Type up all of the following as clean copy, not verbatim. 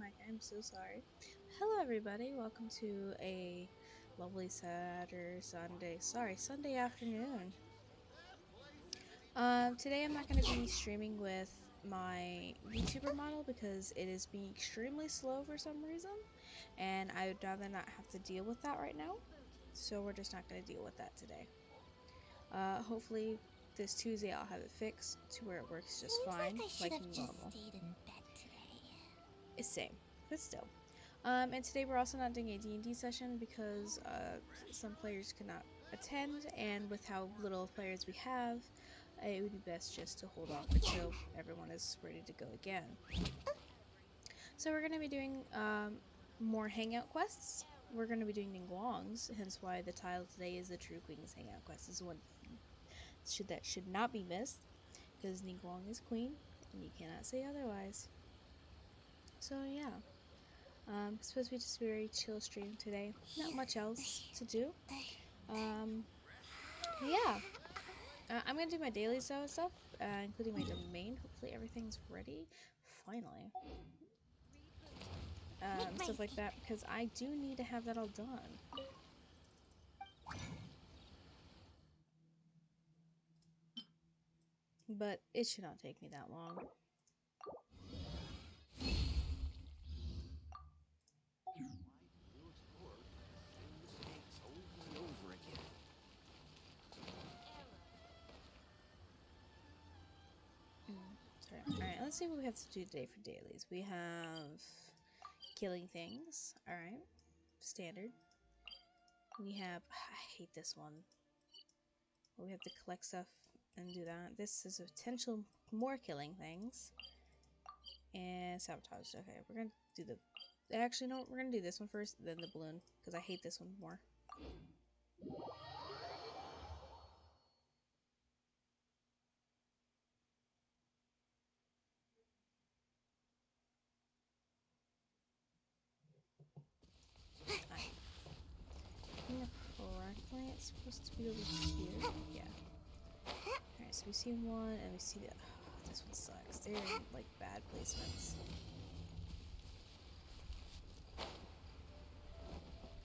mic. I'm so sorry. Hello, everybody. Welcome to a lovely Sunday afternoon. Today I'm not going to be streaming with my VTuber model because it is being extremely slow for some reason, and I would rather not have to deal with that right now. So we're just not going to deal with that today. Hopefully this Tuesday I'll have it fixed to where it works just fine, like normal. Stayed in bed today. It's same, but still. And today we're also not doing a D&D session because some players could not attend, and with how little players we have, it would be best just to hold off until everyone is ready to go again. So we're going to be doing more Hangout quests. We're going to be doing Ningguangs, hence why the title today is the True Queen's Hangout Quest. This is one that should not be missed, because Ningguang is queen, and you cannot say otherwise. So yeah. It's supposed to be just a very chill stream today. Not much else to do. Yeah. I'm gonna do my daily stuff, including my domain. Hopefully everything's ready. Finally. Stuff like that, because I do need to have that all done. But it should not take me that long. Sorry. Alright, let's see what we have to do today for dailies. We have killing things. Alright. Standard. We have... I hate this one. We have to collect stuff and do that. This is a potential more killing things. And sabotage. Okay, we're gonna do the... Actually, no, we're gonna do this one first, then the balloon, because I hate this one more. Correctly, it's supposed to be over here. Yeah. Alright, so we see one, and we see the... Oh, this one sucks. They're in, like, bad placements.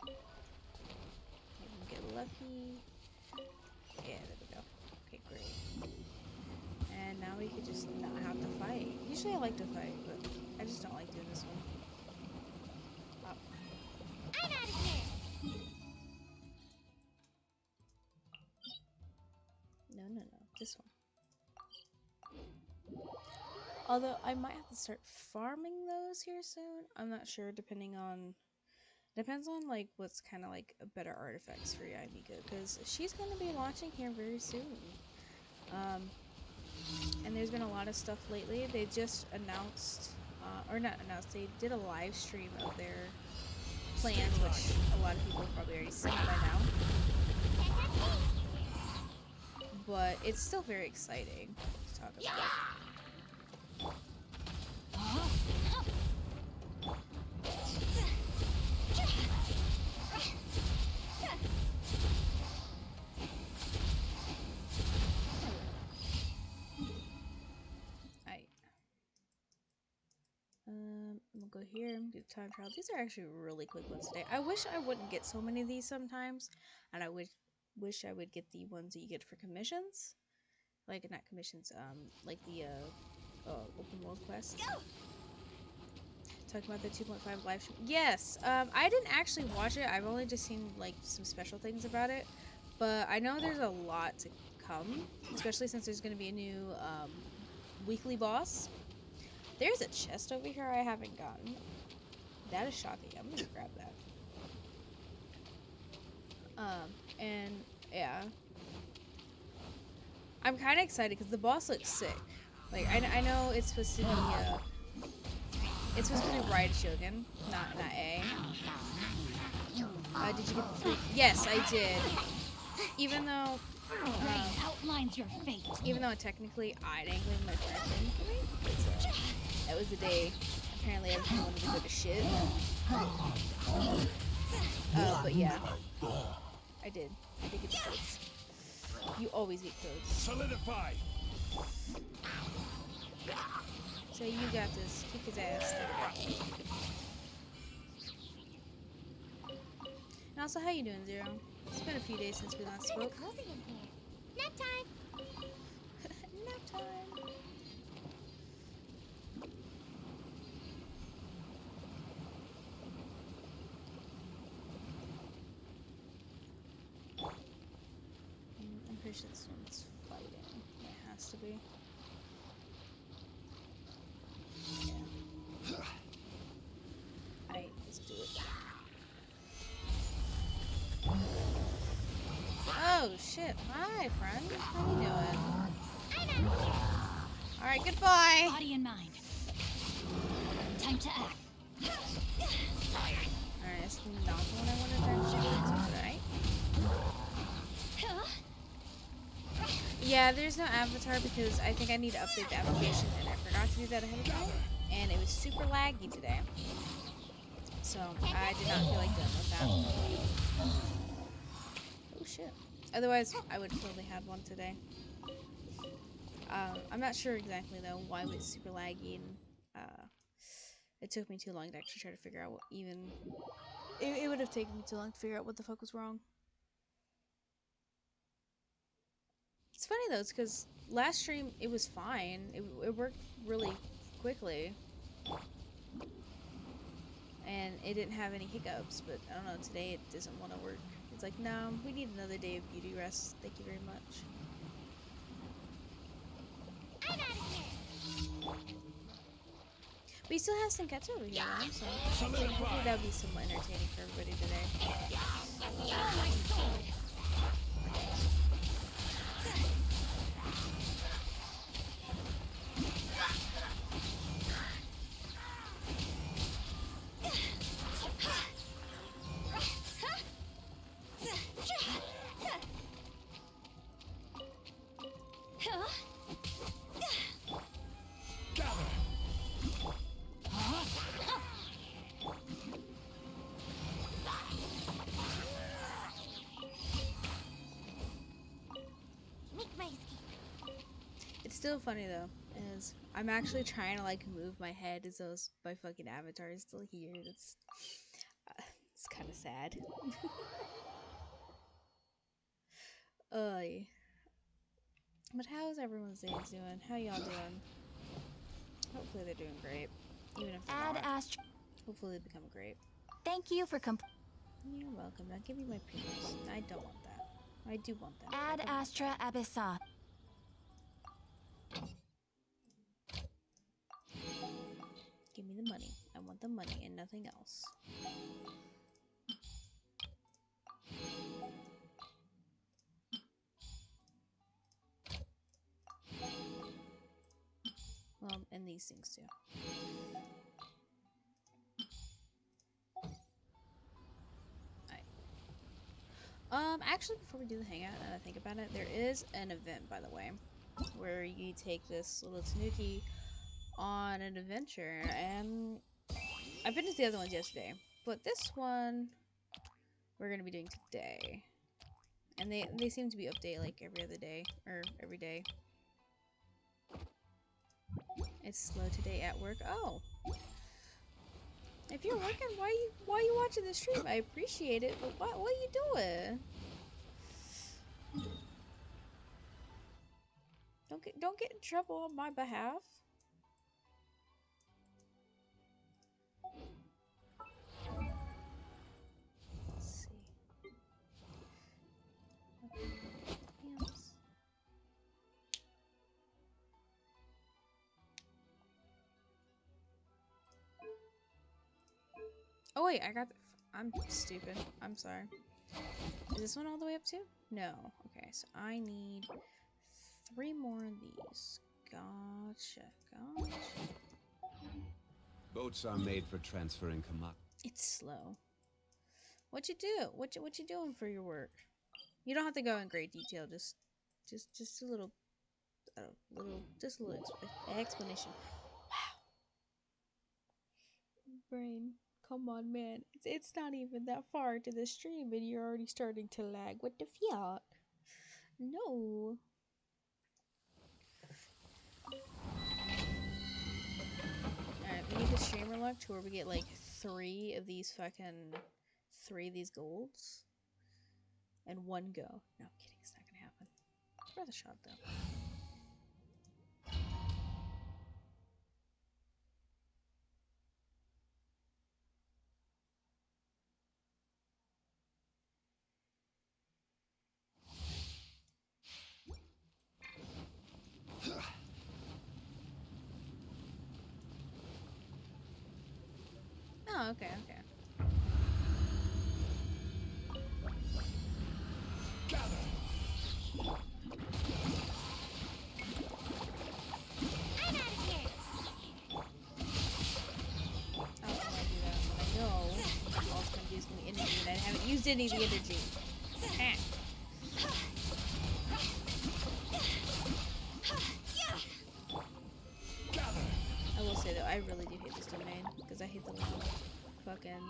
Maybe we get lucky. Yeah, there we go. Okay, great. And now we could just not have to fight. Usually I like to fight, but I just don't like doing this one. Oh. I'm out of here! No. This one. Although I might have to start farming those here soon. I'm not sure, depends on like what's kind of like a better artifacts for Yamika, because she's going to be launching here very soon. And there's been a lot of stuff lately. They just announced, or not announced, they did a live stream of their plans, which a lot of people have probably already seen by now. But it's still very exciting to talk about. We'll go here and do time trial. These are actually really quick ones today. I wish I wouldn't get so many of these sometimes, and I wish I would get the ones that you get for commissions. Like, not commissions, like the, open world quest. Talking about the 2.5 live stream. Yes, I didn't actually watch it. I've only just seen, like, some special things about it. But I know there's a lot to come, especially since there's going to be a new, weekly boss. There's a chest over here I haven't gotten. That is shocking. I'm gonna grab that. And yeah. I'm kind of excited because the boss looks sick. Like, I know it's supposed to be, it's supposed to be Riot Shogun, not A. Did you get the 3? Yes, I did. Even though, outlines your fate. Even though technically I'd angling my friend in for me, because, that was the day apparently everything wanted to go to shit. But yeah. I did get the codes. You always get codes. Solidify! Say you got this. Kick his ass. There we go. And also, how you doing, Zero? It's been a few days since we last spoke. Cozy in here. Nap time. Nap time. I'm pretty sure this one's fighting. It has to be. Yeah. Alright, let's do it. Oh shit! Hi, friend. How you doing? Alright, goodbye. Body and mind. Time to act. Alright, that's not the one I wanted to actually get into, right? Yeah, there's no avatar because I think I need to update the application and I forgot to do that ahead of time. And it was super laggy today. So I did not feel like dealing with that. Oh shit. Otherwise, I would have totally had one today. I'm not sure exactly though why it was super laggy and it took me too long to actually try to figure out what even... It would have taken me too long to figure out what the fuck was wrong. It's funny though, it's because last stream it was fine. It worked really quickly. And it didn't have any hiccups, but I don't know, today it doesn't want to work. It's like, no, we need another day of beauty rest. Thank you very much. I'm out of here. We still have Senketsu over here, though, so hopefully that'll be somewhat entertaining for everybody today. Oh, my sword. It's still funny though, is I'm actually trying to like move my head as though my fucking avatar is still here. It's kind of sad. Oy. But how's everyone's day doing? How y'all doing? Hopefully they're doing great. Even if they're not. Hopefully they become great. Thank you for You're welcome. Now give me my premiums. I don't want that. I do want that. Ad Astra Abyssa. Give me the money. I want the money and nothing else. And these things too. Actually, before we do the hangout, and I think about it, there is an event, by the way, where you take this little Tanuki on an adventure, and I finished the other ones yesterday, but this one we're gonna be doing today, and they seem to be updated like every other day or every day. It's slow today at work. Oh, if you're working, why you watching the stream? I appreciate it, but what are you doing? Don't get in trouble on my behalf. Let's see. Pants. Oh wait, I'm stupid. I'm sorry. Is this one all the way up too? No. Okay, so I need 3 more of these. Gotcha. Boats are made for transferring commodities. It's slow. What you do? What you doing for your work? You don't have to go in great detail. Just a little, just a little explanation. Wow. Brain, come on, man. It's not even that far to the stream, and you're already starting to lag. What the fuck? No. We need the streamer luck to where we get like three of these golds and one go. No, I'm kidding. It's not gonna happen. It's worth a shot though. Oh, okay, okay. I'm out of here. I don't know why I do that, but I know all it's gonna do is give me energy, and I haven't used any of the energy. Ah. I will say though, I really do hate this domain because I hate the long fucking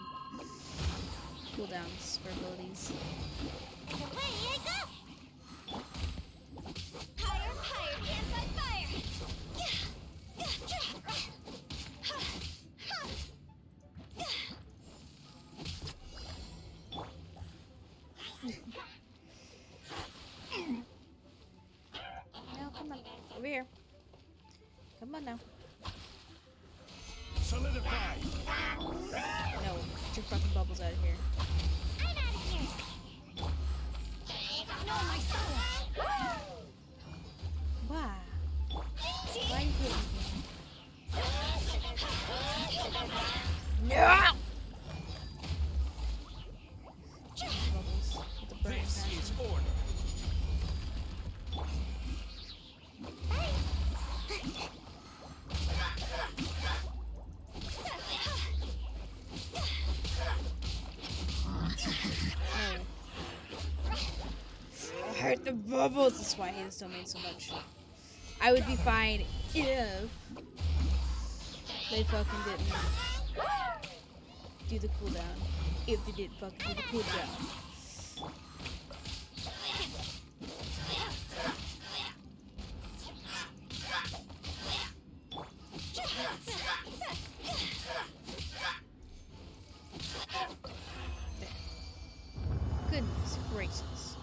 cooldowns for abilities. And away I go. Higher, higher, hands on fire. No, come on, over here. Come on now. Solidify. No, get your fucking bubbles out of here. I'm out of here. No, my soul. Why? Why are you hitting me? No! Bubbles with the burning This passion. is order. No. I hurt the bubbles. That's why I hate this domain so much. I would be fine if they fucking didn't do the cooldown. If they didn't fucking do the cooldown. There. Goodness gracious.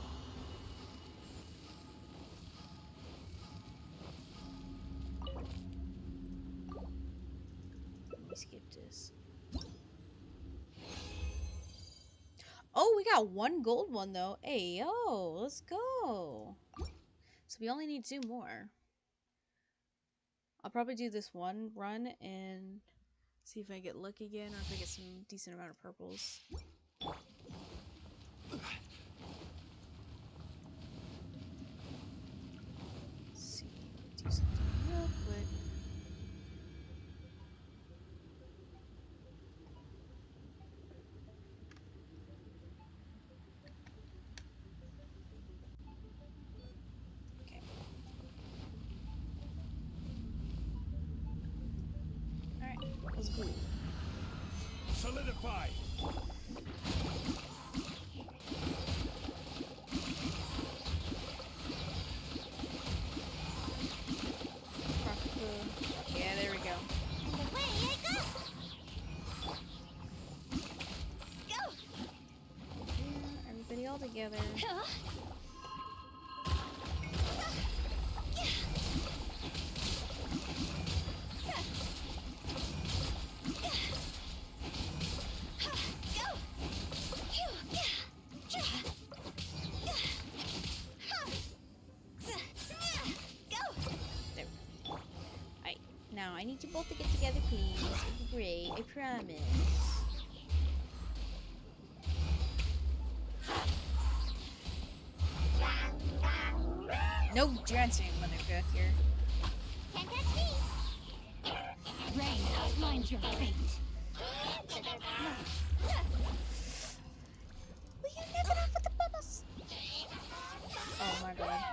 Let me skip this. Oh, we got one gold one though. Hey, yo, let's go. So we only need 2 more. I'll probably do this one run and see if I get lucky again or if I get some decent amount of purples. Let's see, do something real quick. Okay. Alright, let's go. Solidify. Yeah, there we go. And away I go. Go. Yeah, everybody all together. There. Alright, now I need you both to get together, please. It'd be great, I promise. No dancing, motherfucker. Can't catch me. Rain outlines your fate. Will you knock it off with the bubbles? Oh my god.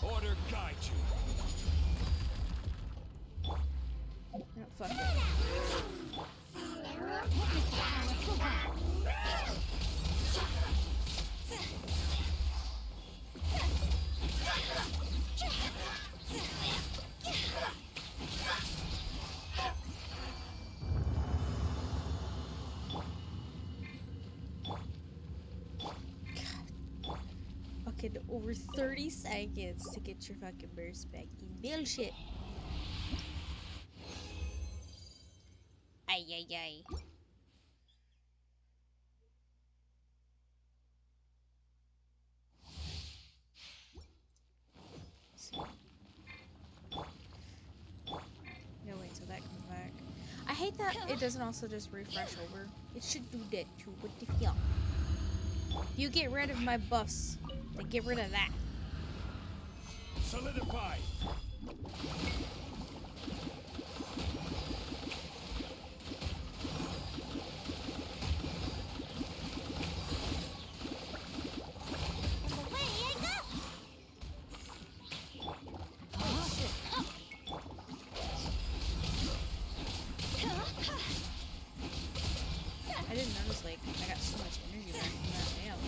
Order guide you. No, fuck it. Witness the power of Kuga. fucking over 30 seconds to get your fucking burst back. You bullshit. Ay, ay, ay. No, wait, so that comes back. I hate that it doesn't also just refresh over. It should do that too. What the fuck? You get rid of my buffs, then get rid of that. Solidify. And away I go! Oh shit. I didn't notice, like, I got so much energy back from that. Damn.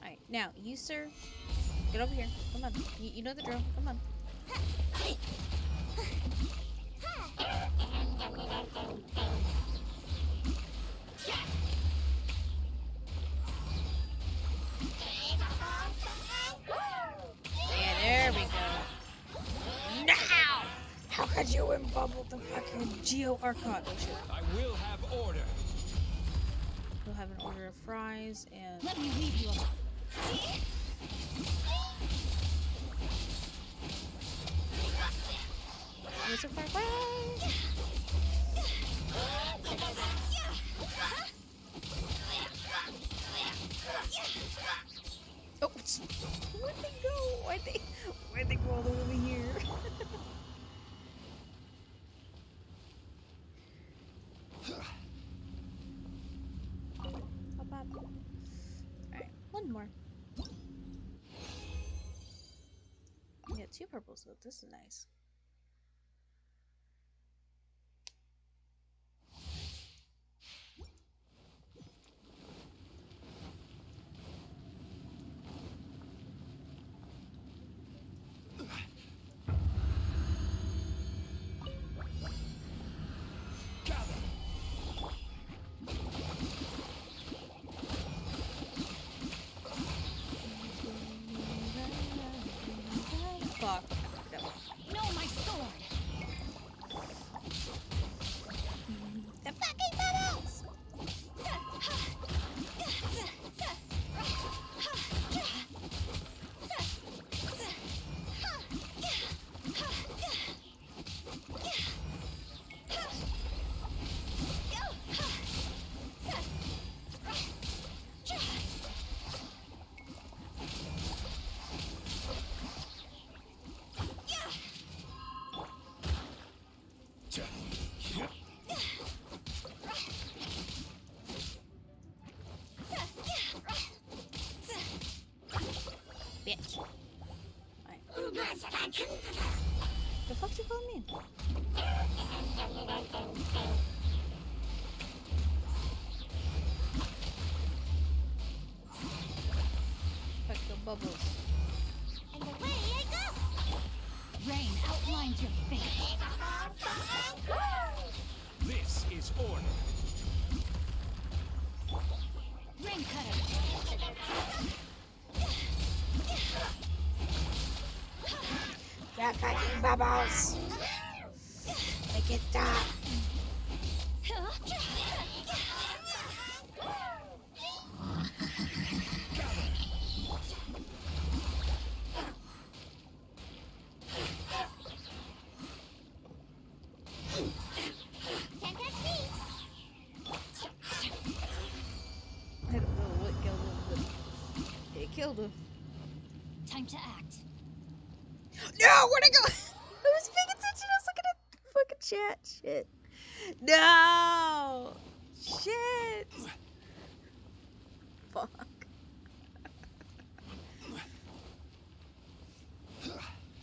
Alright, now, you, sir, get over here. Come on. You know the drill. Come on. Yeah, there we go. Now! How could you embubble the fucking Geo Arcot? Oh shit. I will have order. We'll have an order of fries and. Let me leave you alone. What's a fire? Bye! Oh, where'd they go? Why'd they go all the way over here? Pop up. Alright, one more. We got 2 purples though. This is nice. Gather. Fuck. No, my sword! The fucking bubbles! Bitch. Alright. The fuck you calling me? Fuck the bubbles. And away I go! Rain outlines your fate. This is order. Rain cutter! The fucking bubbles! Look at that! Can't catch me! I don't know what killed him, but it killed him. Time to act. No! Where'd I go? I was paying attention. I was looking at the fucking chat. Shit. No! Shit! Fuck.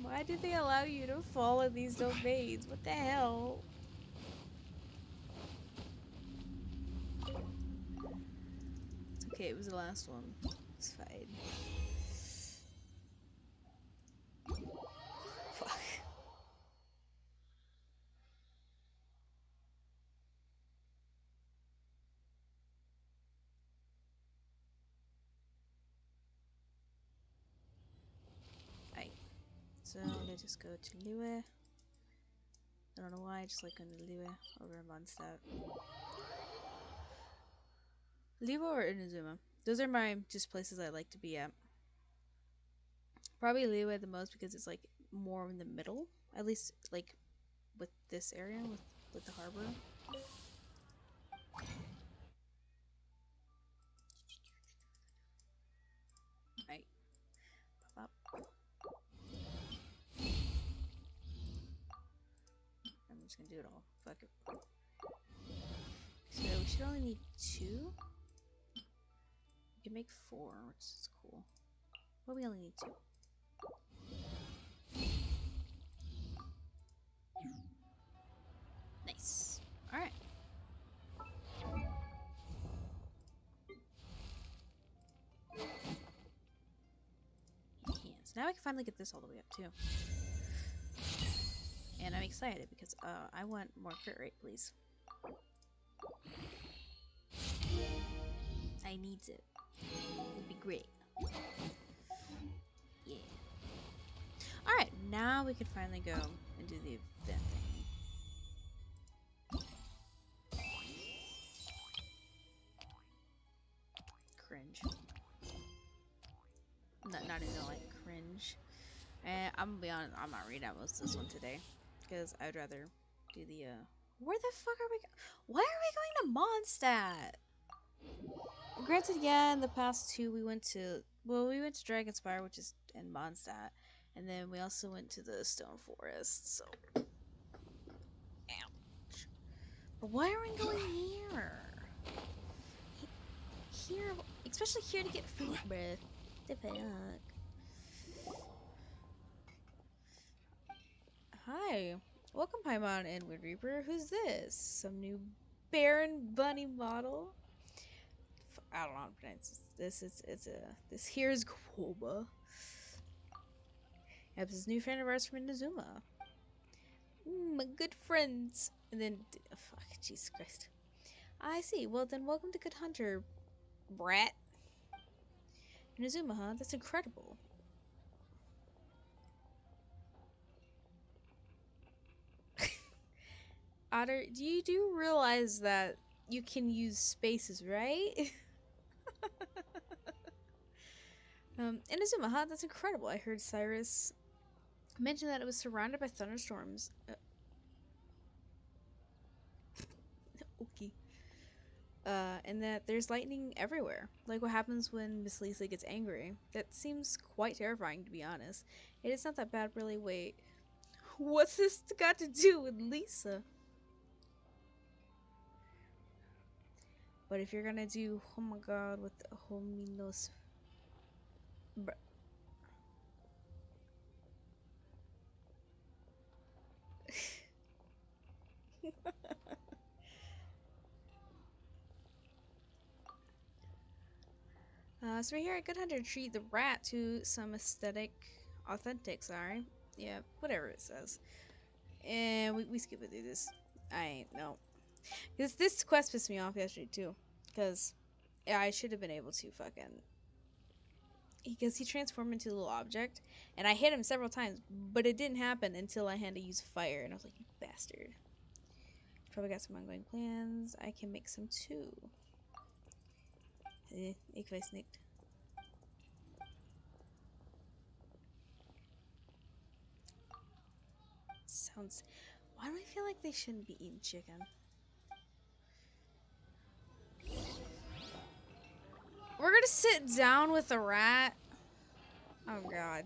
Why did they allow you to follow these domains? What the hell? It's okay, it was the last one. It's fine. Fuck. So let's just go to Liyue. I don't know why, I just like going to Liyue over Mondstadt. Liyue or Inazuma? Those are my just places I like to be at. Probably Liyue the most because it's like more in the middle, at least like with this area with the harbor. Right. Pop up. I'm just gonna do it all. Fuck it. So we should only need 2. We can make 4, which is cool. But we only need 2. Nice. Alright. Yeah, so now I can finally get this all the way up too. And I'm excited because I want more crit rate, please. I need it. It'd be great. Yeah. Alright, now we can finally go and do the event thing. Cringe. Not even like cringe. And I'm gonna be honest, I'm not reading out most of this one today. Because I'd rather do the where the fuck are we why are we going to Mondstadt? Granted, yeah, in the past 2 we went to Dragonspire, which is in Mondstadt, and then we also went to the Stone Forest, so ouch. But why are we going here? Here, especially here to get food, bruh. The fuck? Hi. Welcome, Paimon and Wind Reaper. Who's this? Some new Baron Bunny model? I don't know how to pronounce this. This here is Koba. Yep, this is new friend of ours from Inazuma. My good friends. And then, oh, fuck, Jesus Christ. I see. Well, then, welcome to Good Hunter, brat. Inazuma, huh? That's incredible. Otter, do realize that you can use spaces, right? Inazuma, huh? That's incredible. I heard Cyrus mention that it was surrounded by thunderstorms. Okay. And that there's lightning everywhere. Like what happens when Miss Lisa gets angry. That seems quite terrifying, to be honest. It is not that bad, really. Wait. What's this got to do with Lisa? But if you're gonna do, oh my god, with the hominos. So we're here at Good Hunter treat the rat to some authentic, sorry. Yeah, whatever it says. And we skip it through this. I ain't, no. Because this quest pissed me off yesterday too. Because yeah, I should have been able to fucking. Because he transformed into a little object. And I hit him several times. But it didn't happen until I had to use fire. And I was like, you bastard. Probably got some ongoing plans. I can make some too. Ik weiß nicht. Sounds. Why do I feel like they shouldn't be eating chicken? We're gonna sit down with the rat. Oh god.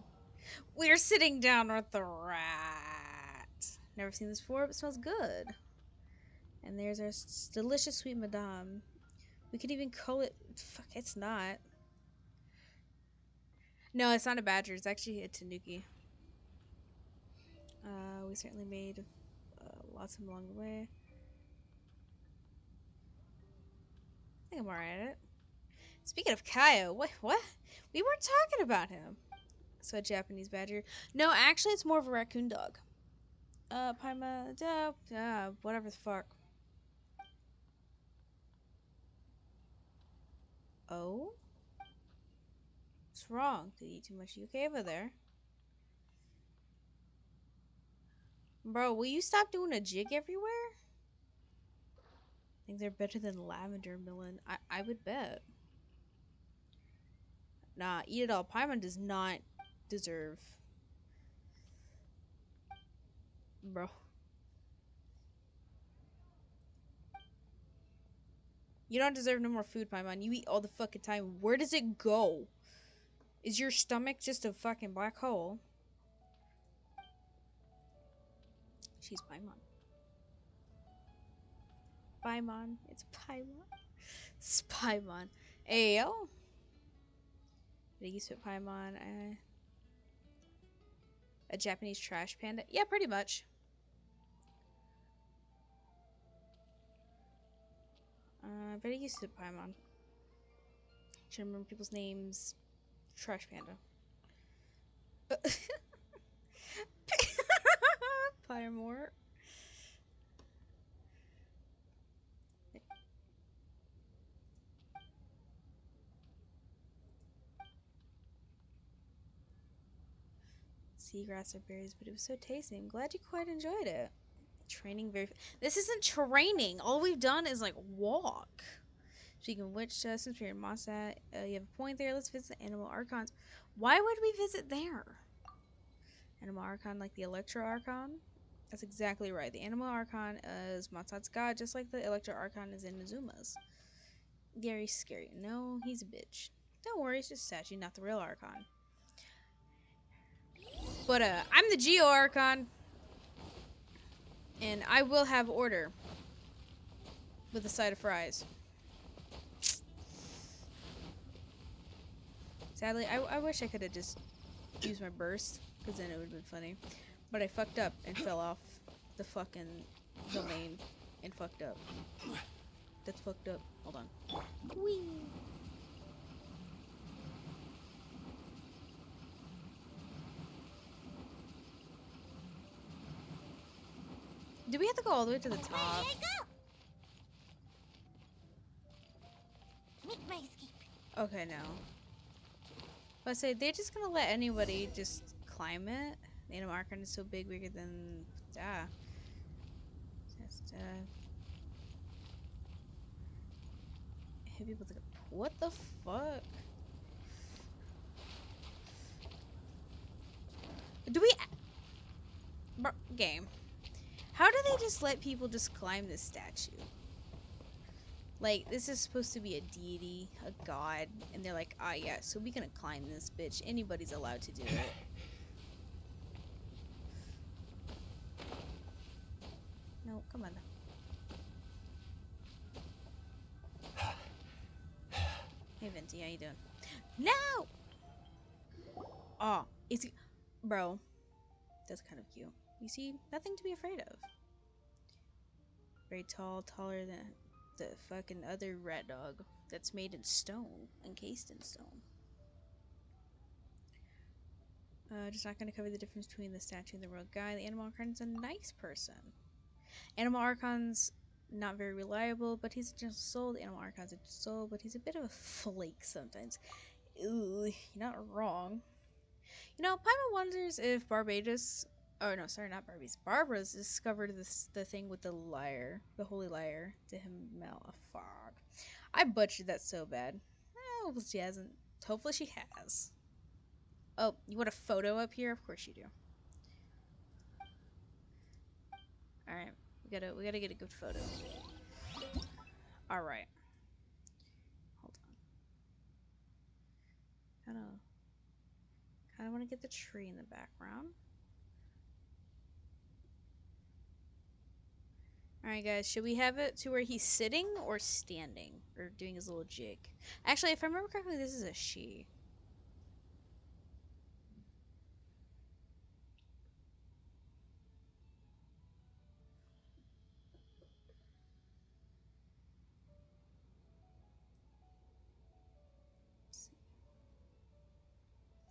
We're sitting down with the rat. Never seen this before, but it smells good. And there's our delicious sweet madame. We could even call it. Fuck, it's not. No, it's not a badger. It's actually a tanuki. We certainly made lots of them along the way. I think I'm alright at it. Speaking of Kaio, what? We weren't talking about him. So a Japanese badger. No, actually, it's more of a raccoon dog. Paima, whatever the fuck. Oh? What's wrong? Did you eat too much UK over there? Bro, will you stop doing a jig everywhere? I think they're better than lavender melon. I would bet. Nah, eat it all. Paimon does not deserve. Bro. You don't deserve no more food, Paimon. You eat all the fucking time. Where does it go? Is your stomach just a fucking black hole? She's Paimon. Paimon. It's Paimon. It's Paimon. Ayo. Did you spit Paimon? A Japanese trash panda? Yeah, pretty much. But I used to Paimon. Should remember people's names. Trash panda. Paimor. Seagrass or berries, but it was so tasty. I'm glad you quite enjoyed it. Training very. This isn't training. All we've done is like walk. Speaking of which, since we're in Mossad, you have a point there. Let's visit the Animal Archons. Why would we visit there? Animal Archon, like the Electro Archon? That's exactly right. The Animal Archon is Mossad's god, just like the Electro Archon is in Nazuma's. Gary's scary. No, he's a bitch. Don't worry, it's just Sachi, not the real Archon. But I'm the Geo Archon, and I will have order with a side of fries. Sadly, I wish I could have just used my burst, because then it would have been funny. But I fucked up and fell off the fucking domain and fucked up. That's fucked up. Hold on. Whee! Do we have to go all the way to the top? Away I go. Make my escape. Okay, no. But I say they're just gonna let anybody just climb it. The Animal Archon is so big, bigger than just hit people with the. What the fuck? Do we? Game. How do they just let people just climb this statue? Like, this is supposed to be a deity, a god, and they're like, ah, yeah, so we gonna climb this bitch. Anybody's allowed to do it. No, come on. Hey, Venti, how you doing? No! Oh, it's... Bro, that's kind of cute. You see, nothing to be afraid of. Very tall, taller than the fucking other rat dog that's made in stone, encased in stone. Just not gonna cover the difference between the statue and the real guy. The Animal Archon's a nice person. Animal Archon's not very reliable, but he's a gentle soul. The Animal Archon's a gentle soul, but he's a bit of a flake sometimes. Ooh, you're not wrong. You know, Paimon wonders if Barbados, oh no, sorry, not Barbies, Barbara's discovered the thing with the lyre, the holy lyre, to Himmel. Fuck. I butchered that so bad. Hopefully she hasn't. Hopefully she has. Oh, you want a photo up here? Of course you do. All right, we gotta get a good photo. All right, hold on. Kind of want to get the tree in the background. All right, guys, should we have it to where he's sitting or standing or doing his little jig? Actually, if I remember correctly, this is a she.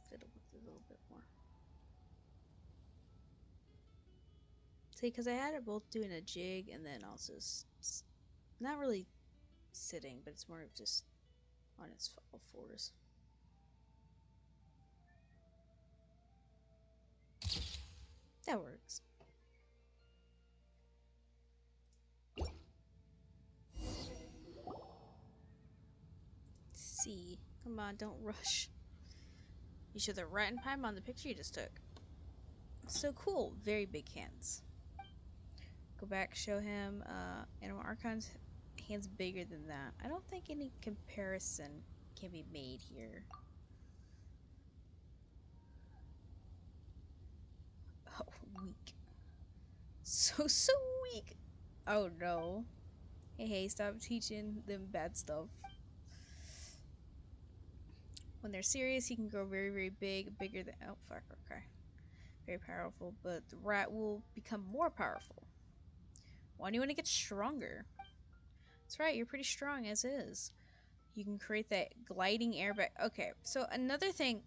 Fiddle with it a little bit more. See, because I had it both doing a jig and then also not really sitting, but it's more of just on its all fours. That works. see. Come on, don't rush. You show the rat and Paimon on the picture you just took. So cool. Very big hands. Go back, show him. Animal Archon's hands bigger than that. I don't think any comparison can be made here. Oh, weak. So weak. Oh no. Hey, stop teaching them bad stuff. When they're serious, he can grow very, very big, bigger than. Oh, fuck, okay. Very powerful, but the rat will become more powerful. Why do you want to get stronger? That's right, you're pretty strong as is. You can create that gliding airbag. Okay, so another thing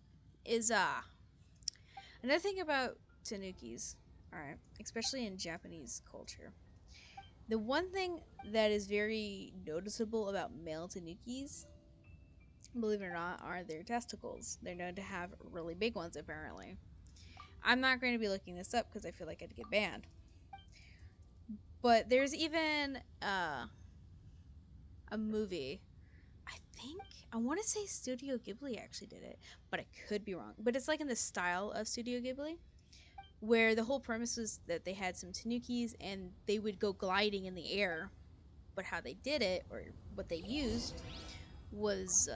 is another thing about tanukis, alright, especially in Japanese culture. The one thing that is very noticeable about male tanukis, believe it or not, are their testicles. They're known to have really big ones, apparently. I'm not going to be looking this up because I feel like I'd get banned. But there's even a movie. I want to say Studio Ghibli actually did it, but I could be wrong. But it's like in the style of Studio Ghibli, where the whole premise was that they had some tanukis and they would go gliding in the air. But how they did it, or what they used, was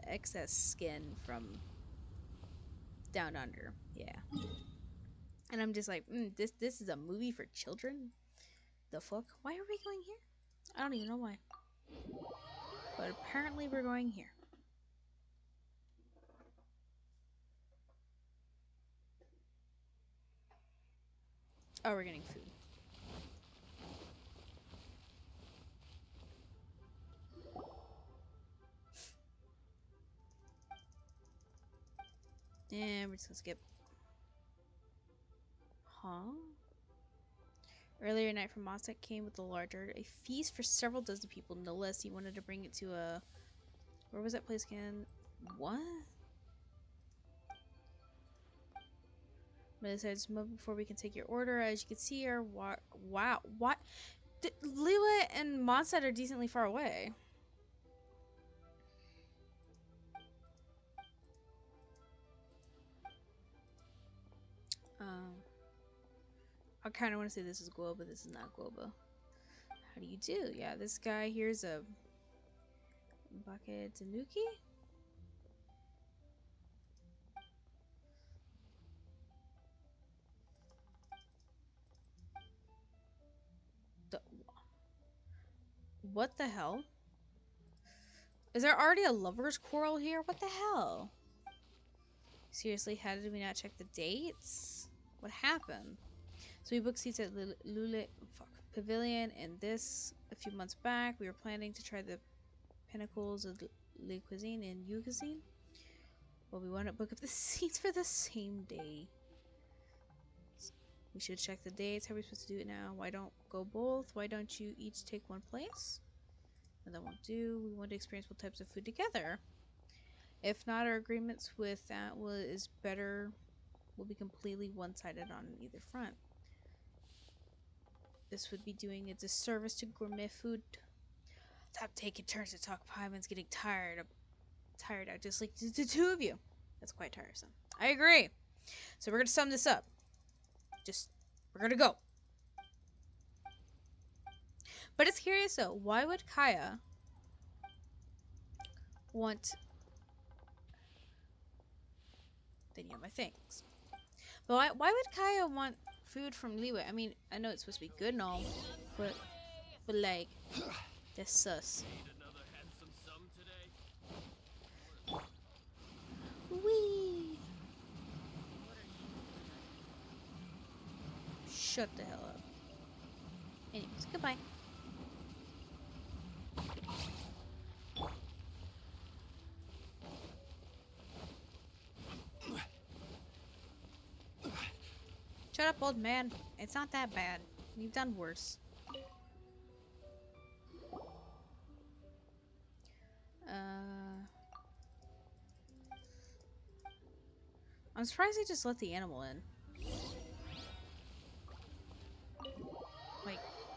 excess skin from down under. Yeah, and I'm just like, this is a movie for children. The fuck? Why are we going here? I don't even know why. But apparently we're going here. Oh, we're getting food. And we're just gonna skip. Huh? Earlier night from Mossack came with a larger, a feast for several dozen people. No less, he wanted to bring it to a... Where was that place again? What? But it says, before we can take your order, as you can see, our wow, what? Liyue and Mondstadt are decently far away. Um, I kind of want to say this is Guoba, but this is not Guoba. How do you do? Yeah, this guy here's a Bake Tanuki. The, what the hell? Is there already a lover's quarrel here? What the hell? Seriously, how did we not check the dates? What happened? So we booked seats at Lule Pavilion and this a few months back. We were planning to try the pinnacles of Le Cuisine in Yu Cuisine. Well, we wound up booking up the seats for the same day. We should check the dates. How are we supposed to do it now? Why don't go both? Why don't you each take one place? And that won't do. We want to experience both types of food together. If not, our agreements with that is better. Will be completely one-sided on either front. This would be doing a disservice to gourmet food. Stop taking turns to talk. Paimon's getting tired out, just like the two of you. That's quite tiresome. I agree. So we're gonna sum this up. We're gonna go. But it's curious though. Why would Kaya want? Then you know my things. But why would Kaya want food from Liyue? I mean, I know it's supposed to be good and all, but like, that's sus. Wee. Shut the hell up. Anyways, goodbye. Shut up, old man. It's not that bad. You've done worse. I'm surprised they just let the animal in.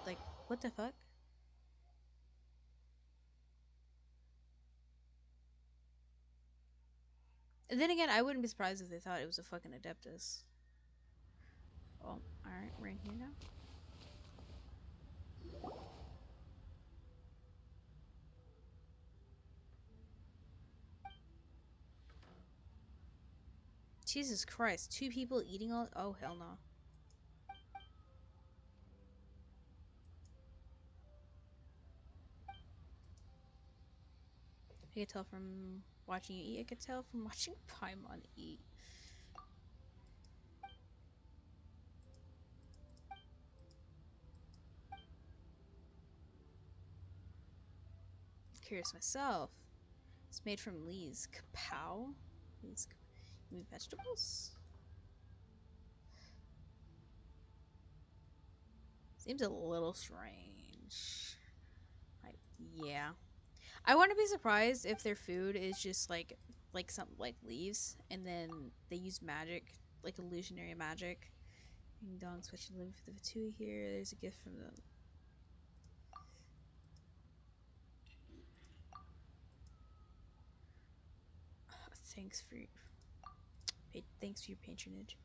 Like, what the fuck? And then again, I wouldn't be surprised if they thought it was a fucking Adeptus. Oh, alright, we're in here now. Jesus Christ, 2 people eating all. Oh, hell no. I could tell from watching you eat. I could tell from watching Paimon eat. I'm curious myself. It's made from leaves. Kapow? Leaves. You mean vegetables? Seems a little strange. Like, yeah. I wouldn't be surprised if their food is just like something like leaves, and then they use magic, like illusionary magic. Ding dong, switch and live for the Fatui here. There's a gift from the. Thanks for your, thanks for your patronage.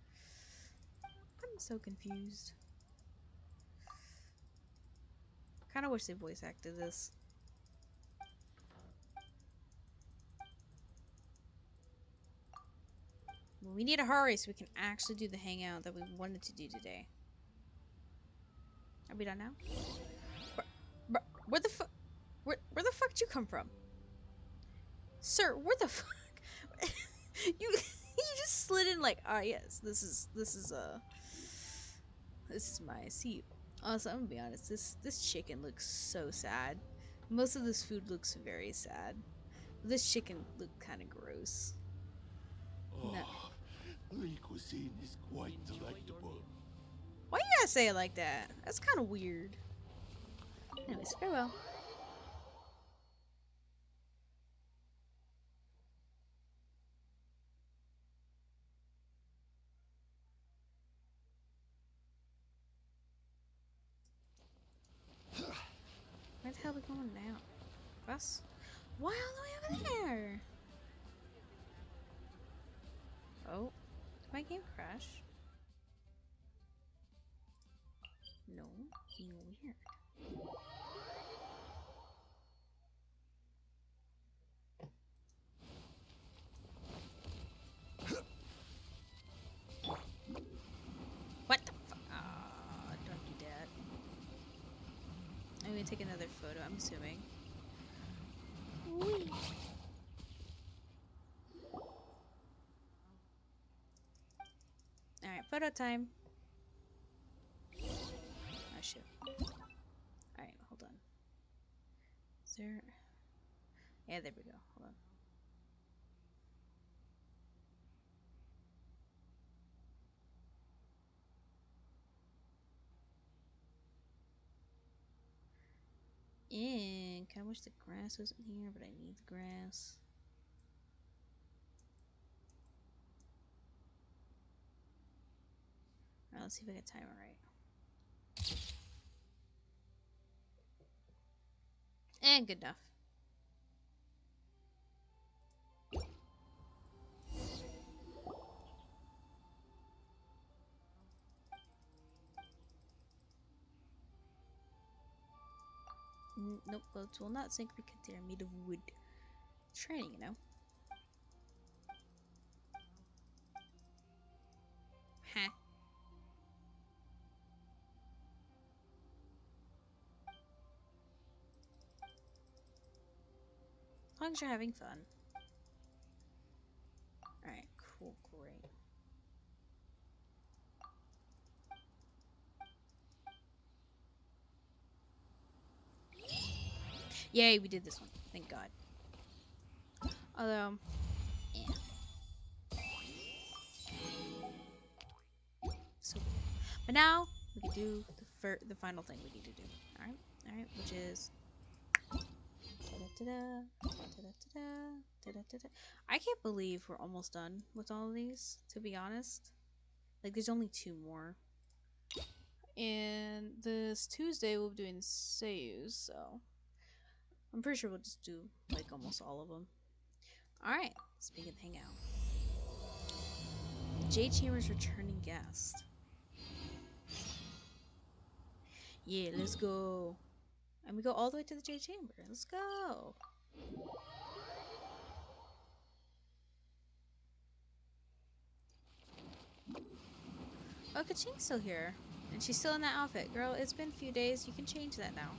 I'm so confused. Kind of wish they voice acted this. Well, we need to hurry so we can actually do the hangout that we wanted to do today. Are we done now? Where the fuck? Where the fuck did you come from, sir? Where the fuck? you just slid in like, ah, yes, this is my seat. Also, I'm gonna be honest. This chicken looks so sad. Most of this food looks very sad. This chicken looked kind of gross. No. The cuisine is quite delectable. Why you gotta say it like that? That's kind of weird. Anyways, farewell. Where the hell are we going now? Bus? Why all the way over there? Oh, did my game crash? No, being weird. What the fuck? Don't do that. I'm gonna take another photo, I'm assuming. Whee. Alright, photo time. Oh shit. Alright, hold on. Is there... Yeah, there we go. Hold on. And I wish the grass wasn't here, but I need the grass. Alright, let's see if I can time it right. And good enough. Nope, boats will not sink because they are made of wood. Training, you know. Huh. As long as you're having fun. Alright, cool, great. Yay, we did this one. Thank God. Although, yeah. So, but now we can do the final thing we need to do. Alright, alright, which is. I can't believe we're almost done with all of these, to be honest. Like, there's only 2 more. And this Tuesday we'll be doing saves, so I'm pretty sure we'll just do like almost all of them. Alright, let's begin the hangout. Jade Chamber's returning guest. Yeah, let's go. And we go all the way to the Jade Chamber. Let's go. Oh, Kaching's still here. And she's still in that outfit. Girl, it's been a few days. You can change that now.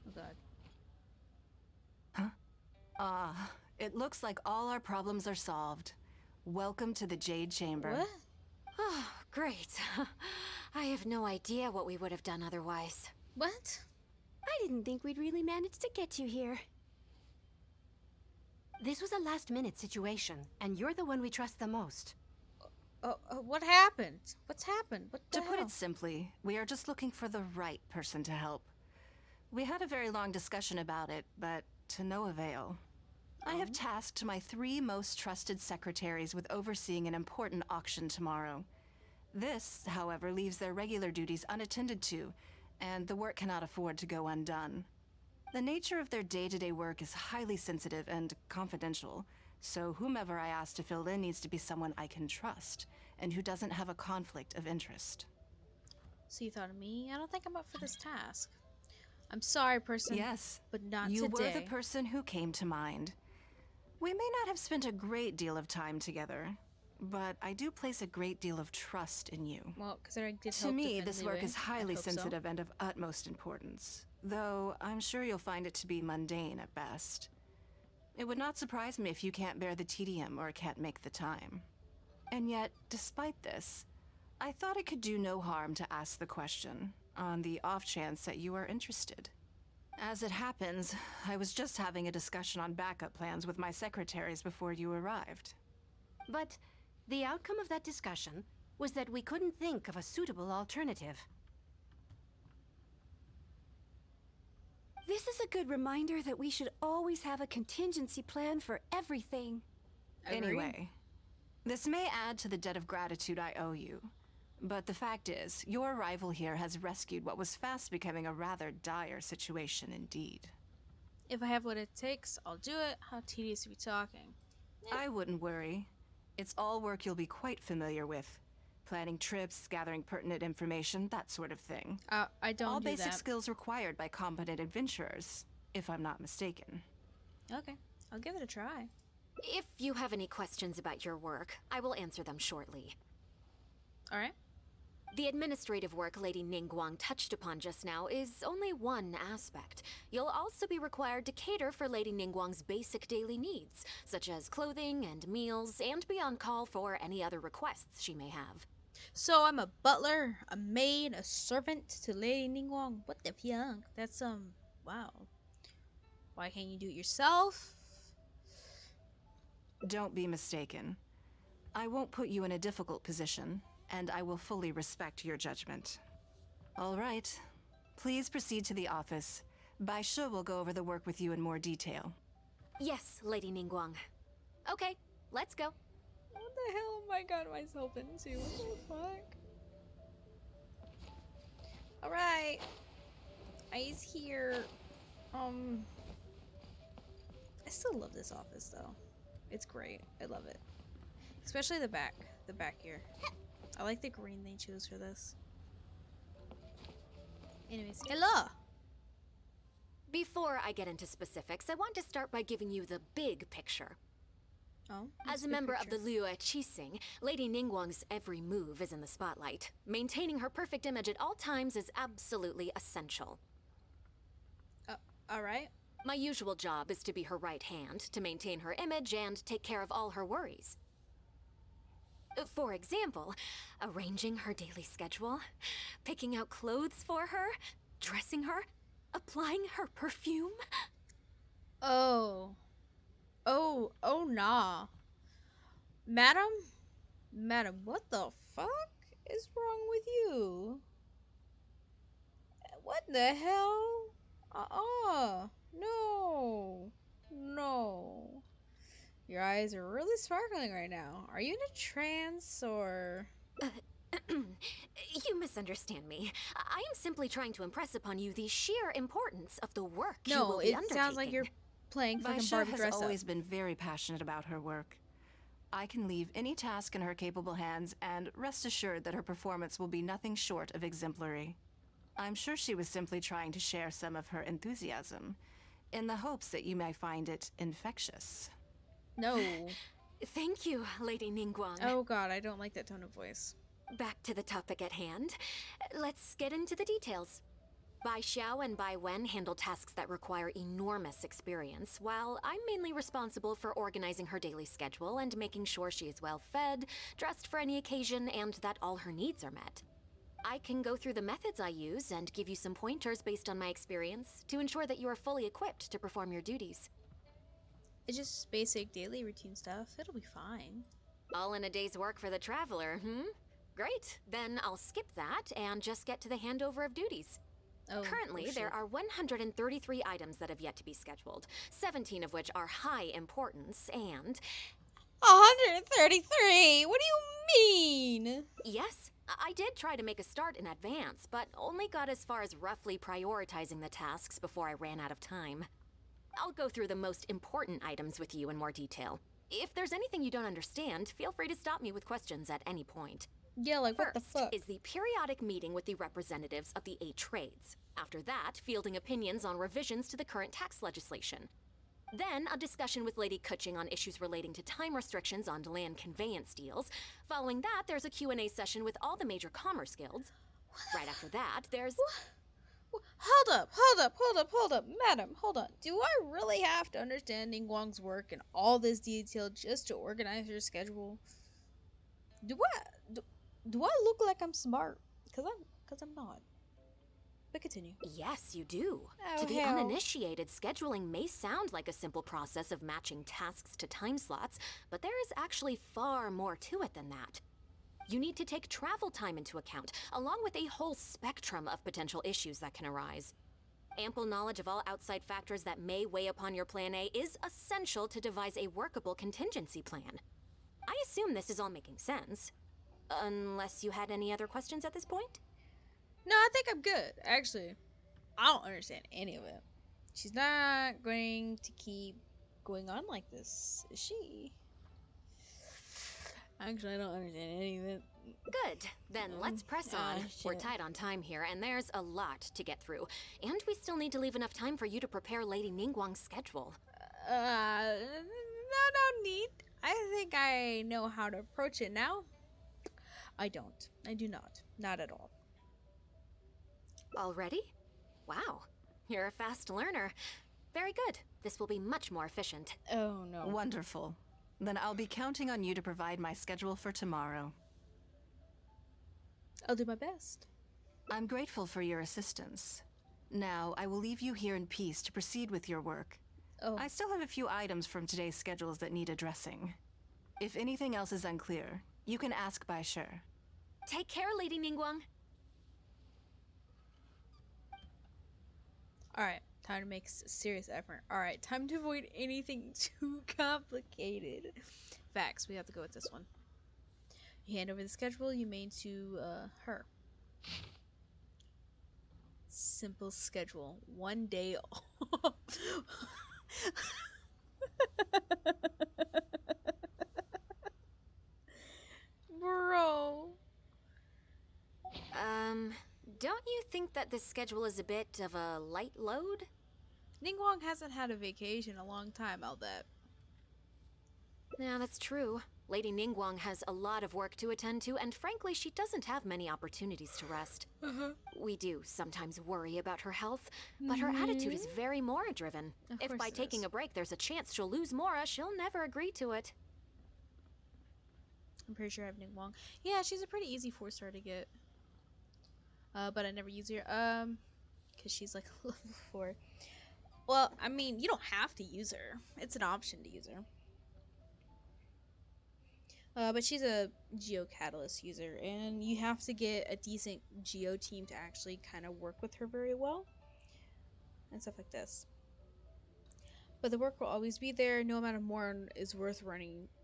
Oh, God. It looks like all our problems are solved. Welcome to the Jade Chamber. What? Oh, great. I have no idea what we would have done otherwise. What? I didn't think we'd really manage to get you here. This was a last-minute situation, and you're the one we trust the most. What happened? What's happened? What the To put hell? it simply, we are just looking for the right person to help. We had a very long discussion about it, but to no avail. I have tasked my 3 most trusted secretaries with overseeing an important auction tomorrow. This, however, leaves their regular duties unattended to, and the work cannot afford to go undone. The nature of their day-to-day work is highly sensitive and confidential, so whomever I ask to fill in needs to be someone I can trust, and who doesn't have a conflict of interest. So you thought of me? I don't think I'm up for this task. I'm sorry, person. Yes, but not you today. were the person who came to mind. We may not have spent a great deal of time together, but I do place a great deal of trust in you. Well, considering I did To help me, defend this work Liwei, is I'd highly hope so. sensitive and of utmost importance, though I'm sure you'll find it to be mundane at best. It would not surprise me if you can't bear the tedium or can't make the time. And yet, despite this, I thought it could do no harm to ask the question, on the off chance that you are interested. As it happens, I was just having a discussion on backup plans with my secretaries before you arrived. But the outcome of that discussion was that we couldn't think of a suitable alternative. This is a good reminder that we should always have a contingency plan for everything. Agreed. Anyway, this may add to the debt of gratitude I owe you. But the fact is, your arrival here has rescued what was fast becoming a rather dire situation indeed. If I have what it takes, I'll do it. How tedious to be talking. I wouldn't worry. It's all work you'll be quite familiar with. Planning trips, gathering pertinent information, that sort of thing. I don't All do basic that. skills required by competent adventurers, if I'm not mistaken. Okay, I'll give it a try. If you have any questions about your work, I will answer them shortly. All right. The administrative work Lady Ningguang touched upon just now is only one aspect. You'll also be required to cater for Lady Ningguang's basic daily needs, such as clothing and meals, and be on call for any other requests she may have. So I'm a butler, a maid, a servant to Lady Ningguang. What the fuck? That's wow. Why can't you do it yourself? Don't be mistaken. I won't put you in a difficult position, and I will fully respect your judgment. All right. Please proceed to the office. Bai Shi will go over the work with you in more detail. Yes, Lady Ningguang. Okay, let's go. What the hell am I got myself into? What the fuck? Alright. I's here. I still love this office though. It's great. I love it. Especially the back here. I like the green they chose for this. Anyways, hello! Before I get into specifics, I want to start by giving you the big picture. Oh, As a member of the Liu'e Qixing, Lady Ningguang's every move is in the spotlight. Maintaining her perfect image at all times is absolutely essential. alright. My usual job is to be her right hand, to maintain her image and take care of all her worries. For example, arranging her daily schedule, picking out clothes for her, dressing her, applying her perfume. Oh, nah. Madam, what the fuck is wrong with you? What the hell? No. Your eyes are really sparkling right now. Are you in a trance or? You misunderstand me. I am simply trying to impress upon you the sheer importance of the work you No, will be it sounds like you're undertaking. playing fucking Vaisha Barbie has dress up. always been very passionate about her work. I can leave any task in her capable hands, and rest assured that her performance will be nothing short of exemplary. I'm sure she was simply trying to share some of her enthusiasm, in the hopes that you may find it infectious. No. Thank you, Lady Ningguang. Oh god, I don't like that tone of voice. Back to the topic at hand. Let's get into the details. Bai Xiao and Bai Wen handle tasks that require enormous experience, while I'm mainly responsible for organizing her daily schedule and making sure she is well fed, dressed for any occasion, and that all her needs are met. I can go through the methods I use and give you some pointers based on my experience to ensure that you are fully equipped to perform your duties. It's just basic daily routine stuff. It'll be fine. All in a day's work for the traveler, Great. Then I'll skip that and just get to the handover of duties. Oh, Currently, there are 133 items that have yet to be scheduled, 17 of which are high importance, and 133. What do you mean? yes, I did try to make a start in advance, but only got as far as roughly prioritizing the tasks before I ran out of time. I'll go through the most important items with you in more detail. If there's anything you don't understand, feel free to stop me with questions at any point. Yeah, like what the First fuck? is the periodic meeting with the representatives of the 8 trades. After that, fielding opinions on revisions to the current tax legislation. Then, a discussion with Lady Kuching on issues relating to time restrictions on land conveyance deals. Following that, there's a Q&A session with all the major commerce guilds. Right after that, there's... Hold up, madam, hold on. Do I really have to understand Ningguang's work in all this detail just to organize her schedule? Do I look like I'm smart? Cause I'm not. But continue. Yes, you do. Oh, To the hell. uninitiated, scheduling may sound like a simple process of matching tasks to time slots, but there is actually far more to it than that. You need to take travel time into account, along with a whole spectrum of potential issues that can arise. Ample knowledge of all outside factors that may weigh upon your Plan A is essential to devise a workable contingency plan. I assume this is all making sense. Unless you had any other questions at this point? No, I think I'm good. Actually, I don't understand any of it. She's not going to keep going on like this, is she? Actually, I don't understand any of it. Good. Then let's press on. We're shit. tight on time here, and there's a lot to get through. And we still need to leave enough time for you to prepare Lady Ningguang's schedule. No need. I think I know how to approach it now. I don't. I do not. Not at all. Already? Wow. You're a fast learner. Very good. This will be much more efficient. Oh no. Wonderful. Then I'll be counting on you to provide my schedule for tomorrow. I'll do my best. I'm grateful for your assistance. Now, I will leave you here in peace to proceed with your work. Oh. I still have a few items from today's schedules that need addressing. If anything else is unclear, you can ask Bai Shi. Take care, Lady Ningguang. Alright, time to make serious effort. Alright, time to avoid anything too complicated. Facts, we have to go with this one. You hand over the schedule you made to her. Simple schedule. 1 day off. Bro. Don't you think that this schedule is a bit of a light load? Ningguang hasn't had a vacation in a long time, I'll bet. Yeah, that's true. Lady Ningguang has a lot of work to attend to, and frankly, she doesn't have many opportunities to rest. We do sometimes worry about her health, but her attitude is very Mora-driven. Of If course by it taking is. a break there's a chance she'll lose Mora, she'll never agree to it. I'm pretty sure I have Ningguang. Yeah, she's a pretty easy 4-star to get. But I never use her. Because she's like a level 4. Well, I mean, you don't have to use her. It's an option to use her. But she's a Geo Catalyst user, and you have to get a decent Geo team to actually kind of work with her very well. And stuff like this. But the work will always be there. No amount of more is worth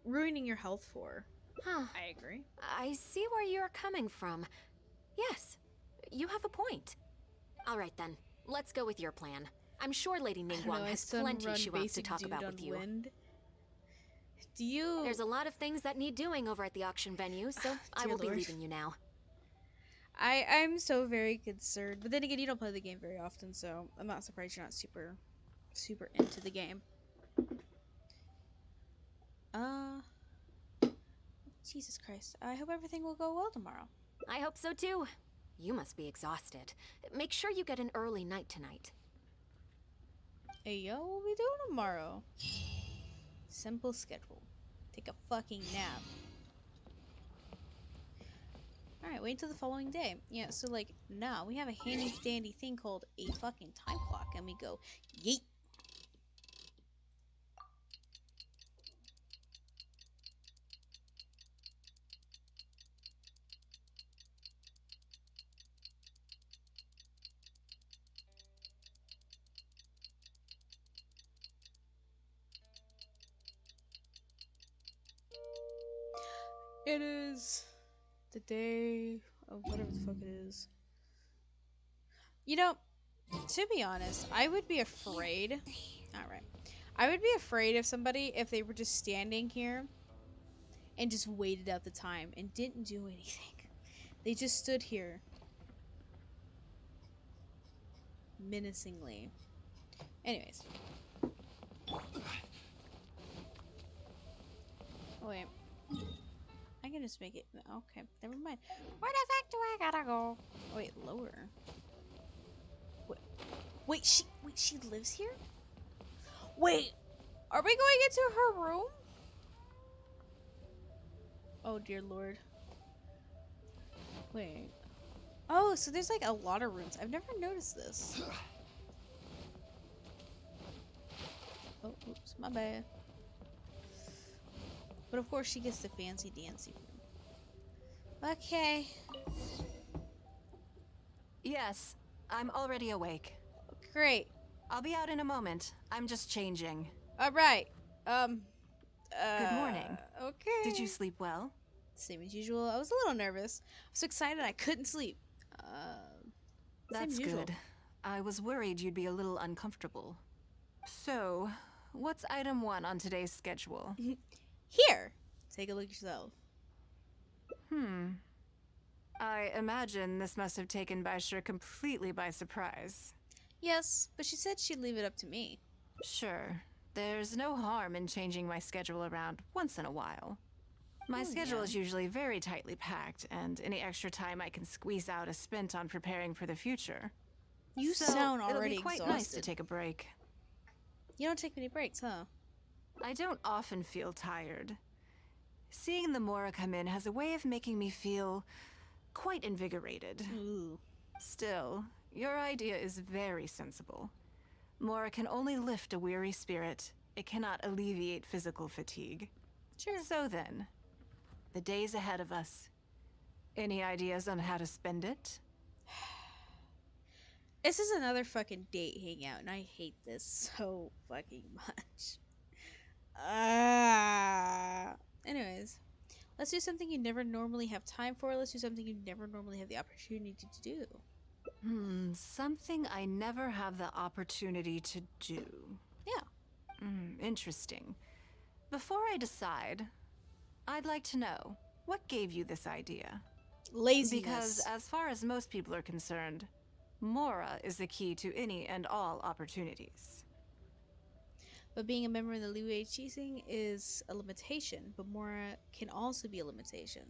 ruining your health for. Huh. I agree. I see where you're coming from. Yes, you have a point. All right then, let's go with your plan. I'm sure Lady I don't know. Ningguang I has stun plenty run she wants to basic talk dude about on with you. wind. Do you? There's a lot of things that need doing over at the auction venue, so I Dear will be Lord. leaving you now. I'm so very concerned, but then again, you don't play the game very often, so I'm not surprised you're not super into the game. Uh, Jesus Christ. I hope everything will go well tomorrow. I hope so too. You must be exhausted. Make sure you get an early night tonight. Hey, yo, what we doing tomorrow? Simple schedule. Take a fucking nap. Alright, wait until the following day. Yeah, so like, now we have a handy dandy thing called a fucking time clock, and we go, yeet. It is the day of whatever the fuck it is. You know, to be honest, I would be afraid. Alright. I would be afraid of somebody if they were just standing here and just waited out the time and didn't do anything. They just stood here menacingly. Anyways. Oh, wait. I can just make it. Okay, never mind. Where the fuck do I gotta go? Oh, wait, lower. Wait, she lives here? Wait, are we going into her room? Oh, dear Lord. Wait. Oh, so there's like a lot of rooms. I've never noticed this. Oh, oops, my bad. But of course she gets the fancy dancy room. Okay. Yes, I'm already awake. Great. I'll be out in a moment. I'm just changing. Alright. Good morning. Okay. Did you sleep well? Same as usual. I was a little nervous. I was so excited I couldn't sleep. Same That's as usual. good. I was worried you'd be a little uncomfortable. So, what's item 1 on today's schedule? Here. Take a look yourself. I imagine this must have taken Baisher completely by surprise. Yes, but she said she'd leave it up to me. Sure. There's no harm in changing my schedule around once in a while. My Oh, schedule yeah. is usually very tightly packed, and any extra time I can squeeze out is spent on preparing for the future. You So, sound it'll already be quite exhausted. nice to take a break. You don't take many breaks, huh? I don't often feel tired. Seeing the Mora come in has a way of making me feel quite invigorated. Ooh. Still, your idea is very sensible. Mora can only lift a weary spirit. It cannot alleviate physical fatigue. Sure. So then, the days ahead of us. Any ideas on how to spend it? This is another fucking date hangout, and I hate this so fucking much. Anyways, let's do something you never normally have time for. Let's do something you never normally have the opportunity to do. Something I never have the opportunity to do. Yeah. Interesting. Before I decide, I'd like to know, what gave you this idea? Laziness. Because as far as most people are concerned, Mora is the key to any and all opportunities. But being a member of the Liu Cheesing is a limitation, but Mora can also be a limitation.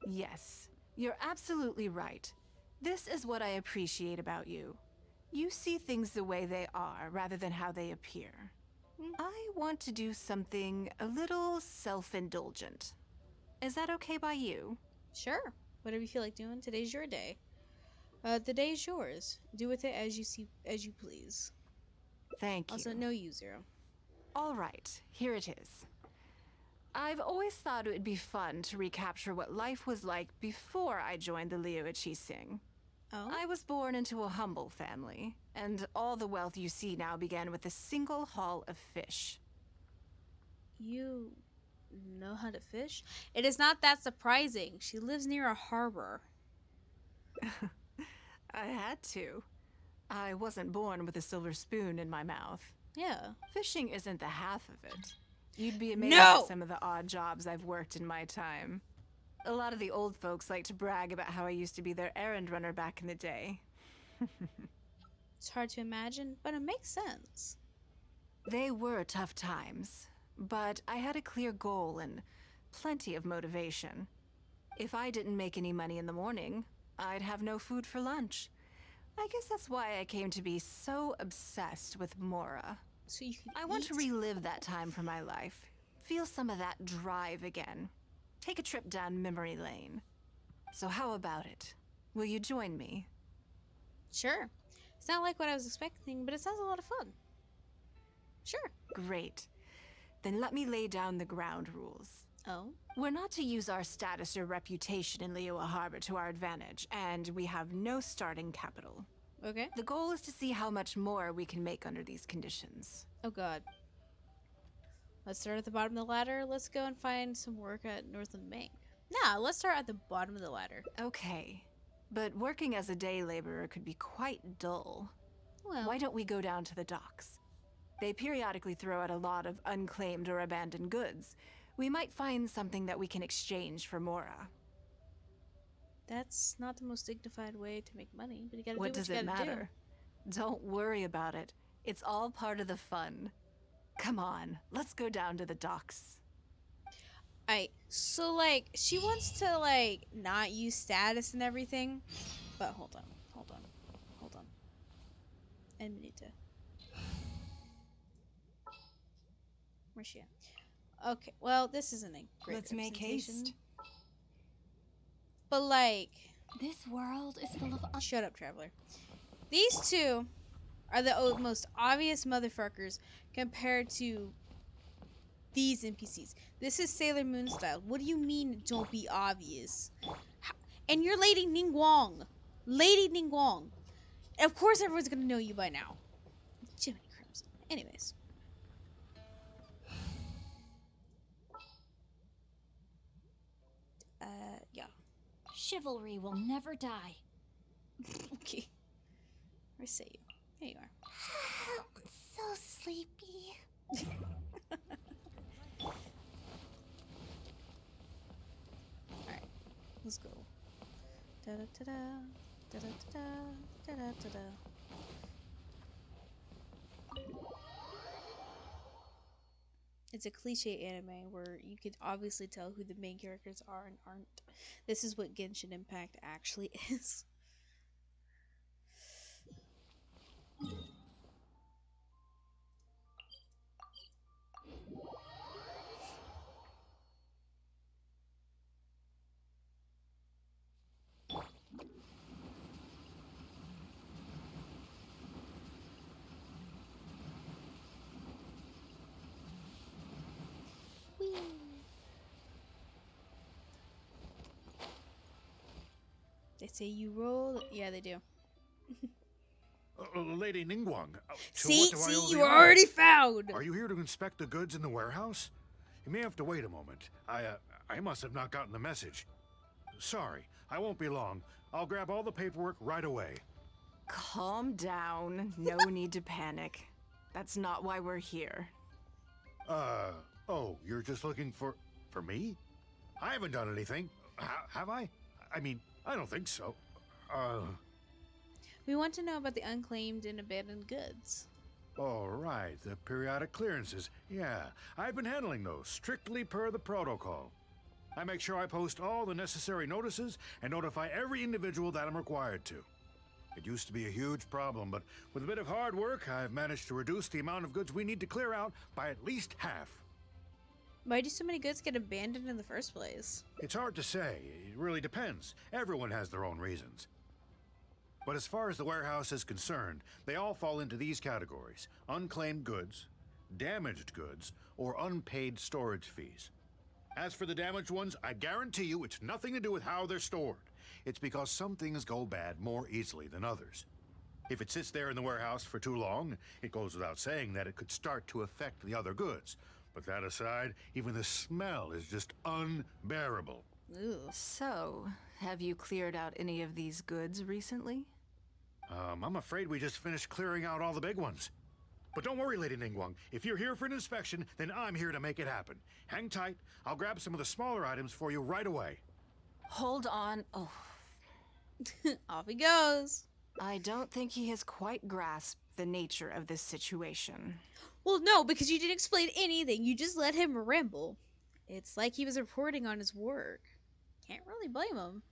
Yes, you're absolutely right. This is what I appreciate about you. You see things the way they are rather than how they appear. I want to do something a little self-indulgent. Is that okay by you? Sure. Whatever you feel like doing, today's your day. The day is yours. Do with it as you please. Thank you. Also, no you, Zero. All right, here it is. I've always thought it would be fun to recapture what life was like before I joined the Liu Sing. Oh? I was born into a humble family, and all the wealth you see now began with a single haul of fish. You know how to fish? It is not that surprising. She lives near a harbor. I had to. I wasn't born with a silver spoon in my mouth. Yeah. Fishing isn't the half of it. You'd be amazed at No! some of the odd jobs I've worked in my time. A lot of the old folks like to brag about how I used to be their errand runner back in the day. It's hard to imagine, but it makes sense. They were tough times, but I had a clear goal and plenty of motivation. If I didn't make any money in the morning, I'd have no food for lunch. I guess that's why I came to be so obsessed with Mora. So you can I want to eat. relive that time from my life. Feel some of that drive again. Take a trip down memory lane. So how about it? Will you join me? Sure. It's not like what I was expecting, but it sounds a lot of fun. Sure. Great. Then let me lay down the ground rules. Oh? We're not to use our status or reputation in Liyue Harbor to our advantage, and we have no starting capital. Okay. The goal is to see how much more we can make under these conditions. Oh god. Let's start at the bottom of the ladder. Let's go and find some work at Northland Bank. Nah, let's start at the bottom of the ladder. Okay. But working as a day laborer could be quite dull. Well, Why don't we go down to the docks? They periodically throw out a lot of unclaimed or abandoned goods. We might find something that we can exchange for Mora. that's not the most dignified way to make money, but you gotta What do does what it you gotta matter? Don't worry about it. It's all part of the fun. Come on, let's go down to the docks. do. So like, she wants to like not use status and everything, but hold on. And we need to. Where's she at? Okay, well, this isn't a great Let's make representation, haste. but like, This world is full of shut up, traveler. These two are the most obvious motherfuckers compared to these NPCs. This is Sailor Moon style. What do you mean, don't be obvious? And you're Lady Ningguang. Lady Ningguang. Of course everyone's gonna know you by now. Jiminy Crimson. Anyways. Yeah. chivalry will never die. Okay. Where say you? There you are. I'm so sleepy. Alright. Let's go. Da-da-da-da. Da-da-da-da. Da-da-da-da. It's a cliche anime where you can obviously tell who the main characters are and aren't. This is what Genshin Impact actually is. Whee! They say you roll. Yeah, they do. Lady Ningguang. See, you were already found. Are you here to inspect the goods in the warehouse? You may have to wait a moment. I must have not gotten the message. Sorry, I won't be long. I'll grab all the paperwork right away. Calm down. No need to panic. That's not why we're here. Oh, you're just looking for me? I haven't done anything. Have I? I mean, I don't think so. We want to know about the unclaimed and abandoned goods. All right, the periodic clearances. Yeah, I've been handling those, strictly per the protocol. I make sure I post all the necessary notices and notify every individual that I'm required to. It used to be a huge problem, but with a bit of hard work, I've managed to reduce the amount of goods we need to clear out by at least half. Why do so many goods get abandoned in the first place? It's hard to say. It really depends. Everyone has their own reasons. But as far as the warehouse is concerned, they all fall into these categories: unclaimed goods, damaged goods, or unpaid storage fees. As for the damaged ones, I guarantee you it's nothing to do with how they're stored. It's because some things go bad more easily than others. If it sits there in the warehouse for too long, it goes without saying that it could start to affect the other goods. But that aside, even the smell is just unbearable. Ooh. So, have you cleared out any of these goods recently? I'm afraid we just finished clearing out all the big ones. But don't worry, Lady Ningguang. If you're here for an inspection, then I'm here to make it happen. Hang tight. I'll grab some of the smaller items for you right away. Hold on. Oh, Off he goes. I don't think he has quite grasped the nature of this situation. Well, no, because you didn't explain anything. You just let him ramble. It's like he was reporting on his work. Can't really blame him.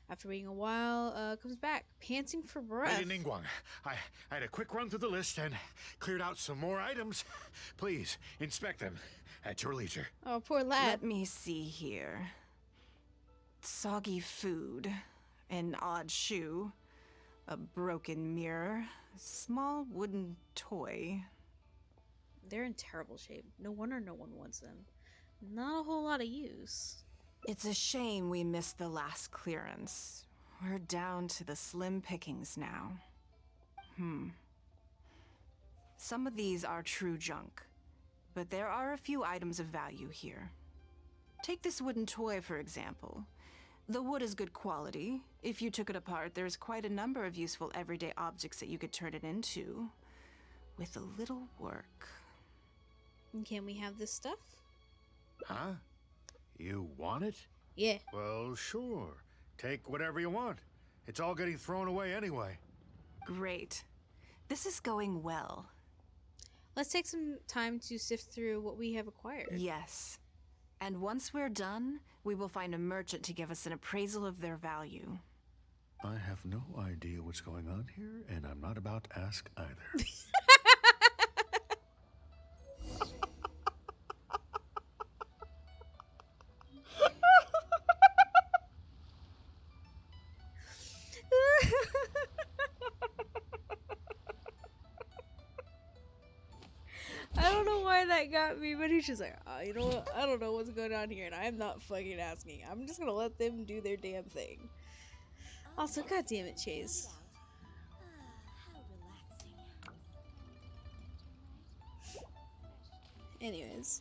After waiting a while, comes back, panting for breath. Lady Ningguang, I had a quick run through the list and cleared out some more items. Please, inspect them at your leisure. Oh, poor lad. Let me see here. Soggy food, an odd shoe, a broken mirror, a small wooden toy. They're in terrible shape. No wonder no one wants them. Not a whole lot of use. It's a shame we missed the last clearance. We're down to the slim pickings now. Some of these are true junk, but there are a few items of value here. Take this wooden toy, for example. The wood is good quality. If you took it apart, there's quite a number of useful everyday objects that you could turn it into, with a little work. And can we have this stuff? Huh? You want it? Yeah. Well, sure. Take whatever you want. It's all getting thrown away anyway. Great. This is going well. Let's take some time to sift through what we have acquired. Yes. And once we're done, we will find a merchant to give us an appraisal of their value. I have no idea what's going on here, and I'm not about to ask either. I don't know why that got me, but he's just like, oh, you know what? I don't know what's going on here, and I'm not fucking asking. I'm just gonna let them do their damn thing. Also, goddamn it, Chase. Anyways.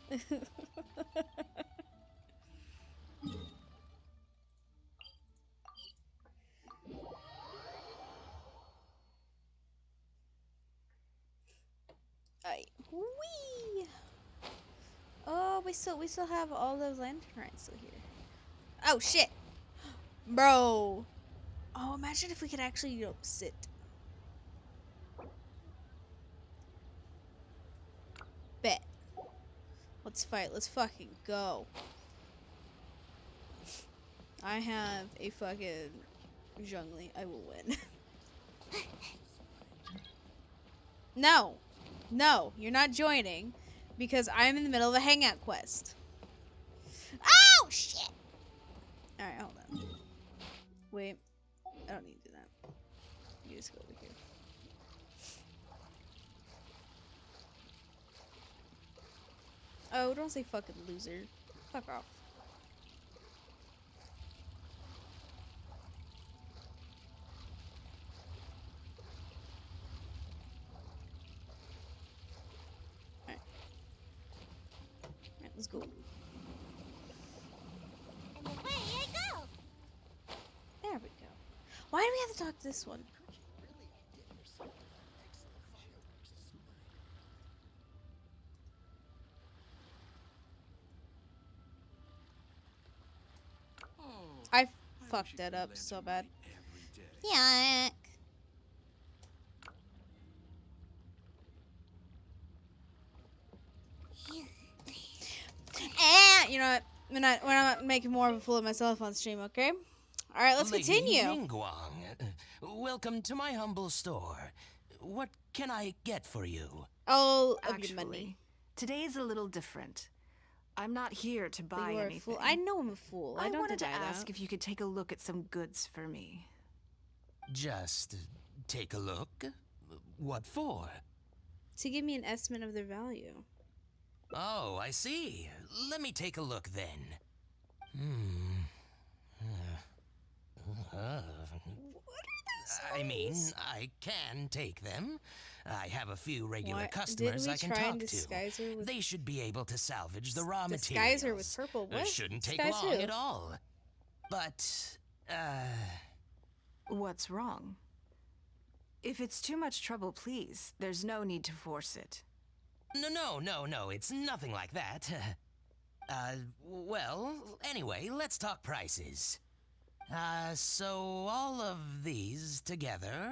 Alright. Whee! Oh, we still have all those lantern rides still here. Oh shit! Bro! Oh, imagine if we could actually, you know, sit. Bet. Let's fight. Let's fucking go. I have a fucking jungling. I will win. No. No, you're not joining because I'm in the middle of a hangout quest. Oh, shit! Alright, hold on. Wait. I don't need to do that. You just go over here. Oh, don't say fucking loser. Fuck off. Alright. Alright, let's go. And away I go. There we go. Why do we have to talk to this one? I fucked that up so bad. Yuck. You know what? We're not making more of a fool of myself on stream, okay? All right, let's Lady continue. Ningguang, welcome to my humble store. What can I get for you? All of your money. Actually, today is a little different. I'm not here to But buy you are a anything. fool. I know I'm a fool. I don't wanted to deny ask that. if you could take a look at some goods for me. Just take a look. What for? To give me an estimate of their value. Oh, I see. Let me take a look then. I mean, I can take them. I have a few regular What? Didn't customers we I can try and talk to. disguise her with They should be able to salvage the raw disguise her with materials. purple? What? Shouldn't take Disguise long who? at all. But, What's wrong? If it's too much trouble, please, there's no need to force it. No, it's nothing like that. Well, anyway, let's talk prices. So all of these together,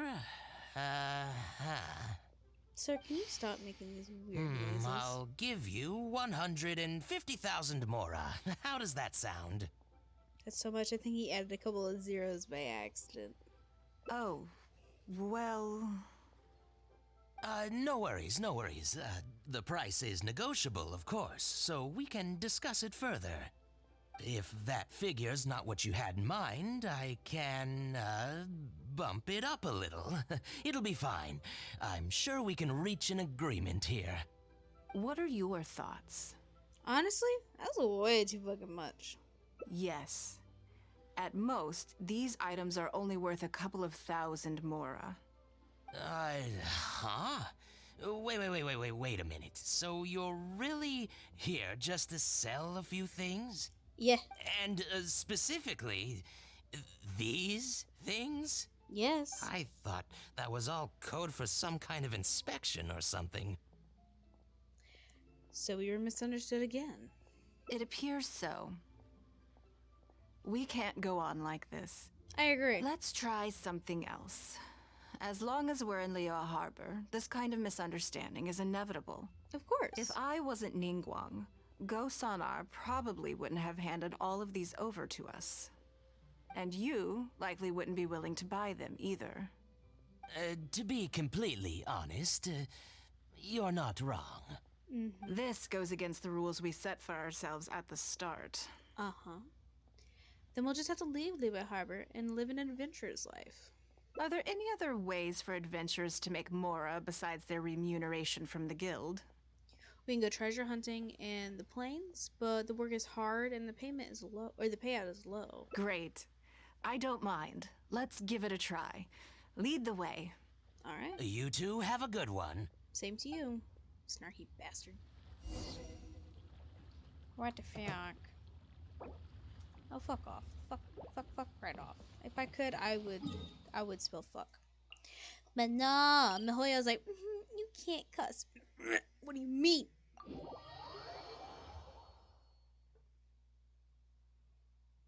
Sir, can you stop making these weird noises? I'll give you 150,000 mora. How does that sound? That's so much. I think he added a couple of zeros by accident. Oh, well... No worries. The price is negotiable, of course, so we can discuss it further. If that figure's not what you had in mind, I can, bump it up a little. It'll be fine. I'm sure we can reach an agreement here. What are your thoughts? Honestly, that's way too fucking much. Yes. At most, these items are only worth a couple of thousand mora. Huh? Wait a minute. So you're really here just to sell a few things? Yeah. And specifically, these things? Yes. I thought that was all code for some kind of inspection or something. So we were misunderstood again. It appears so. We can't go on like this. I agree. Let's try something else. As long as we're in Liyue Harbor, this kind of misunderstanding is inevitable. Of course. If I wasn't Ningguang, Go Sonar probably wouldn't have handed all of these over to us. And you likely wouldn't be willing to buy them either. To be completely honest, you're not wrong. This goes against the rules we set for ourselves at the start. Uh-huh. Then we'll just have to leave Liyue Harbor and live an adventurer's life. Are there any other ways for adventurers to make mora besides their remuneration from the guild? We can go treasure hunting in the plains, but the work is hard and the payment is low, or the payout is low. Great. I don't mind. Let's give it a try. Lead the way. All right. You two have a good one. Same to you, snarky bastard. What the fuck? Oh, fuck off. Fuck right off. If I could, I would spell fuck. But nah, Mihoyo's like, you can't cuss. What do you mean?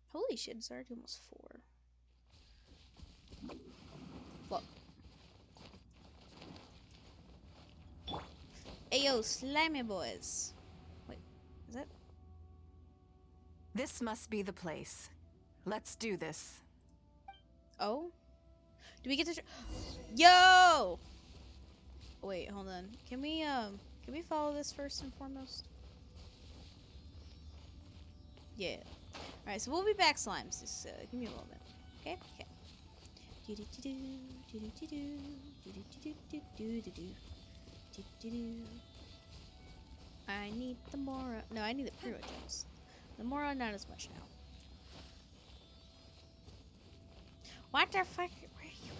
Holy shit, it's already almost 4. Fuck. Ayo, slimy boys. Wait, is that? This must be the place. Let's do this. Oh? Do we get to Yo! Wait, hold on. Can we follow this first and foremost? Yeah. Alright, so we'll be back, slimes. Just give me a moment. Okay? Okay. I need the Mora. No, I need the pre gems. The Mora, not as much now. What the fuck? Where are you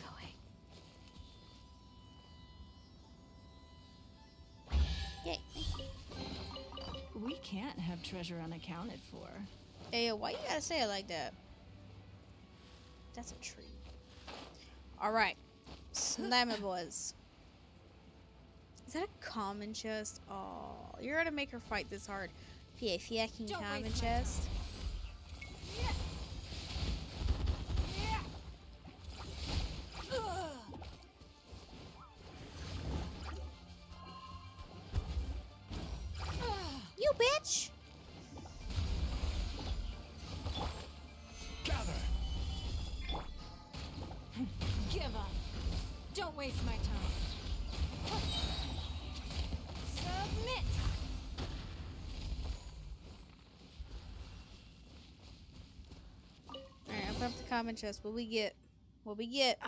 going? Yay. We can't have treasure unaccounted for. Hey, why you gotta say it like that? That's a tree. Alright. Slimy boys. Is that a common chest? Oh, you're gonna make her fight this hard. P.A. fucking common chest. You bitch! Gather. Give up. Don't waste my time. Submit. Alright, open up the common chest. What we get? What we get?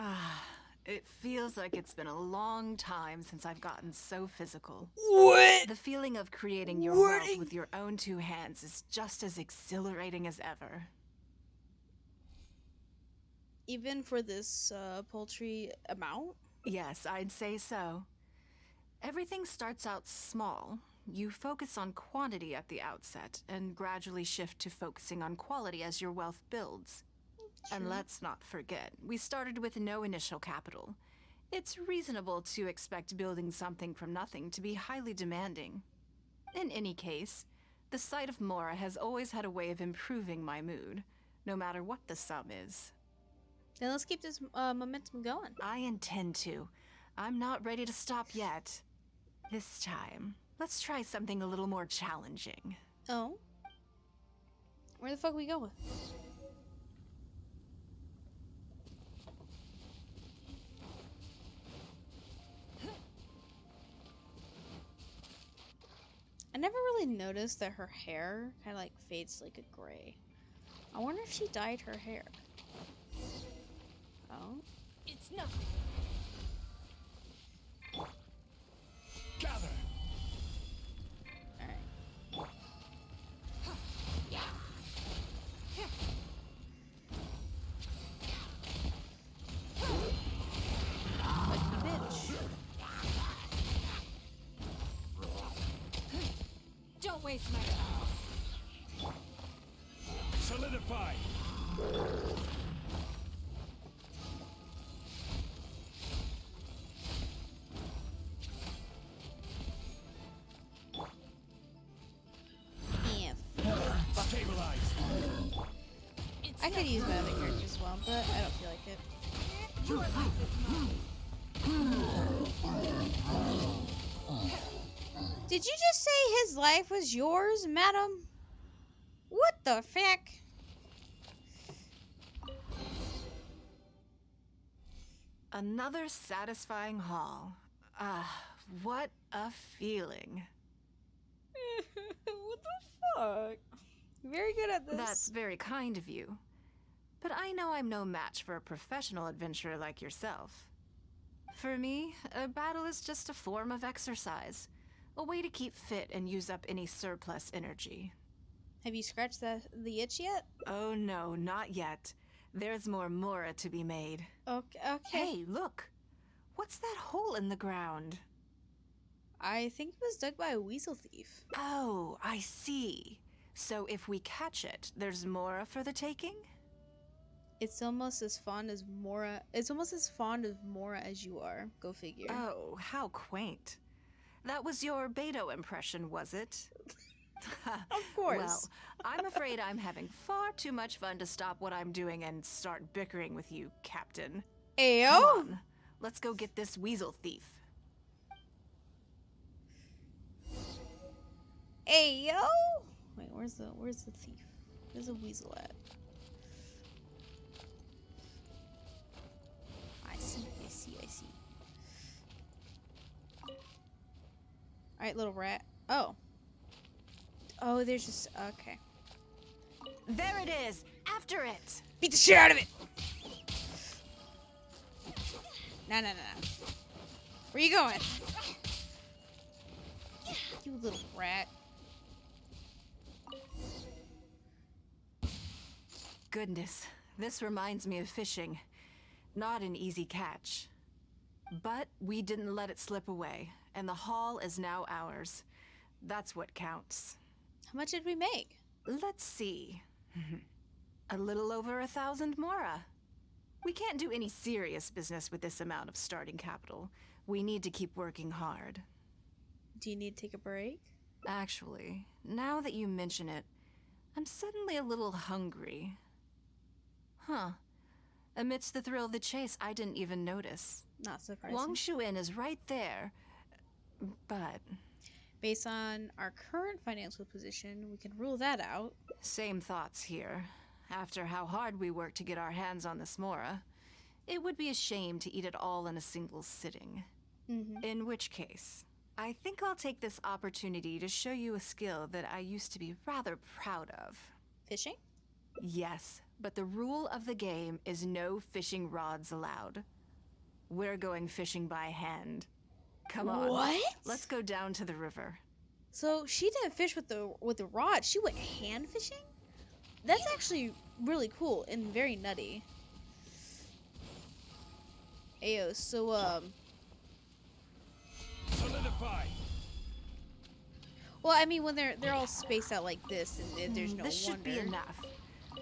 It feels like it's been a long time since I've gotten so physical. What? The feeling of creating your wealth with your own 2 hands is just as exhilarating as ever. Even for this paltry amount? Yes, I'd say so. Everything starts out small. You focus on quantity at the outset and gradually shift to focusing on quality as your wealth builds. And let's not forget, we started with no initial capital. It's reasonable to expect building something from nothing to be highly demanding. In any case, the sight of Mora has always had a way of improving my mood, no matter what the sum is. Then let's keep this momentum going. I intend to. I'm not ready to stop yet. This time, let's try something a little more challenging. Oh? Where the fuck we going? I never really noticed that her hair kind of like fades like a gray. I wonder if she dyed her hair. Oh? It's nothing. Gather. Alright. Lucky bitch. Don't waste my time. Solidify. Yeah. Stabilize. It's I could use my other character as well, but I don't feel like it. Your life is mine. Did you just say his life was yours, madam? What the fuck? Another satisfying haul. Ah, what a feeling. What the fuck? Very good at this. That's very kind of you. But I know I'm no match for a professional adventurer like yourself. For me, a battle is just a form of exercise. A way to keep fit and use up any surplus energy. Have you scratched the itch yet? Oh no, not yet. There's more Mora to be made. Okay. Hey, look! What's that hole in the ground? I think it was dug by a weasel thief. Oh, I see. So if we catch it, there's Mora for the taking? It's almost as fond as Mora. It's almost as fond of Mora as you are. Go figure. Oh, how quaint. That was your Beto impression, was it? Of course. Well, I'm afraid I'm having far too much fun to stop what I'm doing and start bickering with you, Captain. Ayo. Come on, let's go get this weasel thief. Ayo. Wait, where's the thief? Where's the weasel at? I see. Alright, little rat. Oh, there's just... Okay. There it is! After it! Beat the shit out of it! No. Where you going? You little rat. Goodness, this reminds me of fishing. Not an easy catch. But we didn't let it slip away, and the haul is now ours. That's what counts. How much did we make? Let's see. A little over 1,000 Mora. We can't do any serious business with this amount of starting capital. We need to keep working hard. Do you need to take a break? Actually, now that you mention it, I'm suddenly a little hungry. Huh. Amidst the thrill of the chase, I didn't even notice. Not surprising. Wangshu Inn is right there. But Based on our current financial position, we can rule that out. same thoughts here. After how hard we worked to get our hands on this Mora, it would be a shame to eat it all in a single sitting. In which case, I think I'll take this opportunity to show you a skill that I used to be rather proud of. Fishing? Yes, but the rule of the game is no fishing rods allowed. We're going fishing by hand. Come on. What? Let's go down to the river. So she didn't fish with the rod. She went hand fishing? That's actually really cool and very nutty. Ayo, so Solidify. Solidified. Well, I mean, when they're all spaced out like this, and there's no This should be wonder. enough.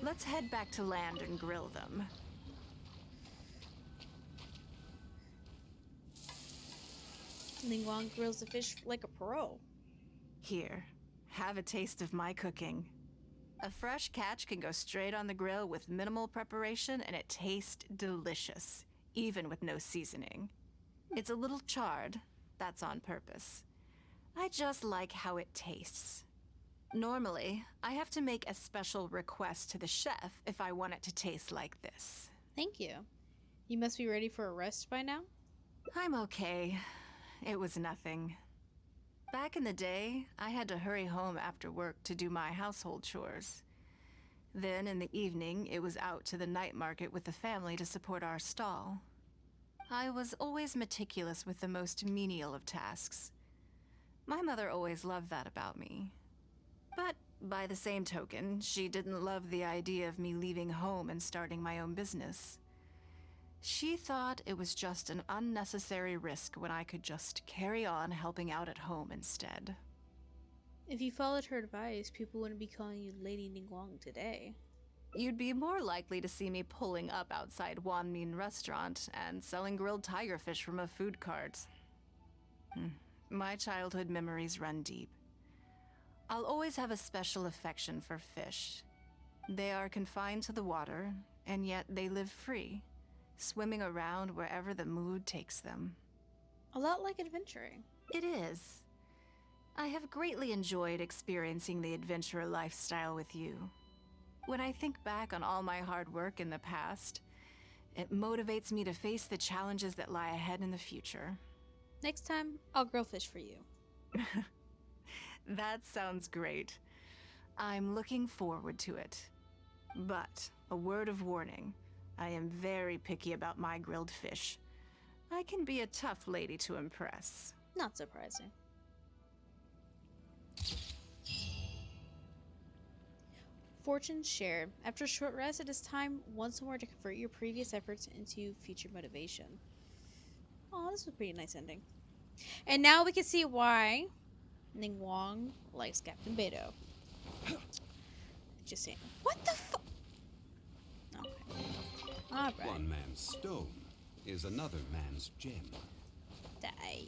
Let's head back to land and grill them. Ling Wang grills the fish like a pro. Here, have a taste of my cooking. A fresh catch can go straight on the grill with minimal preparation and it tastes delicious, even with no seasoning. It's a little charred, that's on purpose. I just like how it tastes. Normally, I have to make a special request to the chef if I want it to taste like this. Thank you. You must be ready for a rest by now? I'm okay. It was nothing. Back in the day, I had to hurry home after work to do my household chores. Then in the evening, it was out to the night market with the family to support our stall. I was always meticulous with the most menial of tasks. My mother always loved that about me. But by the same token, she didn't love the idea of me leaving home and starting my own business. She thought it was just an unnecessary risk when I could just carry on helping out at home instead. If you followed her advice, people wouldn't be calling you Lady Ningguang today. You'd be more likely to see me pulling up outside Wanmin restaurant and selling grilled tiger fish from a food cart. My childhood memories run deep. I'll always have a special affection for fish. They are confined to the water, and yet they live free, swimming around wherever the mood takes them. A lot like adventuring. It is. I have greatly enjoyed experiencing the adventurer lifestyle with you. When I think back on all my hard work in the past, it motivates me to face the challenges that lie ahead in the future. Next time, I'll grill fish for you. That sounds great. I'm looking forward to it. But, a word of warning, I am very picky about my grilled fish. I can be a tough lady to impress. Not surprising. Fortune shared. After a short rest, it is time once more to convert your previous efforts into future motivation. Oh, this was a pretty nice ending. And now we can see why Ning Wang likes Captain Beto. Just saying. What the fuck? Okay. Alright. One man's stone is another man's gem. Die.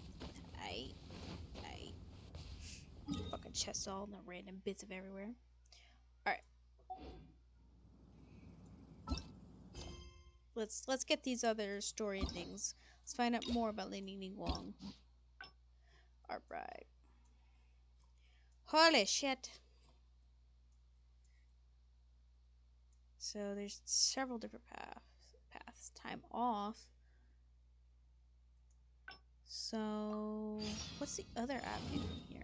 Fucking chest all and the random bits of everywhere. Alright. Let's get these other story endings. Let's find out more about Lady Ning Wang. Alright. Holy shit. So there's several different paths. Time off. So what's the other avenue from here?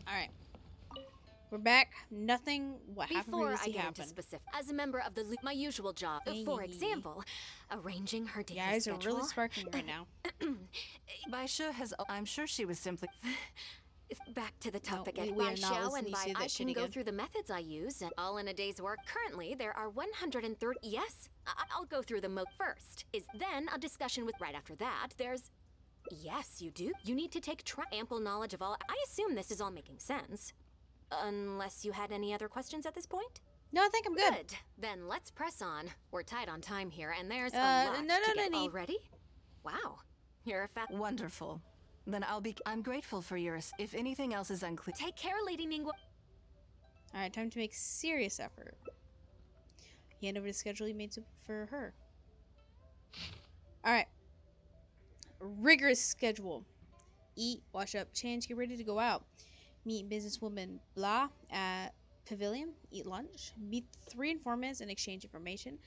Alright. We're back. Nothing what happened Before I previously get into happened. specific, as a member of my usual job, for example, arranging her daily You guys are schedule. really sparkling right now. Baisha has. I'm sure she was simply. Back to the topic we at are not Baishao, listening and to by that I shit can go again. through the methods I use, and all in a day's work. Currently, there are 130. Yes, I'll go through them first. Is then a discussion with. Right after that, there's. Yes, you do. You need to take ample knowledge of all. I assume this is all making sense. Unless you had any other questions at this point? No, I think I'm good. Good. Then let's press on. We're tight on time here, and there's a no, lot no, to no get need. already. Wow, you're a fat. Wonderful. Then I'm grateful for yours. If anything else is unclear. Take care, Lady Ningguang. Alright, time to make serious effort. Hand over the schedule you made for her. Alright. Rigorous schedule. Eat, wash up, change, get ready to go out. Meet businesswoman blah at pavilion, eat lunch, meet 3 informants and exchange information.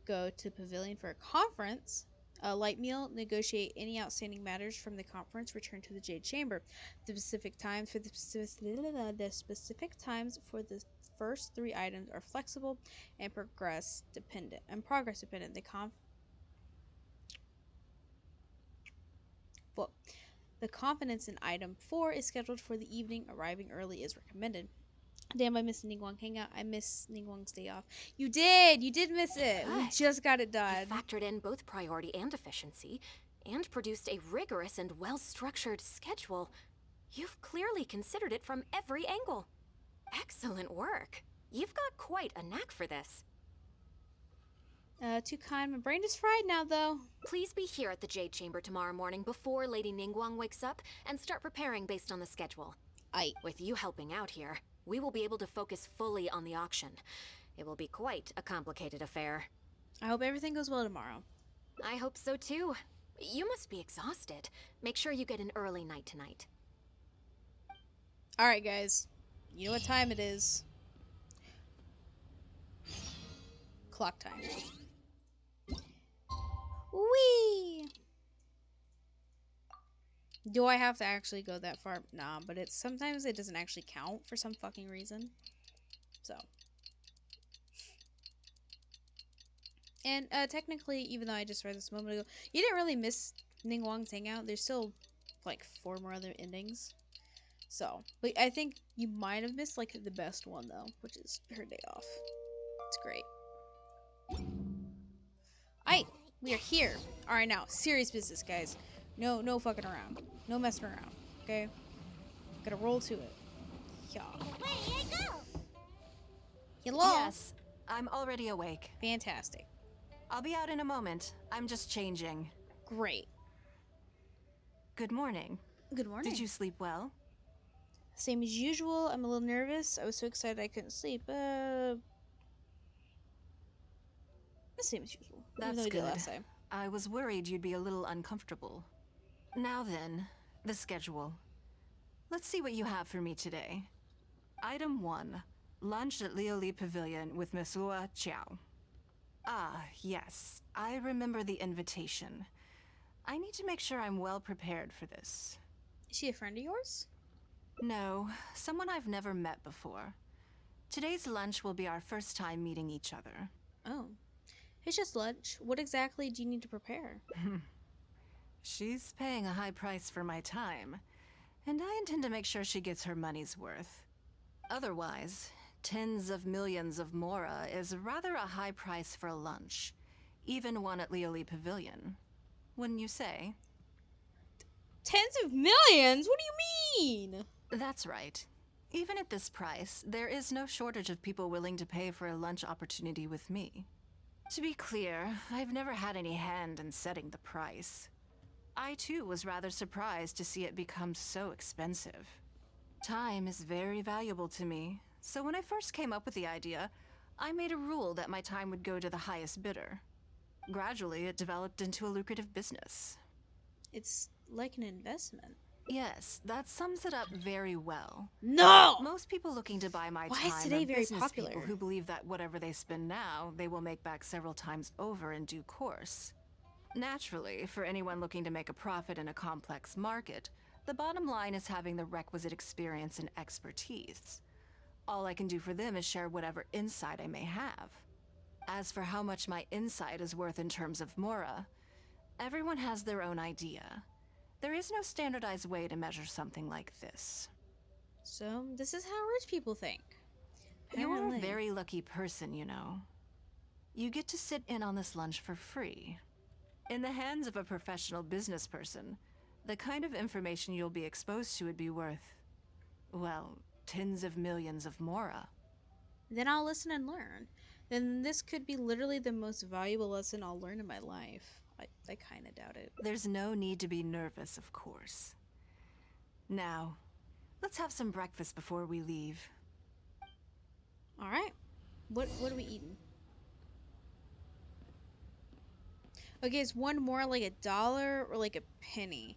Go to pavilion for a conference. Light meal, negotiate any outstanding matters from the conference, return to the Jade Chamber. The specific times for the specific times for the first 3 items are flexible and progress dependent. The confidence in item 4 is scheduled for the evening. Arriving early is recommended. Damn, I missed Ningguang Hangout. I missed Ningguang's day off. You did! You did miss it! We Good. just got it You done. factored in both priority and efficiency, and produced a rigorous and well-structured schedule. You've clearly considered it from every angle. Excellent work. You've got quite a knack for this. Too kind. My brain is fried now, though. Please be here at the Jade Chamber tomorrow morning before Lady Ningguang wakes up and start preparing based on the schedule. With you helping out here, we will be able to focus fully on the auction. It will be quite a complicated affair. I hope everything goes well tomorrow. I hope so too. You must be exhausted. Make sure you get an early night tonight. Alright, guys. You know what time it is. Clock time. Whee! Do I have to actually go that far? Nah, but it's sometimes it doesn't actually count for some fucking reason. So. And technically, even though I just read this a moment ago, you didn't really miss Ningguang's Hangout. There's still like 4 more other endings. So, but I think you might have missed like the best one though, which is her day off. It's great. Aight, we are here. Alright, now, serious business, guys. No fucking around. No messing around. Okay? Gotta roll to it. Yeah. Away I go! Hello? Yes, I'm already awake. Fantastic. I'll be out in a moment. I'm just changing. Great. Good morning. Good morning. Did you sleep well? Same as usual. I'm a little nervous. I was so excited I couldn't sleep. The same as usual. Even though That's we did good. last time. I was worried you'd be a little uncomfortable. Now then, the schedule. Let's see what you have for me today. Item 1. Lunch at Lioli Pavilion with Miss Hua Chiao. Ah, yes. I remember the invitation. I need to make sure I'm well prepared for this. Is she a friend of yours? No, someone I've never met before. Today's lunch will be our first time meeting each other. Oh. It's just lunch. What exactly do you need to prepare? She's paying a high price for my time, and I intend to make sure she gets her money's worth. Otherwise, tens of millions of Mora is rather a high price for a lunch, even one at Lioli Pavilion. Wouldn't you say? Tens of millions? What do you mean? That's right. Even at this price, there is no shortage of people willing to pay for a lunch opportunity with me. To be clear, I've never had any hand in setting the price. I too was rather surprised to see it become so expensive. Time is very valuable to me, so when I first came up with the idea, I made a rule that my time would go to the highest bidder. Gradually, it developed into a lucrative business. It's like an investment. Yes, that sums it up very well. No! Most people looking to buy my Why time is today are very business popular? people who believe that whatever they spend now, they will make back several times over in due course. Naturally, for anyone looking to make a profit in a complex market, the bottom line is having the requisite experience and expertise. All I can do for them is share whatever insight I may have. As for how much my insight is worth in terms of Mora, everyone has their own idea. There is no standardized way to measure something like this. So, this is how rich people think. You're a Apparently. very lucky person, you know. You get to sit in on this lunch for free. In the hands of a professional business person, the kind of information you'll be exposed to would be worth, well, tens of millions of Mora. Then I'll listen and learn. Then this could be literally the most valuable lesson I'll learn in my life. I kind of doubt it. There's no need to be nervous, of course. Now, let's have some breakfast before we leave. Alright. What are we eating? Okay, is one more like $1 or like a penny?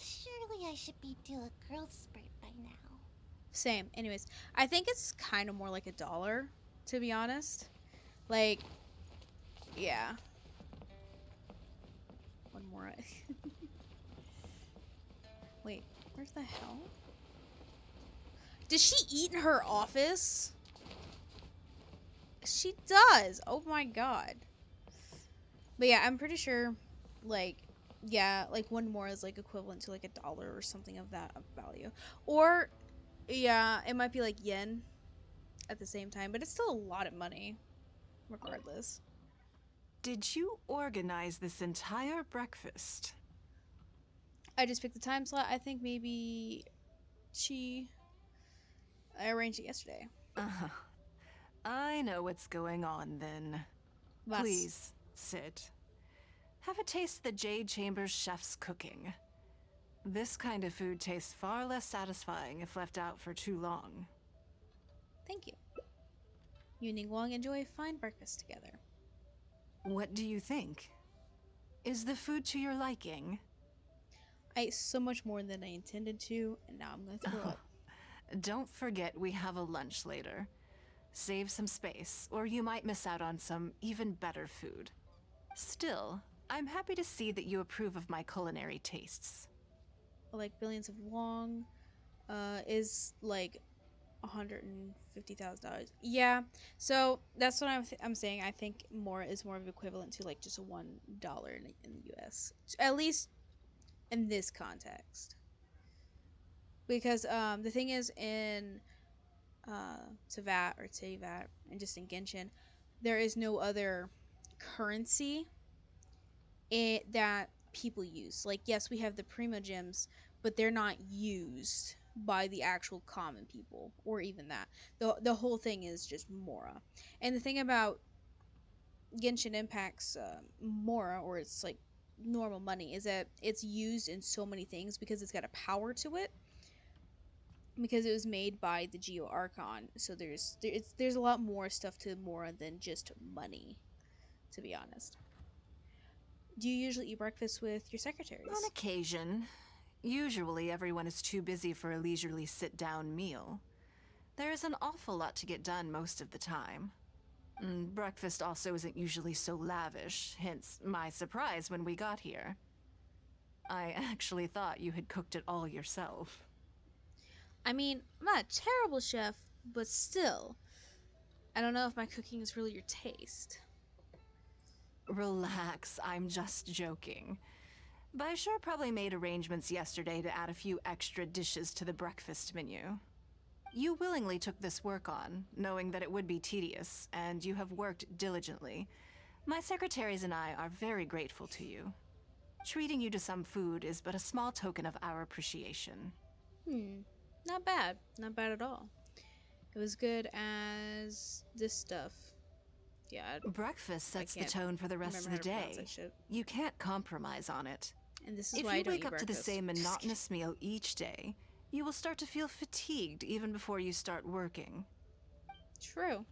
Surely I should be due a growth spurt by now. Same. Anyways, I think it's kind of more like $1. to be honest. Like, yeah. One more. Wait, where's the hell? Does she eat in her office? She does. Oh my god. But yeah, I'm pretty sure, like, yeah, like one more is like equivalent to like $1 or something of that value. Or, yeah, it might be like yen at the same time, but it's still a lot of money, regardless. Did you organize this entire breakfast? I just picked the time slot. I think maybe I arranged it yesterday. Uh-huh. I know what's going on then. Was. Please, sit. Have a taste of the Jade Chambers chef's cooking. This kind of food tastes far less satisfying if left out for too long. Thank you. You and Ningguang enjoy a fine breakfast together. What do you think? Is the food to your liking? I ate so much more than I intended to, and now I'm gonna throw up. Don't forget we have a lunch later. Save some space, or you might miss out on some even better food. Still, I'm happy to see that you approve of my culinary tastes. Like billions of wong, is like $150,000. Yeah, so that's what I'm saying. I think more is more of equivalent to like just a $1 in the U.S. At least in this context, because the thing is in Tavat or Tevat and just in Genshin, there is no other currency that people use. Like, yes, we have the primo gems, but they're not used by the actual common people, or even that. The whole thing is just Mora. And the thing about Genshin Impact's Mora, or it's like normal money, is that it's used in so many things because it's got a power to it. Because it was made by the Geo Archon, so there's a lot more stuff to Mora than just money, to be honest. Do you usually eat breakfast with your secretaries? On occasion. Usually everyone is too busy for a leisurely sit-down meal. There is an awful lot to get done most of the time. Breakfast also isn't usually so lavish, hence my surprise when we got here. I actually thought you had cooked it all yourself. I mean, I'm not a terrible chef, but still, I don't know if my cooking is really your taste. Relax, I'm just joking. Baishar probably made arrangements yesterday to add a few extra dishes to the breakfast menu. You willingly took this work on, knowing that it would be tedious, and you have worked diligently. My secretaries and I are very grateful to you. Treating you to some food is but a small token of our appreciation. Not bad. Not bad at all. It was good as this stuff. Yeah. Breakfast sets the tone for the rest of the day. You can't compromise on it. And this is if why you I don't wake eat up to the breakfast. same monotonous meal each day, you will start to feel fatigued even before you start working. True.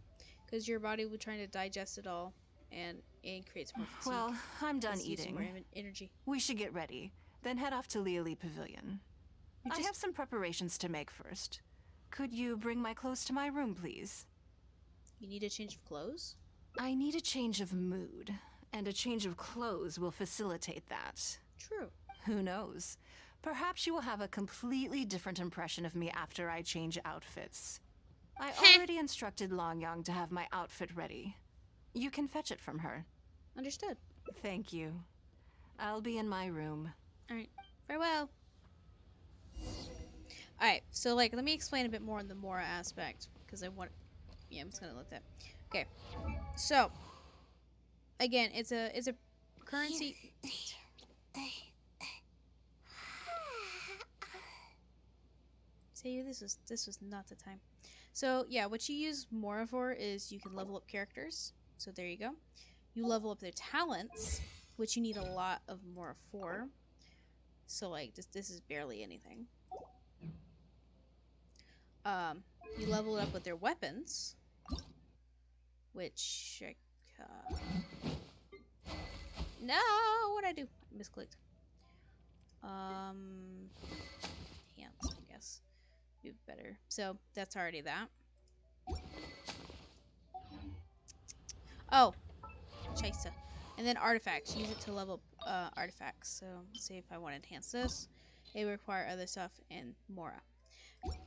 Because your body will try to digest it all, and it creates more fatigue. Well, I'm done It's using eating. more energy. We should get ready, then head off to Liali Pavilion. I have some preparations to make first. Could you bring my clothes to my room, please? You need a change of clothes? I need a change of mood, and a change of clothes will facilitate that. True. Who knows? Perhaps you will have a completely different impression of me after I change outfits. I already instructed Longyang to have my outfit ready. You can fetch it from her. Understood. Thank you. I'll be in my room. Alright. Farewell. Alright, so like let me explain a bit more on the Mora aspect. Because I'm just gonna let that. Okay. So again, it's a currency. Say this was not the time. So yeah, what you use Mora for is you can level up characters. So there you go. You level up their talents, which you need a lot of Mora for. So like this is barely anything. You level it up with their weapons, which no, what'd I do? I misclicked. Hands, I guess. Be better. So that's already that. Oh, chaser. And then artifacts. Use it to level artifacts. So let's see if I want to enhance this. It would require other stuff and Mora.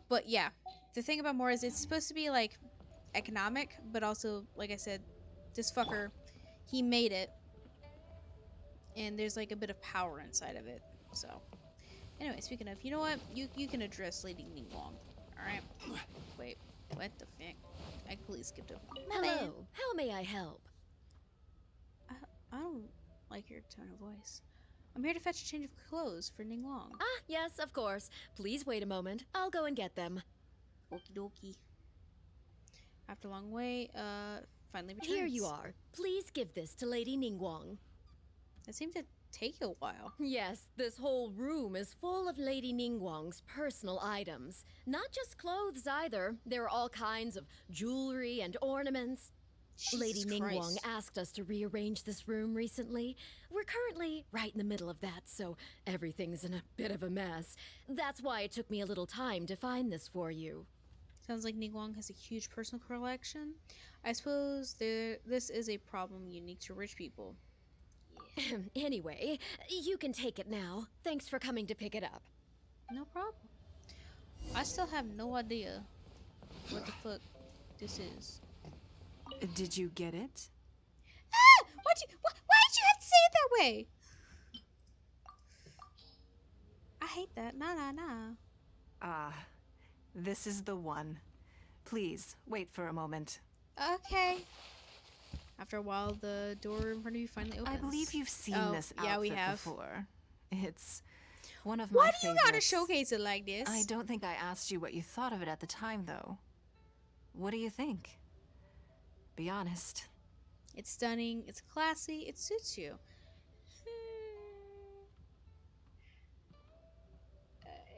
But yeah, the thing about Mora is it's supposed to be like economic, but also, like I said, this fucker, he made it, and there's like a bit of power inside of it. So, anyway, speaking of, you know what? You can address Lady Ningguang. All right. Wait, what the fuck? I completely skipped it. My bad. Hello, how may I help? I don't like your tone of voice. I'm here to fetch a change of clothes for Ningguang. Ah, yes, of course. Please wait a moment. I'll go and get them. Okie dokie. After a long wait, finally returns. Here you are. Please give this to Lady Ningguang. It seemed to take a while. Yes, this whole room is full of Lady Ningguang's personal items. Not just clothes either. There are all kinds of jewelry and ornaments. Lady Jesus Ningguang Christ. asked us to rearrange this room recently. We're currently right in the middle of that, so everything's in a bit of a mess. That's why it took me a little time to find this for you. Sounds like Ningguang has a huge personal collection. I suppose this is a problem unique to rich people. Anyway, you can take it now. Thanks for coming to pick it up. No problem. I still have no idea what the fuck this is. Did you get it? Ah! Why'd you have to say it that way? I hate that. Nah. Ah, this is the one. Please, wait for a moment. Okay. After a while, the door in front of you finally opens. I believe you've seen this outfit yeah, we have. before. It's one of Why my do you favorites. gotta showcase it like this? I don't think I asked you what you thought of it at the time, though. What do you think? Be honest. It's stunning. It's classy. It suits you.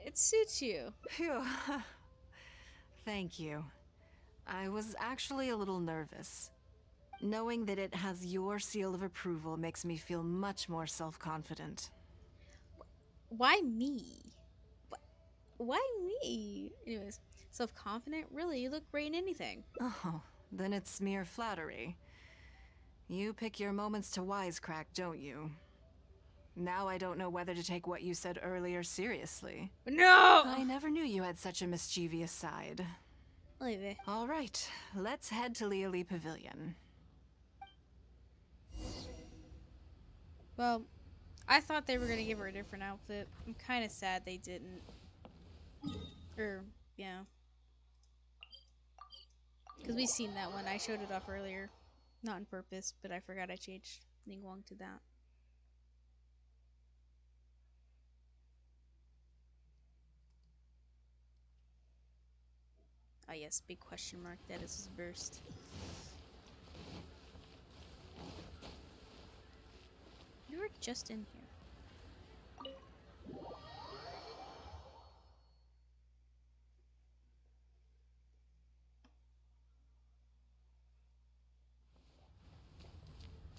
It suits you. Phew. Thank you. I was actually a little nervous. Knowing that it has your seal of approval makes me feel much more self-confident. Why me? Why me? Anyways, self-confident? Really? You look great in anything. Oh, then it's mere flattery. You pick your moments to wisecrack, don't you? Now I don't know whether to take what you said earlier seriously. No! I never knew you had such a mischievous side. Leave it. All right, let's head to Leoli Pavilion. Well, I thought they were gonna give her a different outfit. I'm kind of sad they didn't. Yeah. Because we've seen that one. I showed it off earlier. Not on purpose, but I forgot I changed Ningguang to that. Ah yes, big question mark. That is his burst. You were just in here.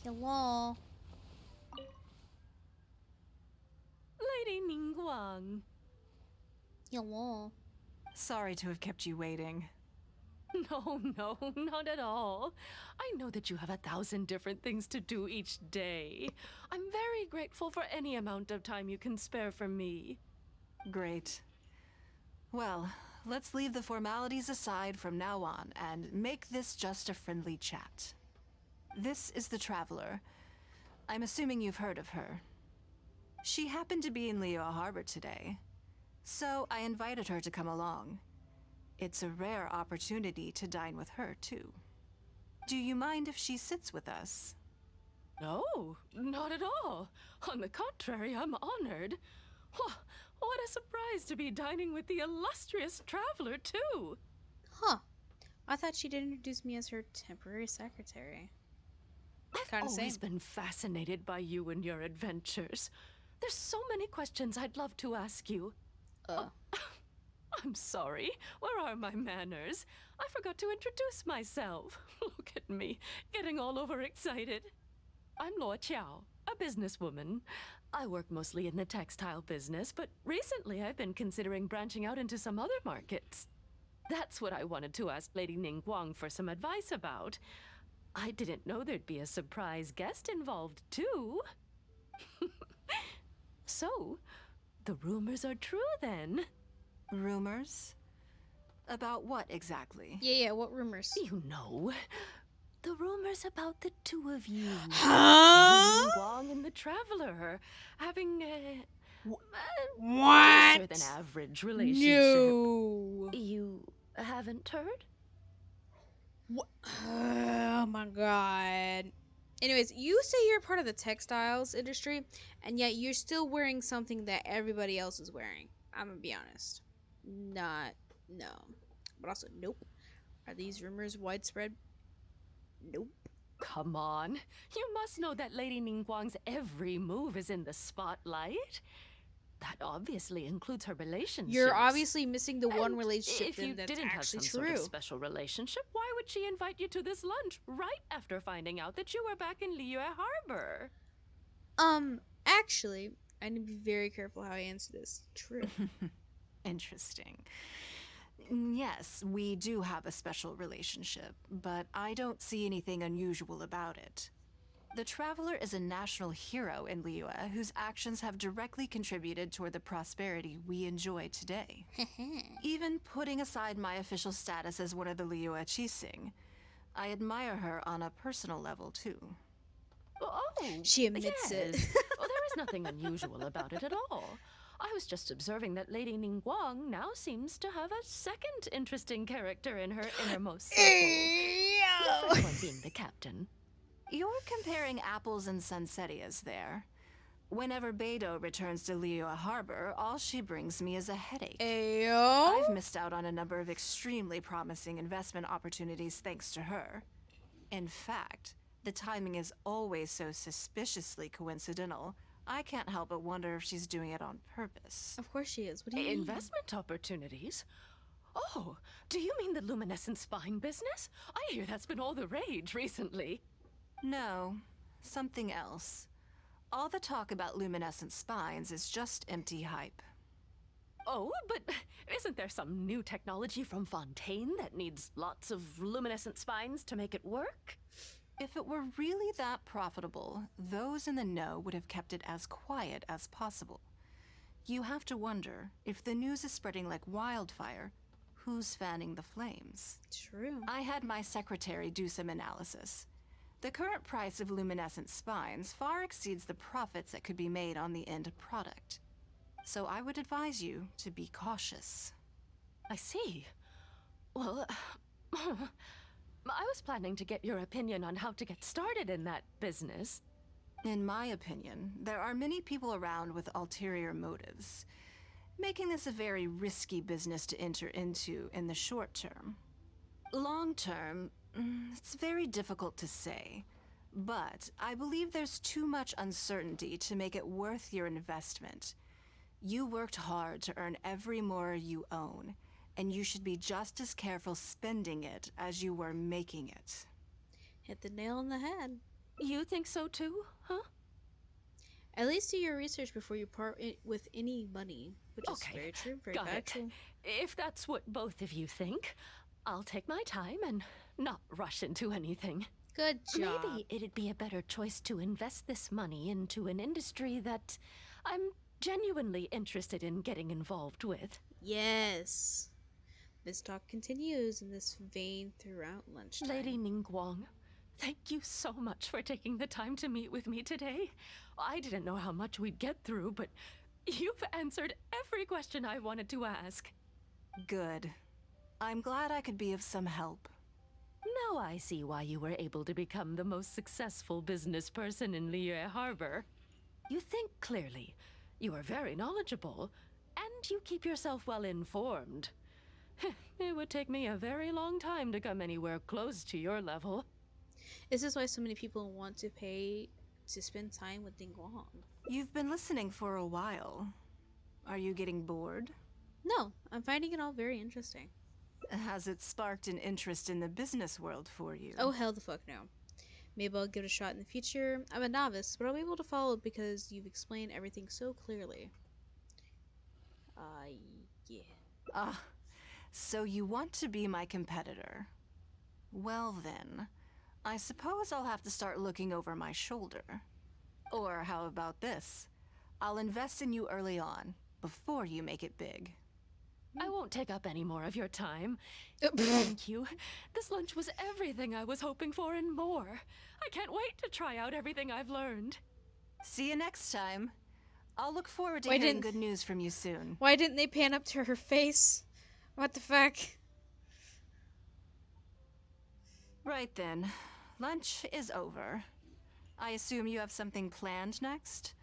Hello. Lady Ningguang. Hello. Sorry to have kept you waiting. No, not at all. I know that you have 1,000 different things to do each day. I'm very grateful for any amount of time you can spare for me. Great. Well, let's leave the formalities aside from now on and make this just a friendly chat. This is the Traveler. I'm assuming you've heard of her. She happened to be in Leo Harbor today, so I invited her to come along. It's a rare opportunity to dine with her, too. Do you mind if she sits with us? No, not at all. On the contrary, I'm honored. What a surprise to be dining with the illustrious Traveler, too. Huh. I thought she'd introduce me as her temporary secretary. I've always been fascinated by you and your adventures. There's so many questions I'd love to ask you. I'm sorry. Where are my manners? I forgot to introduce myself. Look at me, getting all overexcited. I'm Luo Qiao, a businesswoman. I work mostly in the textile business, but recently I've been considering branching out into some other markets. That's what I wanted to ask Lady Ningguang for some advice about. I didn't know there'd be a surprise guest involved, too. So, the rumors are true then. Rumors? About what exactly? Yeah, what rumors? You know, the rumors about the two of you. Huh? Guang and the Traveler having a What? closer than average relationship. No. You haven't heard? What? Oh my god. Anyways, you say you're part of the textiles industry, and yet you're still wearing something that everybody else is wearing. I'm gonna be honest. Not, no. But also, nope. Are these rumors widespread? Nope. Come on. You must know that Lady Ningguang's every move is in the spotlight. That obviously includes her relationships. You're obviously missing the one And relationship if you that's didn't have actually some true. sort of special relationship, why would she invite you to this lunch right after finding out that you were back in Liyue Harbor? Actually, I need to be very careful how I answer this. True. Interesting. Yes, we do have a special relationship, but I don't see anything unusual about it. The Traveler is a national hero in Liyue whose actions have directly contributed toward the prosperity we enjoy today. Even putting aside my official status as one of the Liyue Qixing, I admire her on a personal level too. Oh, she admits it. Well, there is nothing unusual about it at all. I was just observing that Lady Ningguang now seems to have a second interesting character in her innermost circle. The first one being the captain. You're comparing apples and sunsettias there. Whenever Beidou returns to Liyue Harbor, all she brings me is a headache. Ayo? I've missed out on a number of extremely promising investment opportunities thanks to her. In fact, the timing is always so suspiciously coincidental, I can't help but wonder if she's doing it on purpose. Of course she is. What do you mean? Investment opportunities? Oh, do you mean the luminescent spine business? I hear that's been all the rage recently. No, something else. All the talk about luminescent spines is just empty hype. Oh, but isn't there some new technology from Fontaine that needs lots of luminescent spines to make it work? If it were really that profitable, those in the know would have kept it as quiet as possible. You have to wonder, if the news is spreading like wildfire, who's fanning the flames? True. I had my secretary do some analysis. The current price of luminescent spines far exceeds the profits that could be made on the end product. So I would advise you to be cautious. I see. Well, I was planning to get your opinion on how to get started in that business. In my opinion, there are many people around with ulterior motives, making this a very risky business to enter into in the short term. Long term, it's very difficult to say, but I believe there's too much uncertainty to make it worth your investment. You worked hard to earn every more you own, and you should be just as careful spending it as you were making it. Hit the nail on the head. You think so too, huh? At least do your research before you part with any money, which is very true, very got factual. it. If that's what both of you think, I'll take my time and not rush into anything. Good job. Maybe it'd be a better choice to invest this money into an industry that I'm genuinely interested in getting involved with. Yes. This talk continues in this vein throughout lunchtime. Lady Ningguang, thank you so much for taking the time to meet with me today. I didn't know how much we'd get through, but you've answered every question I wanted to ask. Good. I'm glad I could be of some help. Now I see why you were able to become the most successful business person in Liyue Harbor. You think clearly, you are very knowledgeable, and you keep yourself well informed. It would take me a very long time to come anywhere close to your level. This is why so many people want to pay to spend time with Ding Guang. You've been listening for a while. Are you getting bored? No, I'm finding it all very interesting. Has it sparked an interest in the business world for you? Oh, hell the fuck no. Maybe I'll give it a shot in the future. I'm a novice, but I'll be able to follow because you've explained everything so clearly. Yeah. Ah, so you want to be my competitor? Well then, I suppose I'll have to start looking over my shoulder. Or how about this? I'll invest in you early on, before you make it big. I won't take up any more of your time. Thank you. This lunch was everything I was hoping for and more. I can't wait to try out everything I've learned. See you next time. I'll look forward to hearing good news from you soon. Why didn't they pan up to her face? What the fuck? Right then. Lunch is over. I assume you have something planned next?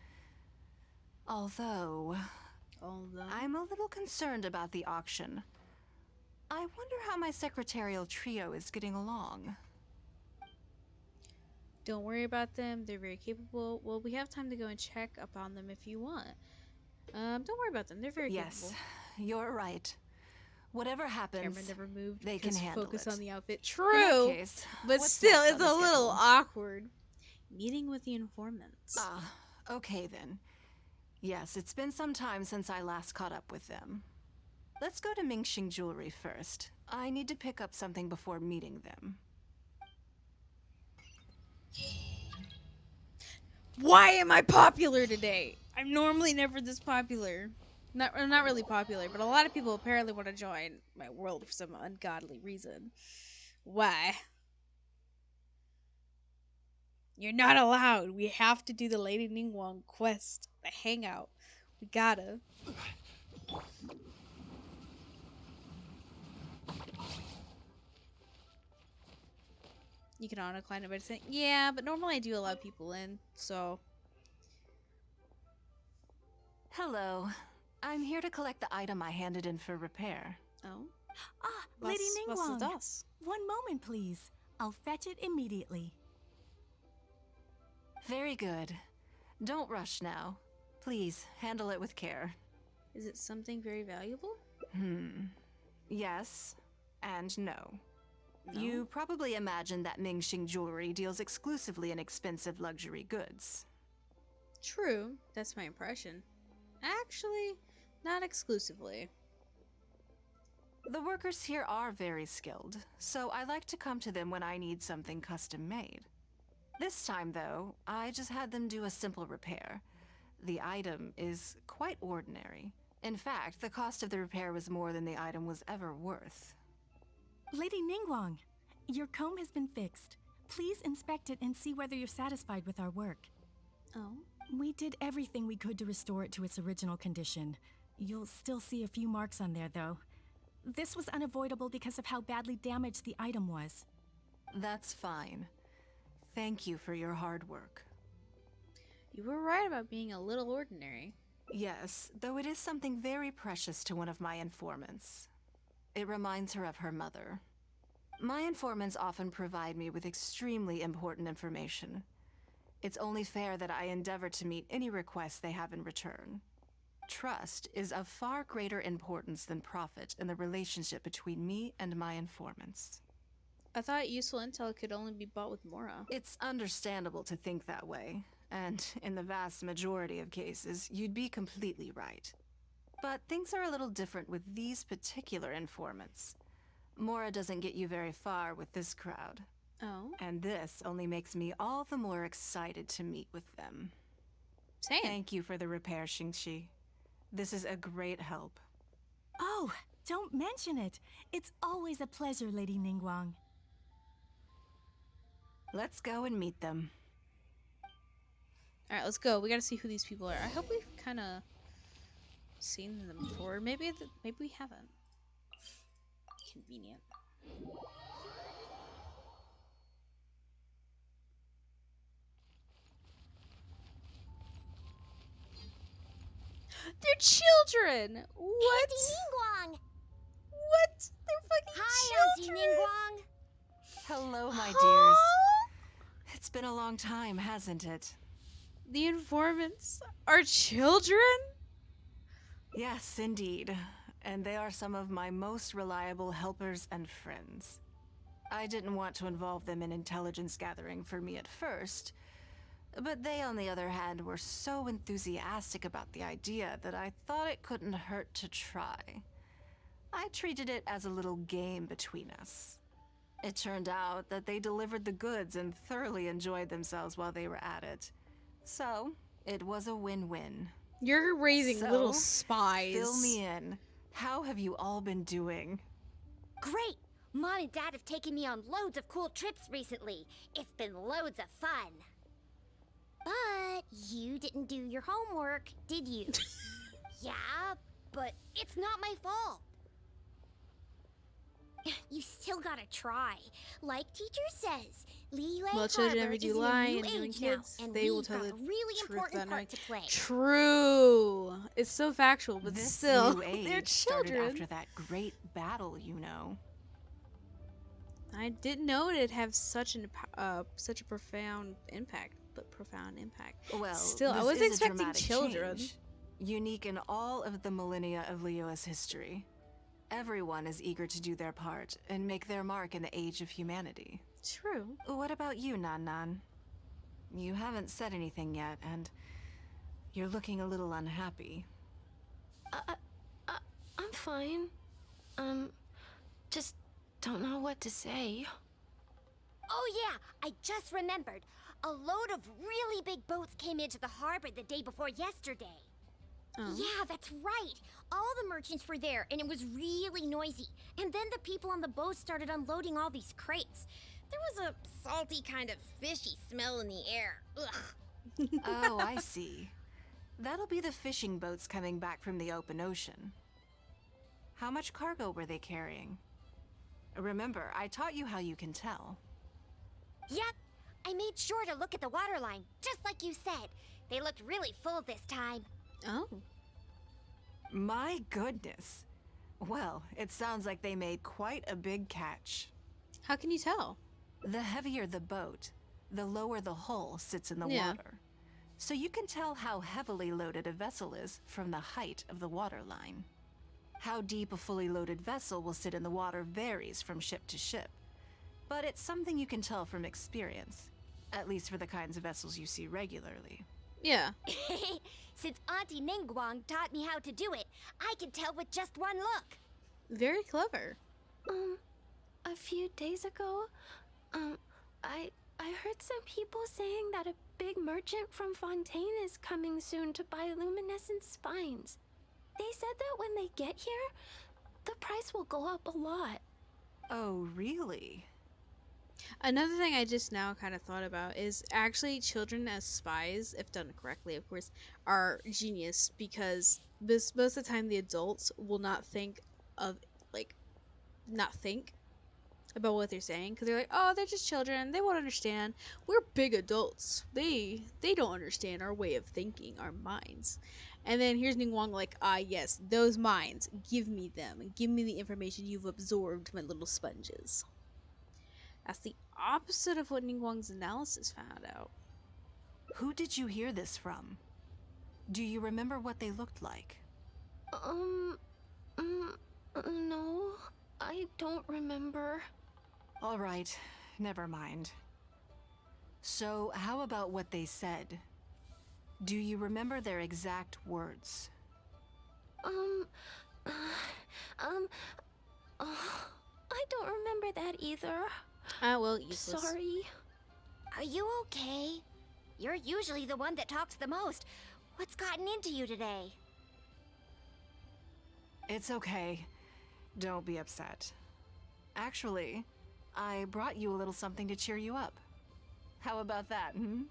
Although, I'm a little concerned about the auction. I wonder how my secretarial trio is getting along. Don't worry about them. They're very capable. Well, we have time to go and check up on them if you want. Don't worry about them. They're very capable. Yes, you're right. Whatever happens, Camera never moved they can handle focus it. on the outfit. True, Case, but still, it's a little awkward. Meeting with the informants. Okay then. Yes, it's been some time since I last caught up with them. Let's go to Mingxing Jewelry first. I need to pick up something before meeting them. Why am I popular today? I'm normally never this popular. Not really popular, but a lot of people apparently want to join my world for some ungodly reason. Why? You're not allowed. We have to do the Lady Ningguang quest, the Hangout. We gotta. You can auto-decline it by saying, yeah, but normally I do allow people in, so. Hello. I'm here to collect the item I handed in for repair. Oh? Lady Ningguang. Was One moment, please. I'll fetch it immediately. Very good. Don't rush now. Please, handle it with care. Is it something very valuable? Yes, and no. No? You probably imagine that Mingxing Jewelry deals exclusively in expensive luxury goods. True, that's my impression. Actually, not exclusively. The workers here are very skilled, so I like to come to them when I need something custom made. This time, though, I just had them do a simple repair. The item is quite ordinary. In fact, the cost of the repair was more than the item was ever worth. Lady Ningguang, your comb has been fixed. Please inspect it and see whether you're satisfied with our work. Oh? We did everything we could to restore it to its original condition. You'll still see a few marks on there, though. This was unavoidable because of how badly damaged the item was. That's fine. Thank you for your hard work. You were right about being a little ordinary. Yes, though it is something very precious to one of my informants. It reminds her of her mother. My informants often provide me with extremely important information. It's only fair that I endeavor to meet any requests they have in return. Trust is of far greater importance than profit in the relationship between me and my informants. I thought useful intel could only be bought with Mora. It's understandable to think that way, and in the vast majority of cases, you'd be completely right. But things are a little different with these particular informants. Mora doesn't get you very far with this crowd. Oh? And this only makes me all the more excited to meet with them. Same. Thank you for the repair, Xingqi. This is a great help. Oh, don't mention it. It's always a pleasure, Lady Ningguang. Let's go and meet them. Alright, let's go. We gotta see who these people are. I hope we've kind of seen them before. Maybe we haven't. Convenient. They're children! What? Auntie Ningguang! What? They're fucking Hi, children! Auntie Ningguang! Hello, my dears. It's been a long time, hasn't it? The informants are children? Yes, indeed. And they are some of my most reliable helpers and friends. I didn't want to involve them in intelligence gathering for me at first, but they, on the other hand, were so enthusiastic about the idea that I thought it couldn't hurt to try. I treated it as a little game between us. It turned out that they delivered the goods and thoroughly enjoyed themselves while they were at it. So, it was a win-win. You're raising little spies. Fill me in. How have you all been doing? Great! Mom and Dad have taken me on loads of cool trips recently. It's been loads of fun. But you didn't do your homework, did you? Yeah, but it's not my fault. You still gotta try. Like teacher says, Liyue Well, children Harbor never is do in lie, a new and young age now, kids, and they will we've tell got the a really truth important that part night. to play. True. It's so factual, but This still, new age they're started children. after that great battle, you know. I didn't know it'd have such a profound impact, Well, Still, I this was is a expecting dramatic children. change, unique in all of the millennia of Liyue's history. Everyone is eager to do their part and make their mark in the age of humanity. True. What about you, Nan Nan? You haven't said anything yet, and you're looking a little unhappy. I'm fine. Just don't know what to say. Oh yeah, I just remembered. A load of really big boats came into the harbor the day before yesterday. Oh. Yeah, that's right. All the merchants were there, and it was really noisy. And then the people on the boat started unloading all these crates. There was a salty kind of fishy smell in the air. Ugh. Oh, I see. That'll be the fishing boats coming back from the open ocean. How much cargo were they carrying? Remember, I taught you how you can tell. Yep, I made sure to look at the waterline, just like you said. They looked really full this time. Oh. My goodness. Well, it sounds like they made quite a big catch. How can you tell? The heavier the boat, the lower the hull sits in the water. So you can tell how heavily loaded a vessel is from the height of the waterline. How deep a fully loaded vessel will sit in the water varies from ship to ship. But it's something you can tell from experience, at least for the kinds of vessels you see regularly. Yeah. Since Auntie Ningguang taught me how to do it, I can tell with just one look. Very clever. A few days ago, I heard some people saying that a big merchant from Fontaine is coming soon to buy luminescent spines. They said that when they get here, the price will go up a lot. Oh, really? Another thing I just now kind of thought about is actually children as spies, if done correctly, of course, are genius because most of the time the adults will not think about what they're saying because they're like, oh, they're just children, they won't understand. We're big adults. They don't understand our way of thinking, our minds. And then here's Ningguang like, yes, those minds, give me them and give me the information you've absorbed, my little sponges. That's the opposite of what Ningguang's analysis found out. Who did you hear this from? Do you remember what they looked like? No, I don't remember. All right, never mind. So, how about what they said? Do you remember their exact words? I don't remember that either. Well, useless. Sorry. Are you okay? You're usually the one that talks the most. What's gotten into you today? It's okay. Don't be upset. Actually, I brought you a little something to cheer you up. How about that, hmm?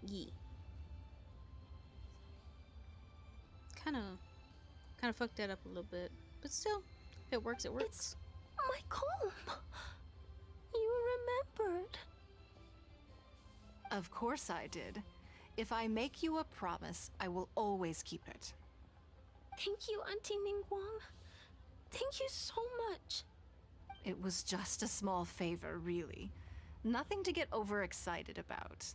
Yee. Kind of fucked that up a little bit, but still, if it works, it works. It's my comb. You remembered. Of course I did. If I make you a promise, I will always keep it. Thank you, Auntie Ningguang. Thank you so much. It was just a small favor, really. Nothing to get overexcited about.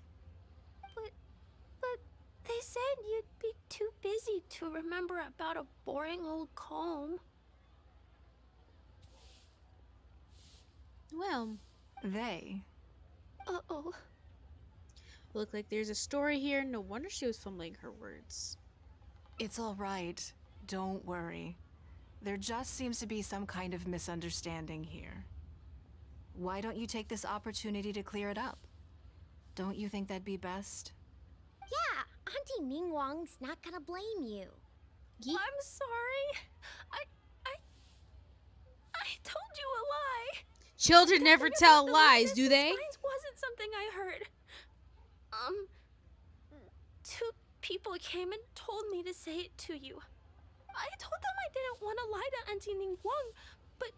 But they said you'd be too busy to remember about a boring old comb. Well, They? Uh-oh. look like there's a story here. No wonder she was fumbling her words. It's all right. Don't worry. There just seems to be some kind of misunderstanding here. Why don't you take this opportunity to clear it up? Don't you think that'd be best? Yeah, Auntie Ningguang's not gonna blame you. I'm sorry. I told you a lie. Children never tell lies, do they? Spines wasn't something I heard. Two people came and told me to say it to you. I told them I didn't want to lie to Auntie Ningguang, but,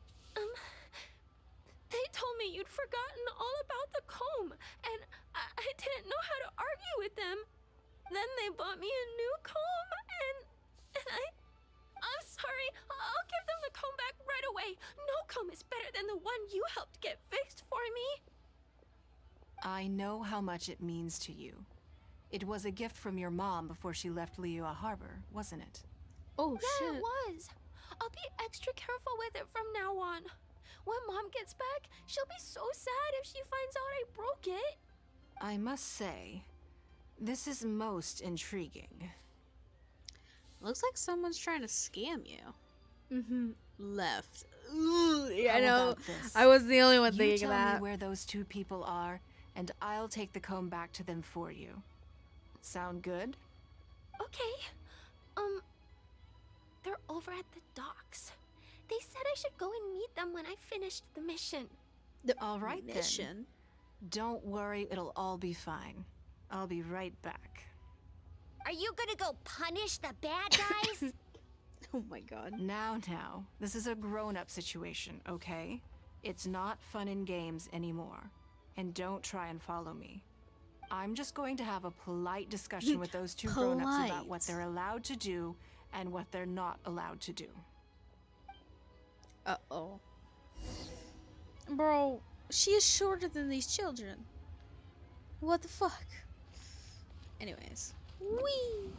they told me you'd forgotten all about the comb, and I didn't know how to argue with them. Then they bought me a new comb, and I'm sorry. I'll give them the comb back right away. No comb is better than the one you helped get fixed for me. I know how much it means to you. It was a gift from your mom before she left Liyue Harbor, wasn't it? Oh, yeah, shit. it was. I'll be extra careful with it from now on. When Mom gets back, she'll be so sad if she finds out I broke it. I must say, this is most intriguing. Looks like someone's trying to scam you. Left. Ooh, yeah, I How know. about this? I was the only one You thinking tell of that. me where those two people are, and I'll take the comb back to them for you. Sound good? Okay. They're over at the docks. They said I should go and meet them when I finished the mission. All right, mission? then. Don't worry, it'll all be fine. I'll be right back. Are you gonna go punish the bad guys? Oh my god. Now, this is a grown-up situation, okay? It's not fun and games anymore. And don't try and follow me. I'm just going to have a polite discussion with those two grown-ups about what they're allowed to do and what they're not allowed to do. Uh-oh. Bro, she is shorter than these children. What the fuck? Anyways. Whee!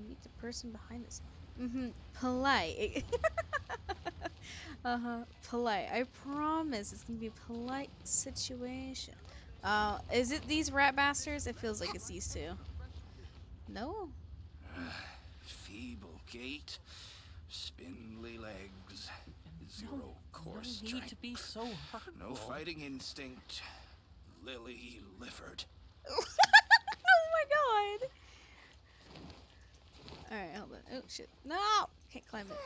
Meet the person behind this. Polite. Polite. I promise it's gonna be a polite situation. Is it these rat bastards? It feels like it's these two. No? Feeble gait, spindly legs, zero core strength. Need to be so hurtful. No fighting instinct. Lily Lifford. Oh my god! Alright, hold on. Oh shit. No! Can't climb it.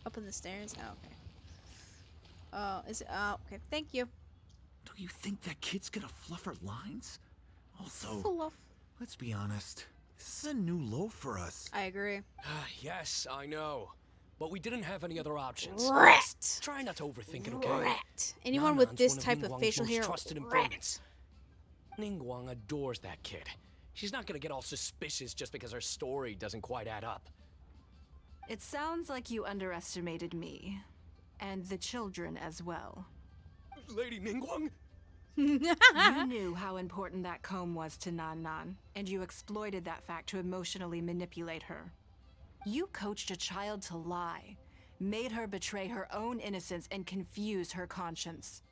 Up in the stairs? Oh, okay. Oh, is it? Oh, okay. Thank you. Do you think that kid's gonna fluff her lines? Also, Fluff. let's be honest. This is a new low for us. I agree. Yes, I know. But we didn't have any other options. Rat! Try not to overthink it, okay? Rat! Anyone with Nanan's this one type of Ningguang's facial most hair, trusted informants. Ningguang adores that kid. She's not gonna get all suspicious just because her story doesn't quite add up. It sounds like you underestimated me. And the children as well. Lady Ningguang? You knew how important that comb was to Nan, and you exploited that fact to emotionally manipulate her. You coached a child to lie, made her betray her own innocence and confuse her conscience.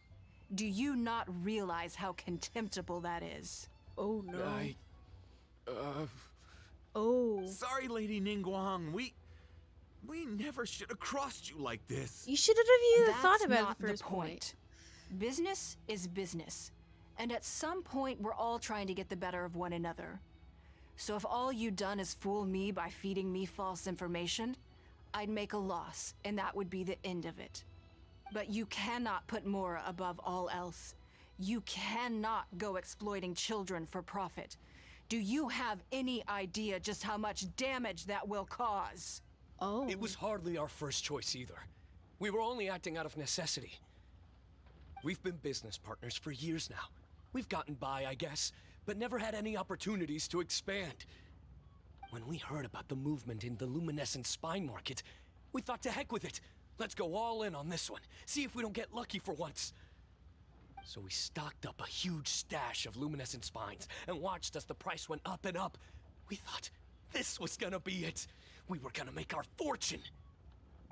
Do you not realize how contemptible that is? Oh no. Oh. Sorry, Lady Ningguang. We never should have crossed you like this. You should have even thought That's about not it the first the point. Business is business. And at some point, we're all trying to get the better of one another. So if all you'd done is fool me by feeding me false information, I'd make a loss, and that would be the end of it. But you cannot put Mora above all else. You cannot go exploiting children for profit. Do you have any idea just how much damage that will cause? Oh. It was hardly our first choice either. We were only acting out of necessity. We've been business partners for years now. We've gotten by, I guess, but never had any opportunities to expand. When we heard about the movement in the luminescent spine market, we thought to heck with it. Let's go all in on this one. See if we don't get lucky for once. So we stocked up a huge stash of luminescent spines and watched as the price went up and up. We thought this was gonna be it. We were gonna make our fortune.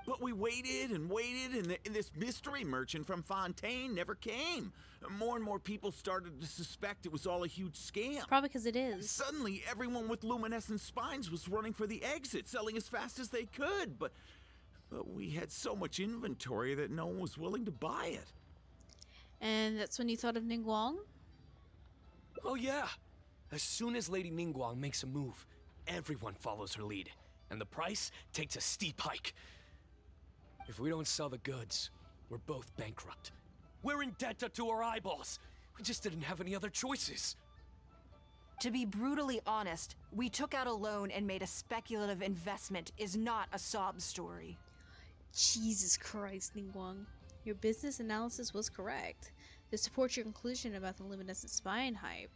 But we waited and waited, and this mystery merchant from Fontaine never came. More and more people started to suspect it was all a huge scam. Probably because it is. Suddenly, everyone with luminescent spines was running for the exit, selling as fast as they could. But we had so much inventory that no one was willing to buy it. And that's when you thought of Ningguang? Oh yeah. As soon as Lady Ningguang makes a move, everyone follows her lead, and the price takes a steep hike. If we don't sell the goods, we're both bankrupt. We're in debt up to our eyeballs. We just didn't have any other choices. To be brutally honest, we took out a loan and made a speculative investment is not a sob story. Jesus Christ, Ningguang. Your business analysis was correct. This supports your conclusion about the luminescent spine hype.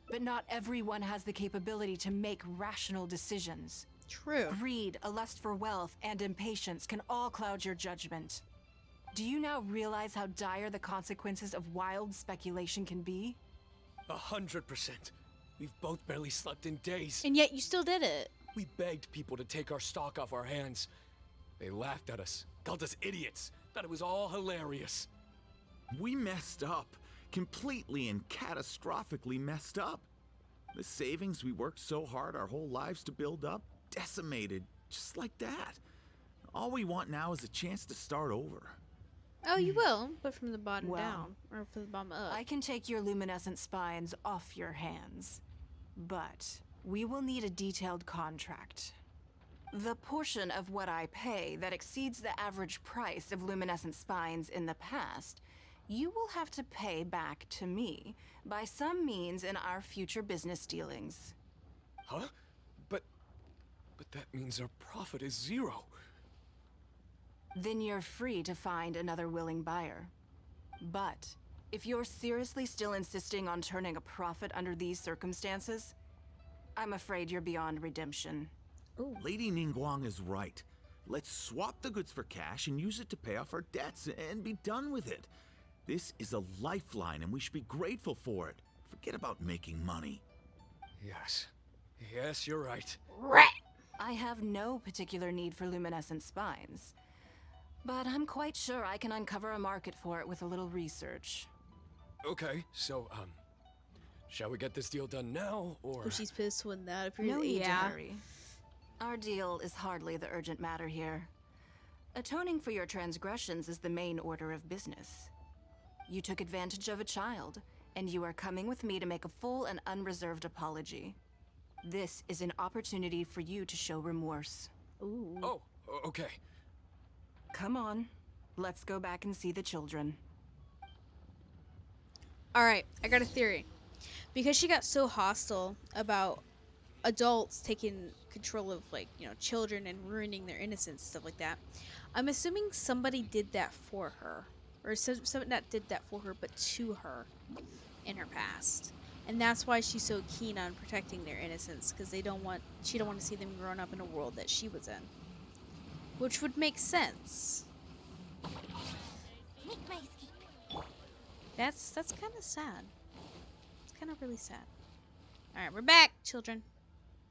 But not everyone has the capability to make rational decisions. True. Greed, a lust for wealth, and impatience can all cloud your judgment. Do you now realize how dire the consequences of wild speculation can be? 100%. We've both barely slept in days. And yet you still did it. We begged people to take our stock off our hands. They laughed at us, called us idiots, thought it was all hilarious. We messed up. Completely and catastrophically messed up. The savings we worked so hard our whole lives to build up, decimated, just like that. All we want now is a chance to start over. Oh, you will, but from the bottom down, or from the bottom up. I can take your luminescent spines off your hands, but we will need a detailed contract. The portion of what I pay that exceeds the average price of luminescent spines in the past, you will have to pay back to me by some means in our future business dealings. Huh? But that means our profit is 0. Then you're free to find another willing buyer. But if you're seriously still insisting on turning a profit under these circumstances, I'm afraid you're beyond redemption. Ooh. Lady Ningguang is right. Let's swap the goods for cash and use it to pay off our debts and be done with it. This is a lifeline and we should be grateful for it. Forget about making money. Yes. Yes, you're right. I have no particular need for luminescent spines, but I'm quite sure I can uncover a market for it with a little research. Okay, so, shall we get this deal done now, or...? Oh, she's pissed when that appears. No need to hurry. Our deal is hardly the urgent matter here. Atoning for your transgressions is the main order of business. You took advantage of a child, and you are coming with me to make a full and unreserved apology. This is an opportunity for you to show remorse. Ooh. Oh, okay. Come on, let's go back and see the children. Alright, I got a theory. Because she got so hostile about adults taking control of, like, you know, children and ruining their innocence, stuff like that, I'm assuming somebody did that for her. Or someone not did that for her, but to her in her past. And that's why she's so keen on protecting their innocence, because she don't want to see them growing up in a world that she was in. Which would make sense. That's kind of sad. It's kind of really sad. Alright, we're back, children.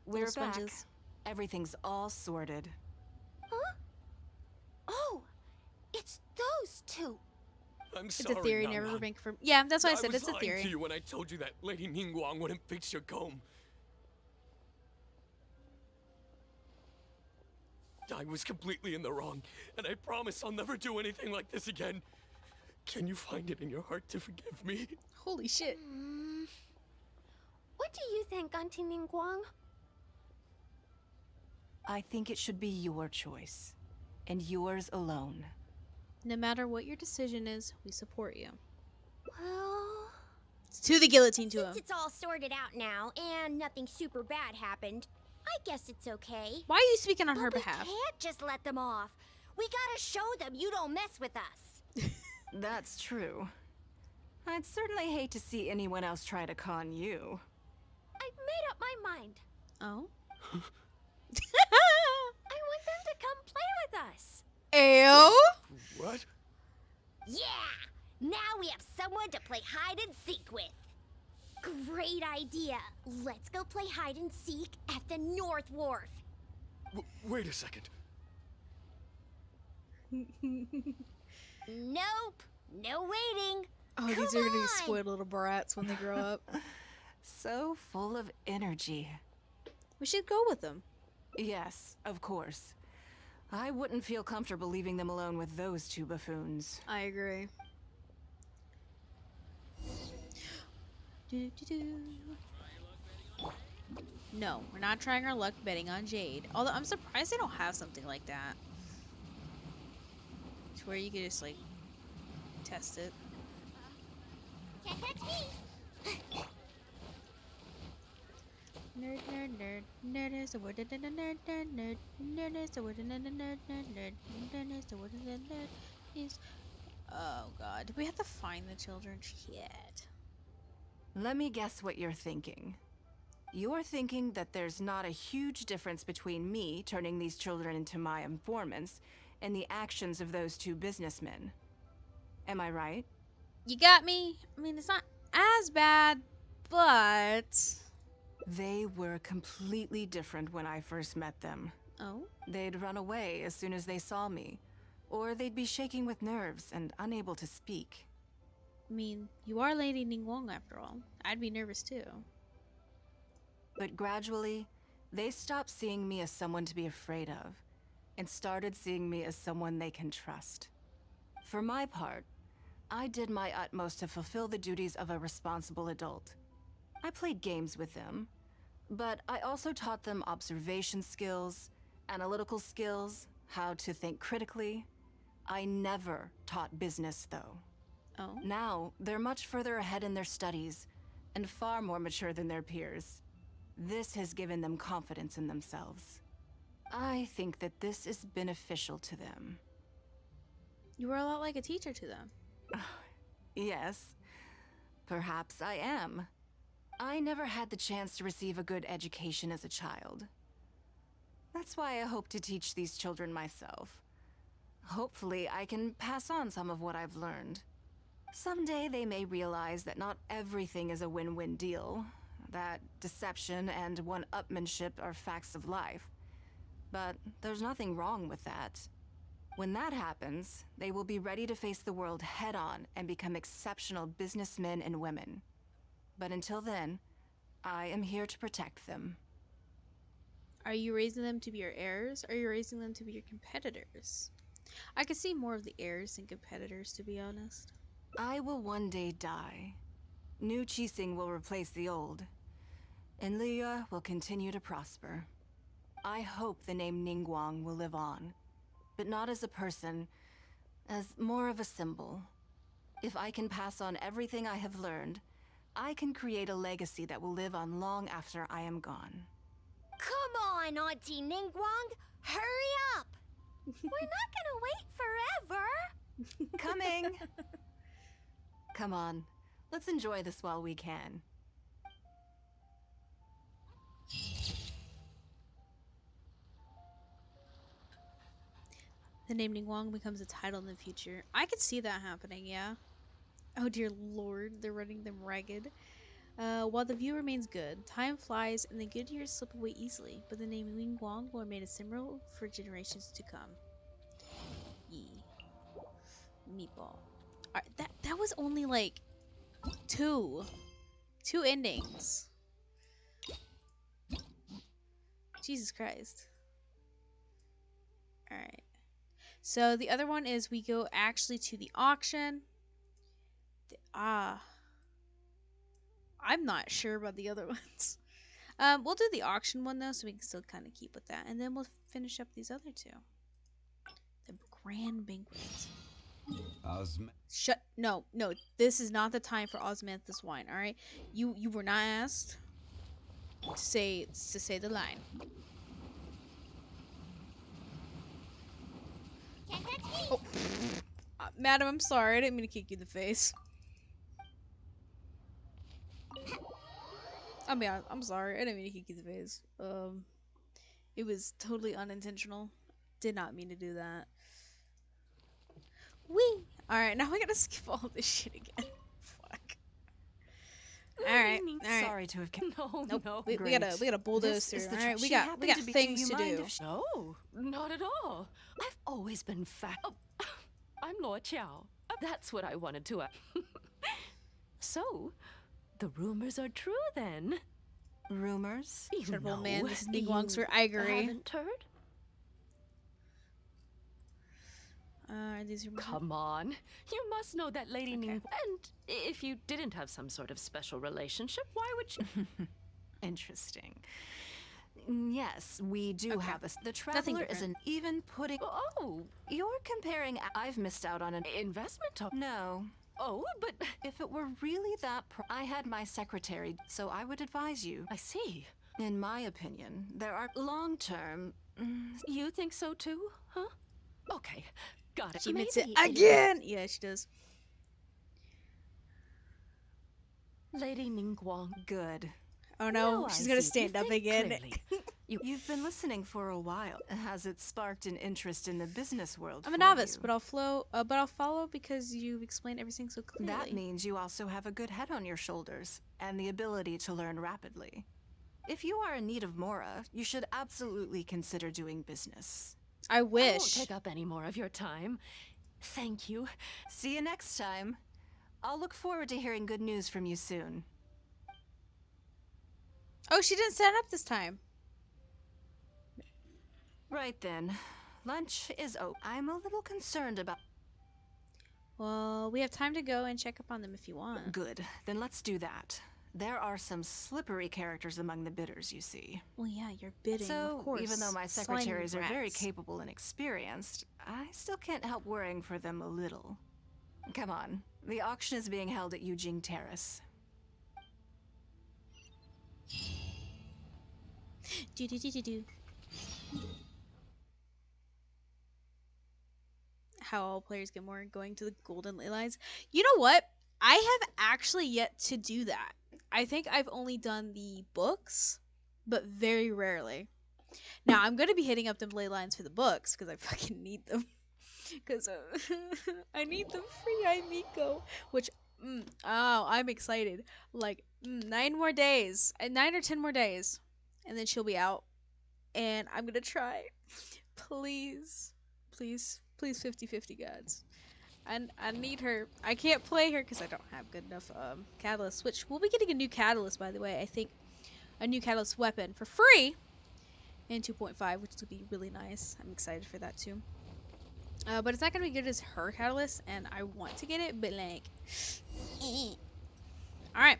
We're Little back. sponges. Everything's all sorted. Huh? Oh, it's those two. I'm sorry, It's a theory, Nan never Nan. been confirmed. Yeah, that's why I said was it's a lying theory. to you when I told you that Lady Ningguang wouldn't fix your comb. I was completely in the wrong, and I promise I'll never do anything like this again. Can you find it in your heart to forgive me? Holy shit. What do you think, Auntie Ningguang? I think it should be your choice, and yours alone. No matter what your decision is, we support you. Well... It's to the guillotine to him. Since it's all sorted out now, and nothing super bad happened, I guess it's okay. Why are you speaking on her But behalf? we can't just let them off. We gotta show them you don't mess with us. That's true. I'd certainly hate to see anyone else try to con you. I've made up my mind. Oh? I want them to come play with us. Ew? What? Yeah! Now we have someone to play hide and seek with. Great idea. Let's go play hide and seek at the North Wharf. Wait a second. Nope. No waiting. Oh, Come these are gonna be on. spoiled little brats when they grow up. So full of energy. We should go with them. Yes, of course. I wouldn't feel comfortable leaving them alone with those two buffoons. I agree. No, we're not trying our luck betting on Jade. Although I'm surprised they don't have something like that. To where you could just like test it. Can't catch me. Nerd, nerd, nerd. Nerd is the word in the nerd, nerd, nerd. Nerd is the word in the nerd, nerd, nerd. Nerd is the word in the nerd. Is. Oh god. Do we have to find the children? Shit. Let me guess what you're thinking. You're thinking that there's not a huge difference between me turning these children into my informants and the actions of those two businessmen. Am I right? You got me? I mean, it's not as bad, but... They were completely different when I first met them. Oh? They'd run away as soon as they saw me, or they'd be shaking with nerves and unable to speak. I mean, you are Lady Ningguang after all. I'd be nervous too. But gradually, they stopped seeing me as someone to be afraid of, and started seeing me as someone they can trust. For my part, I did my utmost to fulfill the duties of a responsible adult. I played games with them, but I also taught them observation skills, analytical skills, how to think critically. I never taught business, though. Oh? Now, they're much further ahead in their studies, and far more mature than their peers. This has given them confidence in themselves. I think that this is beneficial to them. You were a lot like a teacher to them. Yes, perhaps I am. I never had the chance to receive a good education as a child. That's why I hope to teach these children myself. Hopefully, I can pass on some of what I've learned. Someday they may realize that not everything is a win-win deal, that deception and one-upmanship are facts of life. But there's nothing wrong with that. When that happens, they will be ready to face the world head-on and become exceptional businessmen and women. But until then, I am here to protect them. Are you raising them to be your heirs, or are you raising them to be your competitors? I could see more of the heirs than competitors, to be honest. I will one day die. New Qixing will replace the old, and Liyue will continue to prosper. I hope the name Ningguang will live on, but not as a person, as more of a symbol. If I can pass on everything I have learned, I can create a legacy that will live on long after I am gone. Come on, Auntie Ningguang! Hurry up! We're not gonna wait forever! Coming! Come on, let's enjoy this while we can. The name Ningguang becomes a title in the future. I could see that happening, yeah. Oh dear lord, they're running them ragged. While the view remains good, time flies and the good years slip away easily, but the name Ningguang will remain a symbol for generations to come. Yee. Meatball. Alright, that was only like two endings. Jesus Christ. Alright. So the other one is we go actually to the auction. I'm not sure about the other ones. We'll do the auction one though, so we can still kind of keep with that, and then we'll finish up these other two. The grand banquet. Shut. No. This is not the time for Osmanthus wine. All right. You were not asked to say the line. Oh, madam, I'm sorry. I didn't mean to kick you in the face. I mean, I'm sorry. I didn't mean to kick you in the face. It was totally unintentional. Did not mean to do that. Whee! Alright, now we gotta skip all this shit again. Fuck. All right. All right. Sorry to have. No, Nope. no. We gotta bulldoze This is through. the All right. We she got happened to be- things you to mind do. if she- No, not at all. I've always been fat. Oh, I'm Luo Qiao. That's what I wanted to ask. So, the rumors are true then. Rumors? Incredible man, this is Ningguang's for Igery. Haven't heard? These are Come on. You must know that Lady Ning. And if you didn't have some sort of special relationship, why would you? Interesting. Yes, we do have a. The Traveler is an even putting. Oh, you're comparing. I've missed out on an investment. No. Oh, but if it were really that, I had my secretary, so I would advise you. I see. In my opinion, there are long-term. You think so too, huh? Okay, got it. She admits it again. Yeah, she does. Lady Ningguang. Good. Oh no, she's gonna stand up again. You've been listening for a while. Has it sparked an interest in the business world? I'm a novice, but I'll follow because you explain everything so clearly. That means you also have a good head on your shoulders and the ability to learn rapidly. If you are in need of Mora, you should absolutely consider doing business. I wish. I won't take up any more of your time. Thank you. See you next time. I'll look forward to hearing good news from you soon. Oh, she didn't stand up this time. Right then. Lunch is open. I'm a little concerned about... Well, we have time to go and check up on them if you want. Good. Then let's do that. There are some slippery characters among the bidders, you see. Well, yeah, you're bidding, so, of course. Even though my secretaries Slimy are very rats. capable and experienced, I still can't help worrying for them a little. Come on. The auction is being held at Yujing Terrace. Do. How all players get more going to the golden ley lines. You know what? I have actually yet to do that. I think I've only done the books, but very rarely. Now, I'm going to be hitting up them ley lines for the books because I fucking need them. Because I need them free Miko, which, I'm excited. Like, 9 more days, 9 or 10 more days, and then she'll be out. And I'm going to try. Please, 50-50 gods. And I need her. I can't play her because I don't have good enough catalyst, which we'll be getting a new catalyst, by the way. I think a new catalyst weapon for free in 2.5, which will be really nice. I'm excited for that too. But it's not going to be good as her catalyst, and I want to get it, but like... Alright.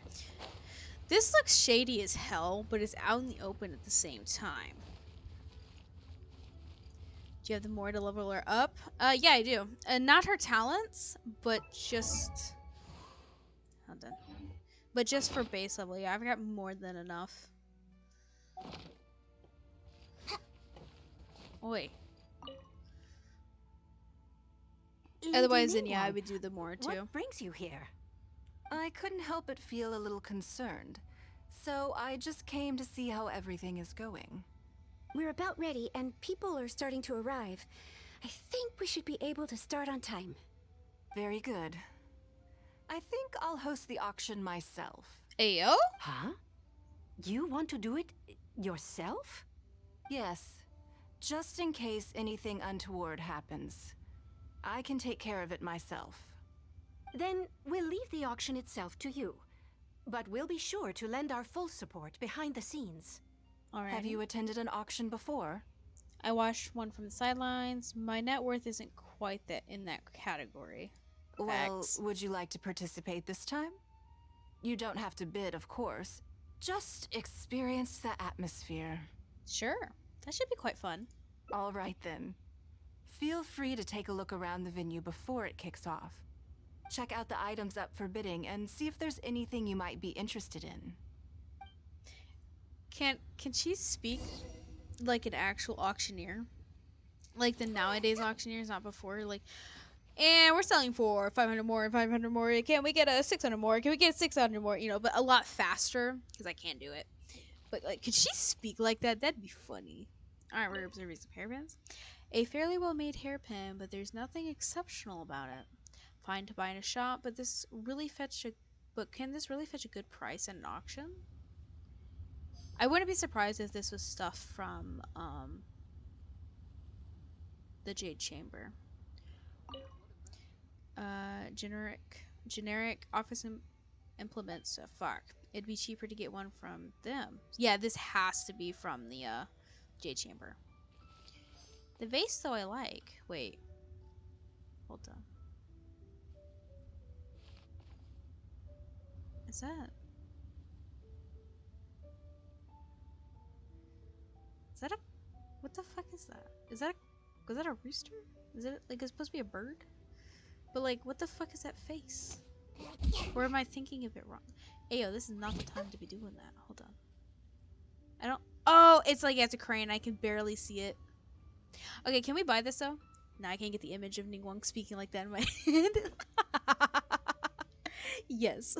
This looks shady as hell, but it's out in the open at the same time. Do you have the more to level her up? Yeah, I do. Not her talents, but just... Hold on. But just for base level, yeah, I've got more than enough. Oi. Otherwise, then yeah, I would do the more too. What brings you here? I couldn't help but feel a little concerned. So I just came to see how everything is going. We're about ready, and people are starting to arrive. I think we should be able to start on time. Very good. I think I'll host the auction myself. Ayo? Huh? You want to do it yourself? Yes. Just in case anything untoward happens. I can take care of it myself. Then we'll leave the auction itself to you. But we'll be sure to lend our full support behind the scenes. Alright. Have you attended an auction before? I watched one from the sidelines. My net worth isn't quite that in that category. Well, Facts. would you like to participate this time? You don't have to bid, of course. Just experience the atmosphere. Sure. That should be quite fun. All right then. Feel free to take a look around the venue before it kicks off. Check out the items up for bidding and see if there's anything you might be interested in. Can she speak like an actual auctioneer? Like the nowadays auctioneers, not before. Like, and we're selling for 500 more and 500 more. Can we get a 600 more? Can we get 600 more? You know, but a lot faster because I can't do it. But like, could she speak like that? That'd be funny. All right, we're observing some hairpins. A fairly well-made hairpin, but there's nothing exceptional about it. Fine to buy in a shop, but this really fetched a but can this really fetch a good price at an auction? I wouldn't be surprised if this was stuff from the Jade Chamber. Generic office implements. Fuck. It'd be cheaper to get one from them. Yeah, this has to be from the Jade Chamber. The vase, though, I like. Wait. Hold on. Is that... Is that a... What the fuck is that? Is that a... Was that a rooster? Is it, like, it's supposed to be a bird? But, like, what the fuck is that face? Or am I thinking of it wrong? Ayo, this is not the time to be doing that. Hold on. I don't... Oh, it's like, yeah, it's a crane. I can barely see it. Okay, can we buy this, though? Now I can't get the image of Ningguang speaking like that in my head. Yes.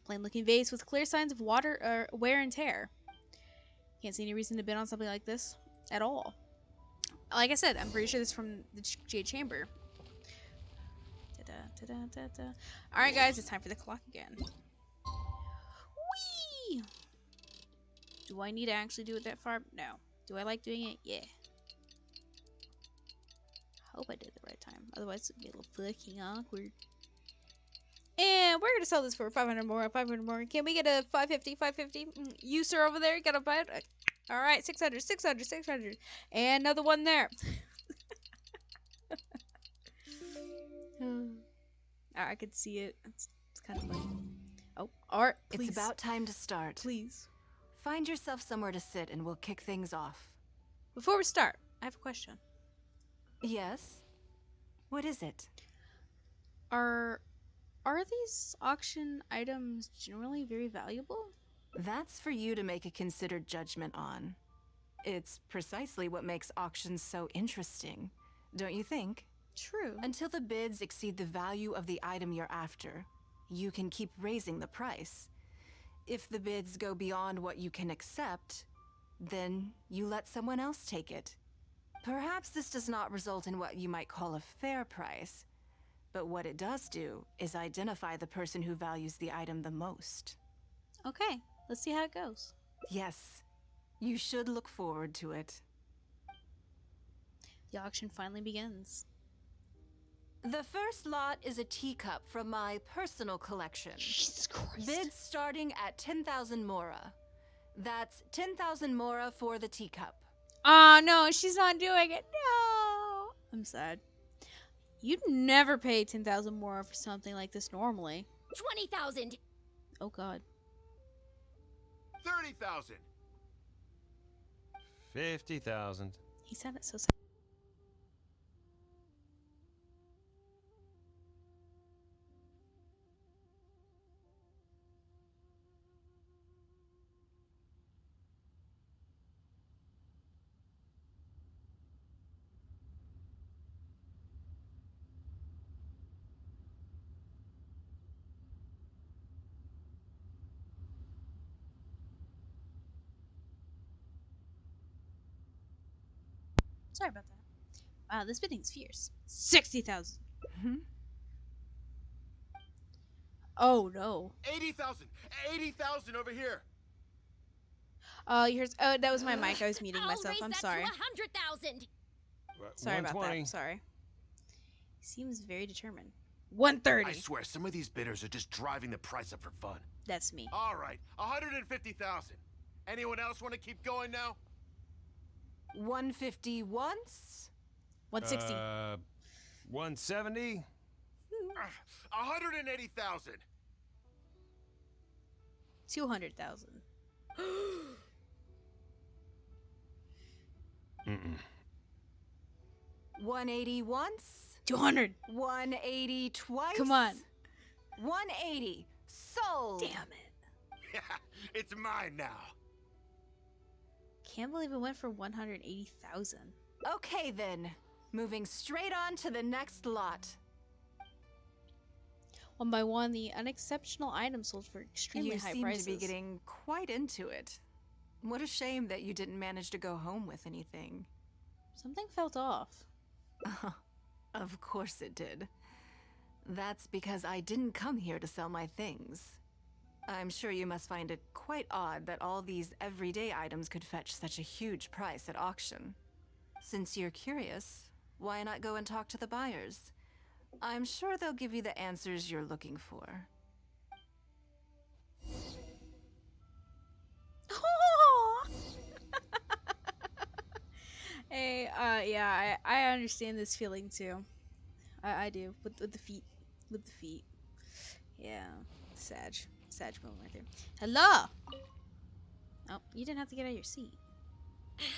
Plain looking vase with clear signs of water wear and tear. Can't see any reason to bid on something like this at all. Like I said, I'm pretty sure this is from the Jade Chamber. Alright guys, it's time for the clock again. Whee! Do I need to actually do it that far? No. Do I like doing it? Yeah. Hope I did it the right time. Otherwise, it'd be a little fucking awkward. And we're gonna sell this for 500 more, 500 more. Can we get a 550, 550? You, sir, over there, gotta buy it? Alright, 600, 600, 600. And another one there. I could see it. It's kind of funny. Oh, art, please. It's about time to start. Please. Find yourself somewhere to sit and we'll kick things off. Before we start, I have a question. Yes? What is it? Are these auction items generally very valuable? That's for you to make a considered judgment on. It's precisely what makes auctions so interesting, don't you think? True. Until the bids exceed the value of the item you're after, you can keep raising the price. If the bids go beyond what you can accept, then you let someone else take it. Perhaps this does not result in what you might call a fair price, but what it does do is identify the person who values the item the most. Okay, let's see how it goes. Yes, you should look forward to it. The auction finally begins. The first lot is a teacup from my personal collection. Jesus Christ. Bids starting at 10,000 mora. That's 10,000 mora for the teacup. Oh, no, she's not doing it. No. I'm sad. You'd never pay 10,000 more for something like this normally. 20,000. Oh, God. 30,000. 50,000. He sounded so sad. Sorry about that. Wow, this bidding's fierce. 60,000. Oh no. 80,000. 80,000 over here. Here's. Oh, that was my mic. I was muting myself. I'm sorry. 100,000. Sorry about that. Sorry. He seems very determined. 130. I swear, some of these bidders are just driving the price up for fun. That's me. All right, 150,000. Anyone else want to keep going now? 150 once? 160. 170? 180,000. 200,000. 180 once? 200. 180 twice? Come on. 180. Sold. Damn it. Yeah, it's mine now. Can't believe it went for 180,000. Okay then. Moving straight on to the next lot. One by one, the unexceptional items sold for extremely high prices. You seem to be getting quite into it. What a shame that you didn't manage to go home with anything. Something felt off. Of course it did. That's because I didn't come here to sell my things. I'm sure you must find it quite odd that all these everyday items could fetch such a huge price at auction. Since you're curious, why not go and talk to the buyers? I'm sure they'll give you the answers you're looking for. Hey, yeah, I understand this feeling too. I do with the feet, with the feet. Yeah, Sag moment right there. Hello. Oh, you didn't have to get out of your seat.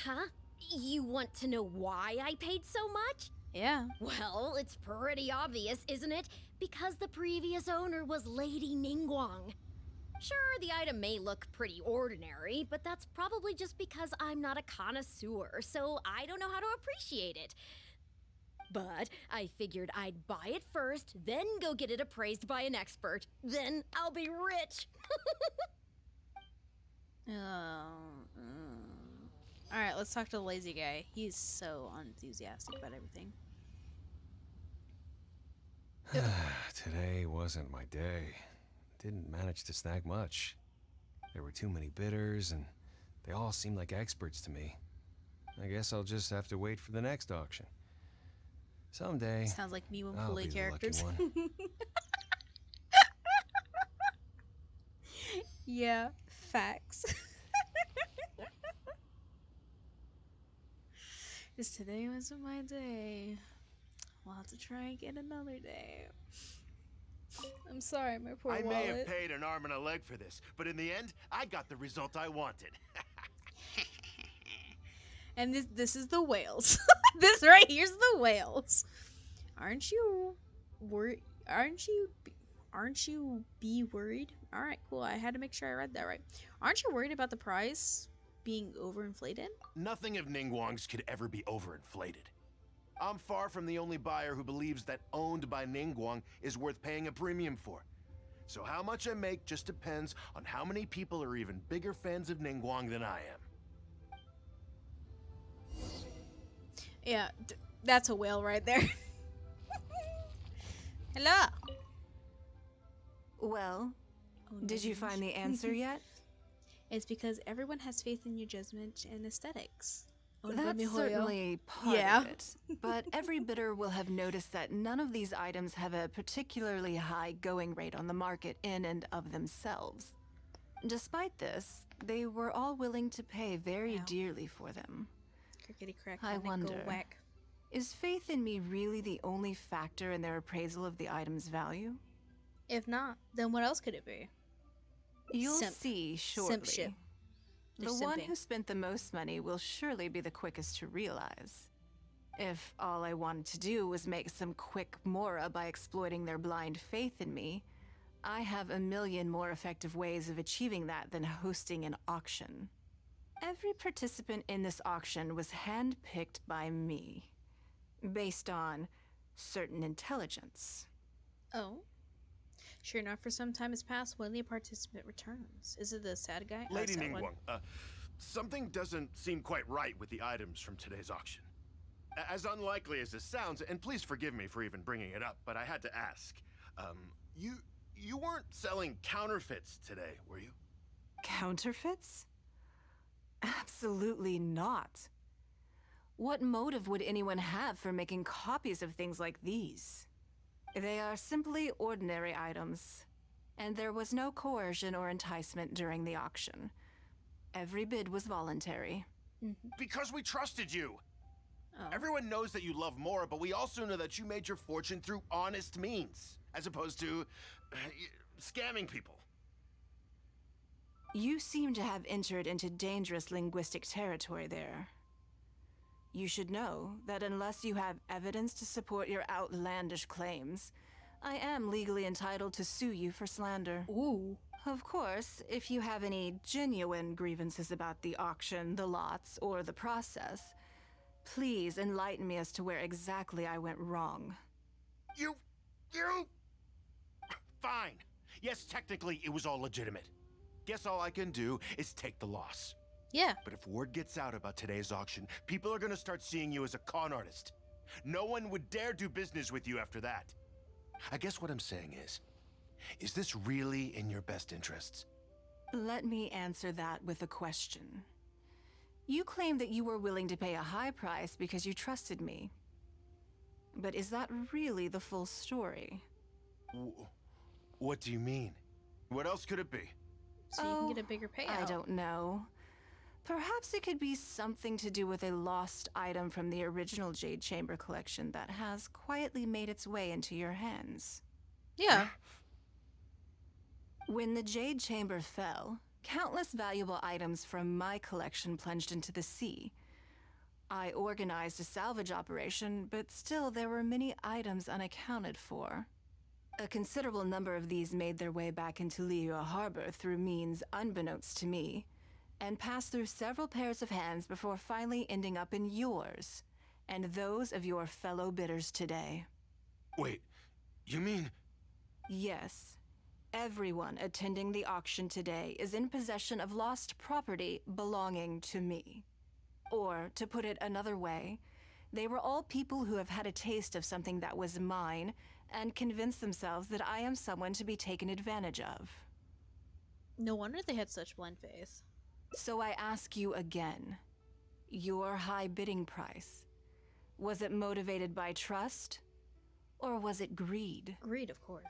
Huh? You want to know why I paid so much? Yeah. Well, it's pretty obvious, isn't it? Because the previous owner was Lady Ningguang. Sure, the item may look pretty ordinary, but that's probably just because I'm not a connoisseur, so I don't know how to appreciate it. But I figured I'd buy it first, then go get it appraised by an expert. Then I'll be rich. Alright, let's talk to the lazy guy. He's so unenthusiastic about everything. Today wasn't my day. Didn't manage to snag much. There were too many bidders, and they all seemed like experts to me. I guess I'll just have to wait for the next auction. Someday, sounds like me when I'll pulling be characters. The lucky one. Yeah, facts. Just today wasn't my day. We'll have to try again another day. I'm sorry, my poor wallet. I may have paid an arm and a leg for this, but in the end, I got the result I wanted. And this is the whales. This right here's the whales. Aren't you worried? Aren't you be worried? All right, cool. I had to make sure I read that right. Aren't you worried about the price being overinflated? Nothing of Ningguang's could ever be overinflated. I'm far from the only buyer who believes that owned by Ningguang is worth paying a premium for. So how much I make just depends on how many people are even bigger fans of Ningguang than I am. Yeah, that's a whale right there. Hello. Well, did you find the answer yet? It's because everyone has faith in your judgment and aesthetics. That's certainly part of it. But every bidder will have noticed that none of these items have a particularly high going rate on the market in and of themselves. Despite this, they were all willing to pay very dearly for them. Crickety crack. I wonder, whack. Is faith in me really the only factor in their appraisal of the item's value? If not, then what else could it be? You'll see shortly. Simpship. The one who spent the most money will surely be the quickest to realize. If all I wanted to do was make some quick mora by exploiting their blind faith in me, I have a million more effective ways of achieving that than hosting an auction. Every participant in this auction was handpicked by me, based on certain intelligence. Oh? Sure enough, for some time has passed when the participant returns. Is it the sad guy? Lady Ningguang, something doesn't seem quite right with the items from today's auction. As unlikely as this sounds, and please forgive me for even bringing it up, but I had to ask. You weren't selling counterfeits today, were you? Counterfeits? Absolutely not. What motive would anyone have for making copies of things like these? They are simply ordinary items, and there was no coercion or enticement during the auction. Every bid was voluntary. Because we trusted you! Oh. Everyone knows that you love Mora, but we also know that you made your fortune through honest means, as opposed to scamming people. You seem to have entered into dangerous linguistic territory there. You should know that unless you have evidence to support your outlandish claims, I am legally entitled to sue you for slander. Ooh. Of course, if you have any genuine grievances about the auction, the lots, or the process, please enlighten me as to where exactly I went wrong. You... Fine. Yes, technically it was all legitimate. Guess all I can do is take the loss. Yeah. But if word gets out about today's auction, people are gonna start seeing you as a con artist. No one would dare do business with you after that. I guess what I'm saying is this really in your best interests? Let me answer that with a question. You claim that you were willing to pay a high price because you trusted me. But is that really the full story? What do you mean? What else could it be? So you can get a bigger payout. I don't know. Perhaps it could be something to do with a lost item from the original Jade Chamber collection that has quietly made its way into your hands. Yeah. When the Jade Chamber fell, countless valuable items from my collection plunged into the sea. I organized a salvage operation, but still there were many items unaccounted for. A considerable number of these made their way back into Liyue Harbor through means unbeknownst to me, and passed through several pairs of hands before finally ending up in yours, and those of your fellow bidders today. Wait, you mean... Yes. Everyone attending the auction today is in possession of lost property belonging to me. Or, to put it another way, they were all people who have had a taste of something that was mine and convinced themselves that I am someone to be taken advantage of. No wonder they had such blind faith. So I ask you again, your high bidding price, was it motivated by trust, or was it greed? Greed, of course.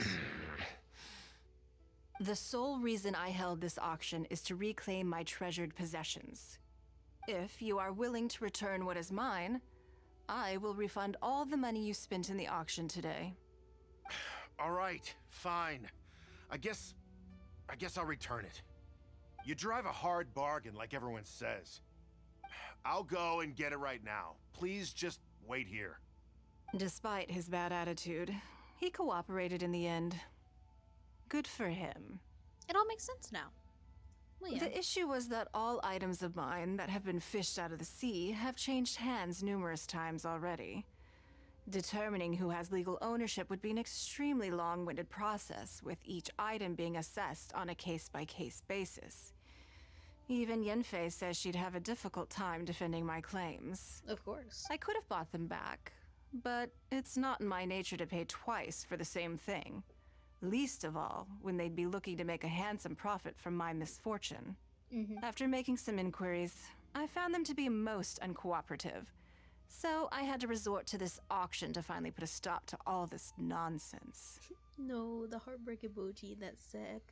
The sole reason I held this auction is to reclaim my treasured possessions. If you are willing to return what is mine, I will refund all the money you spent in the auction today. All right, fine. I guess I'll return it. You drive a hard bargain like everyone says. I'll go and get it right now. Please just wait here. Despite his bad attitude, he cooperated in the end. Good for him. It all makes sense now. Well, yeah. The issue was that all items of mine that have been fished out of the sea have changed hands numerous times already. Determining who has legal ownership would be an extremely long-winded process, with each item being assessed on a case-by-case basis. Even Yenfei says she'd have a difficult time defending my claims. Of course. I could have bought them back, but it's not in my nature to pay twice for the same thing. Least of all, when they'd be looking to make a handsome profit from my misfortune. After making some inquiries, I found them to be most uncooperative. So I had to resort to this auction to finally put a stop to all this nonsense. No, the heartbreak emoji in that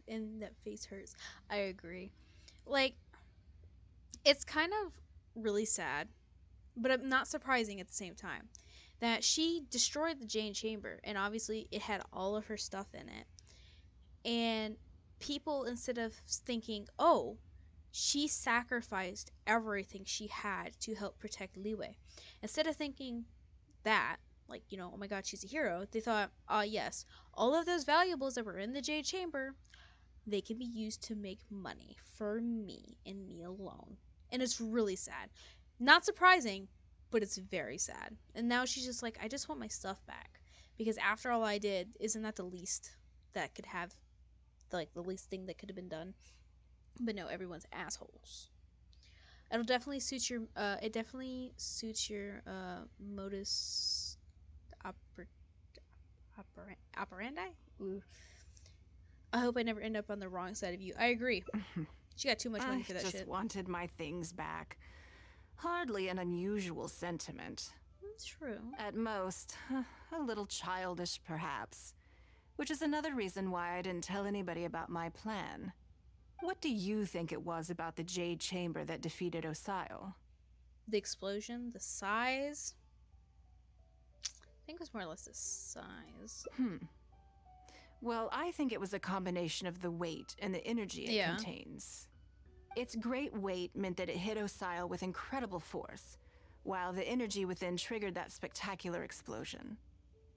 and that face hurts. I agree. Like, it's kind of really sad, but not surprising at the same time, that she destroyed the Jade Chamber, and obviously it had all of her stuff in it. And people, instead of thinking, oh, she sacrificed everything she had to help protect Liyue, instead of thinking that, like, you know, oh my god, she's a hero, they thought, yes, all of those valuables that were in the Jade Chamber, they can be used to make money for me and me alone. And it's really sad. Not surprising, but it's very sad. And now she's just like, I just want my stuff back. Because after all I did, isn't that the least that could have, like, the least thing that could have been done? But no, everyone's assholes. It'll definitely suit your, it definitely suits your, modus operandi? Ooh. I hope I never end up on the wrong side of you. I agree. She got too much money for that shit. I just wanted my things back. Hardly an unusual sentiment. That's true. At most, a little childish perhaps. Which is another reason why I didn't tell anybody about my plan. What do you think it was about the Jade Chamber that defeated Osile? The explosion? The size? I think it was more or less the size. Well, I think it was a combination of the weight and the energy it contains. Its great weight meant that it hit Osile with incredible force, while the energy within triggered that spectacular explosion.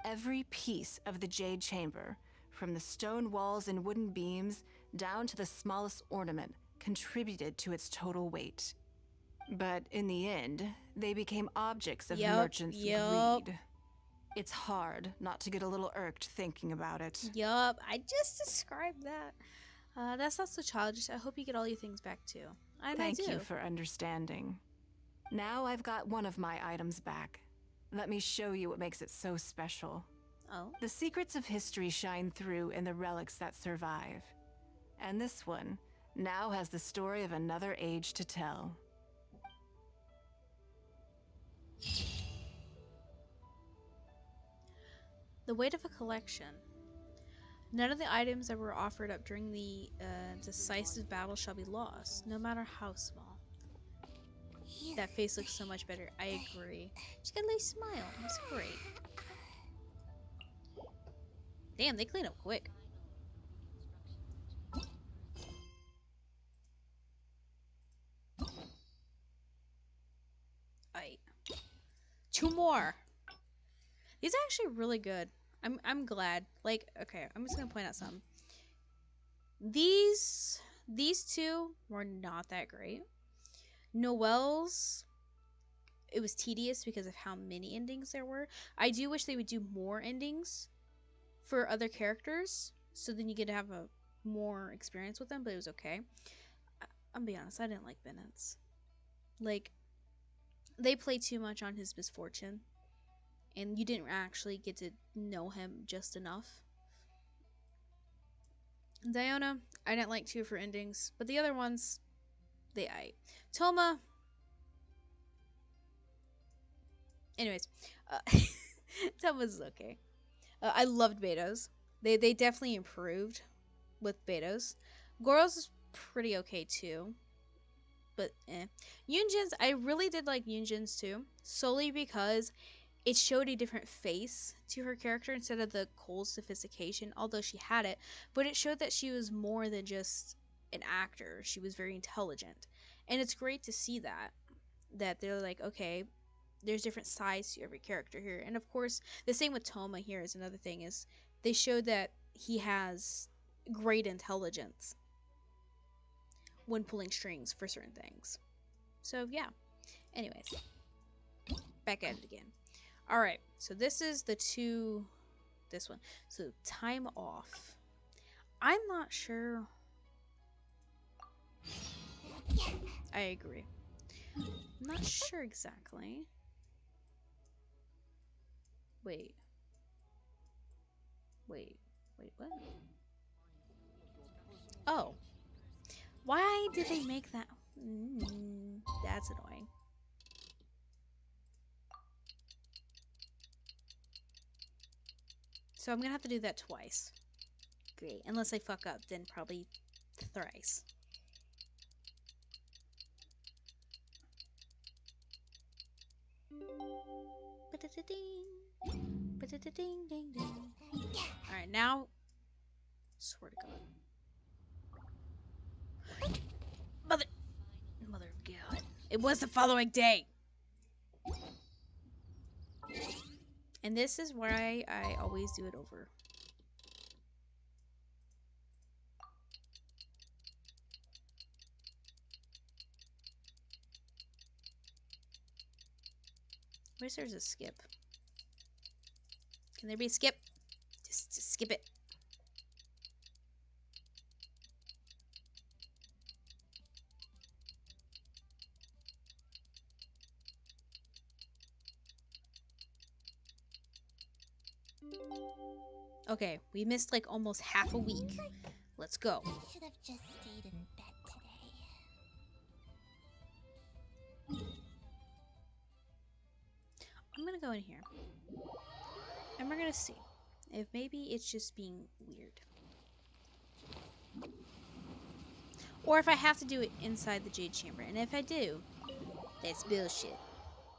Every piece of the Jade Chamber, from the stone walls and wooden beams down to the smallest ornament, contributed to its total weight. But in the end, they became objects of merchants' greed. It's hard not to get a little irked thinking about it. Yup, I just described that. That's not so childish. I hope you get all your things back too. Thank you for understanding. Now I've got one of my items back. Let me show you what makes it so special. Oh. The secrets of history shine through in the relics that survive. And this one now has the story of another age to tell. The weight of a collection. None of the items that were offered up during the decisive battle shall be lost, no matter how small. That face looks so much better. I agree. She got a nice smile. It's great. Damn, they clean up quick. Aight. 2 more. These are actually really good. I'm glad. Like, okay, I'm just gonna point out something. These 2 were not that great. Noelle's, it was tedious because of how many endings there were. I do wish they would do more endings for other characters, so then you get to have a more experience with them, but it was okay. I'm be honest, I didn't like Bennett's. Like, they play too much on his misfortune, and you didn't actually get to know him just enough. Diona, I didn't like 2 of her endings, but the other ones, they aight. Toma, anyways, Toma's okay. I loved Beto's. They definitely improved with Beto's. Goro's is pretty okay too, but eh. Yunjin's, I really did like Yunjin's too, solely because it showed a different face to her character instead of the cold sophistication, although she had it, but it showed that she was more than just an actor. She was very intelligent. And it's great to see that they're like, okay, there's different sides to every character here. And of course, the same with Toma here is another thing, is they showed that he has great intelligence when pulling strings for certain things. So yeah. Anyways, back at it again. Alright, so this is this one. So time off. I'm not sure. I agree. I'm not sure exactly. Wait, what? Oh. Why did they make that? That's annoying. So I'm gonna have to do that twice. Great. Unless I fuck up, then probably thrice. Alright, now. Swear to God. Mother of God. It was the following day! And this is why I always do it over. Wish there's a skip. Can there be a skip? Just skip it. Okay, we missed like almost half a week. Let's go. Should have just stayed in bed today. I'm gonna go in here. And we're gonna see if maybe it's just being weird. Or if I have to do it inside the Jade Chamber. And if I do, that's bullshit.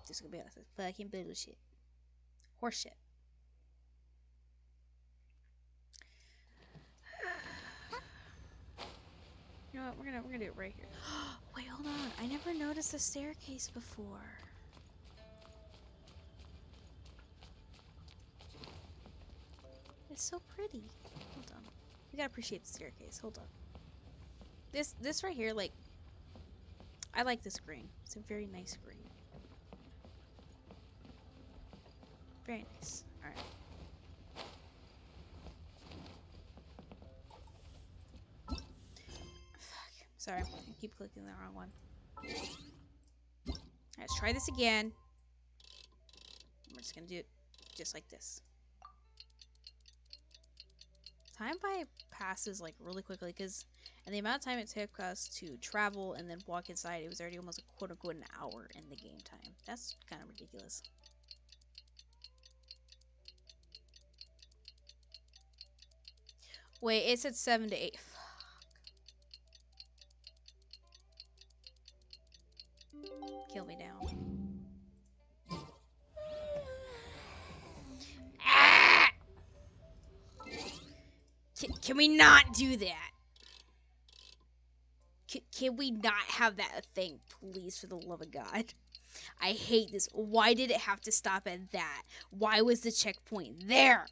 Just gonna be honest, it's fucking bullshit. Horseshit. You know what? We're gonna do it right here. Wait, hold on. I never noticed the staircase before. It's so pretty. Hold on. We gotta appreciate the staircase. Hold on. This right here, like, I like this green. It's a very nice green. Very nice. Alright. Sorry, I keep clicking the wrong one. Let's try this again. We're just gonna do it just like this. Time by passes like really quickly because, and the amount of time it took us to travel and then walk inside, it was already almost a quote unquote an hour in the game time. That's kind of ridiculous. Wait, it said 7 to 8. Fuck. Kill me now. Ah! Can we not do that? Can we not have that a thing, please, for the love of God? I hate this. Why did it have to stop at that? Why was the checkpoint there?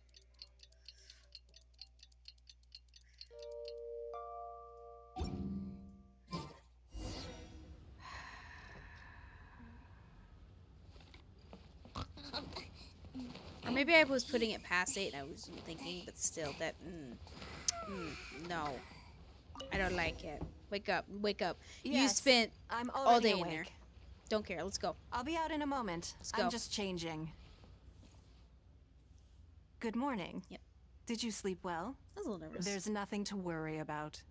Or maybe I was putting it past 8 and I was thinking, but still, that, no. I don't like it. Wake up, wake up. Yes, you spent I'm all day awake. in there. Don't care, let's go. I'll be out in a moment. Let's go. I'm just changing. Good morning. Yep. Did you sleep well? I was a little nervous. There's nothing to worry about.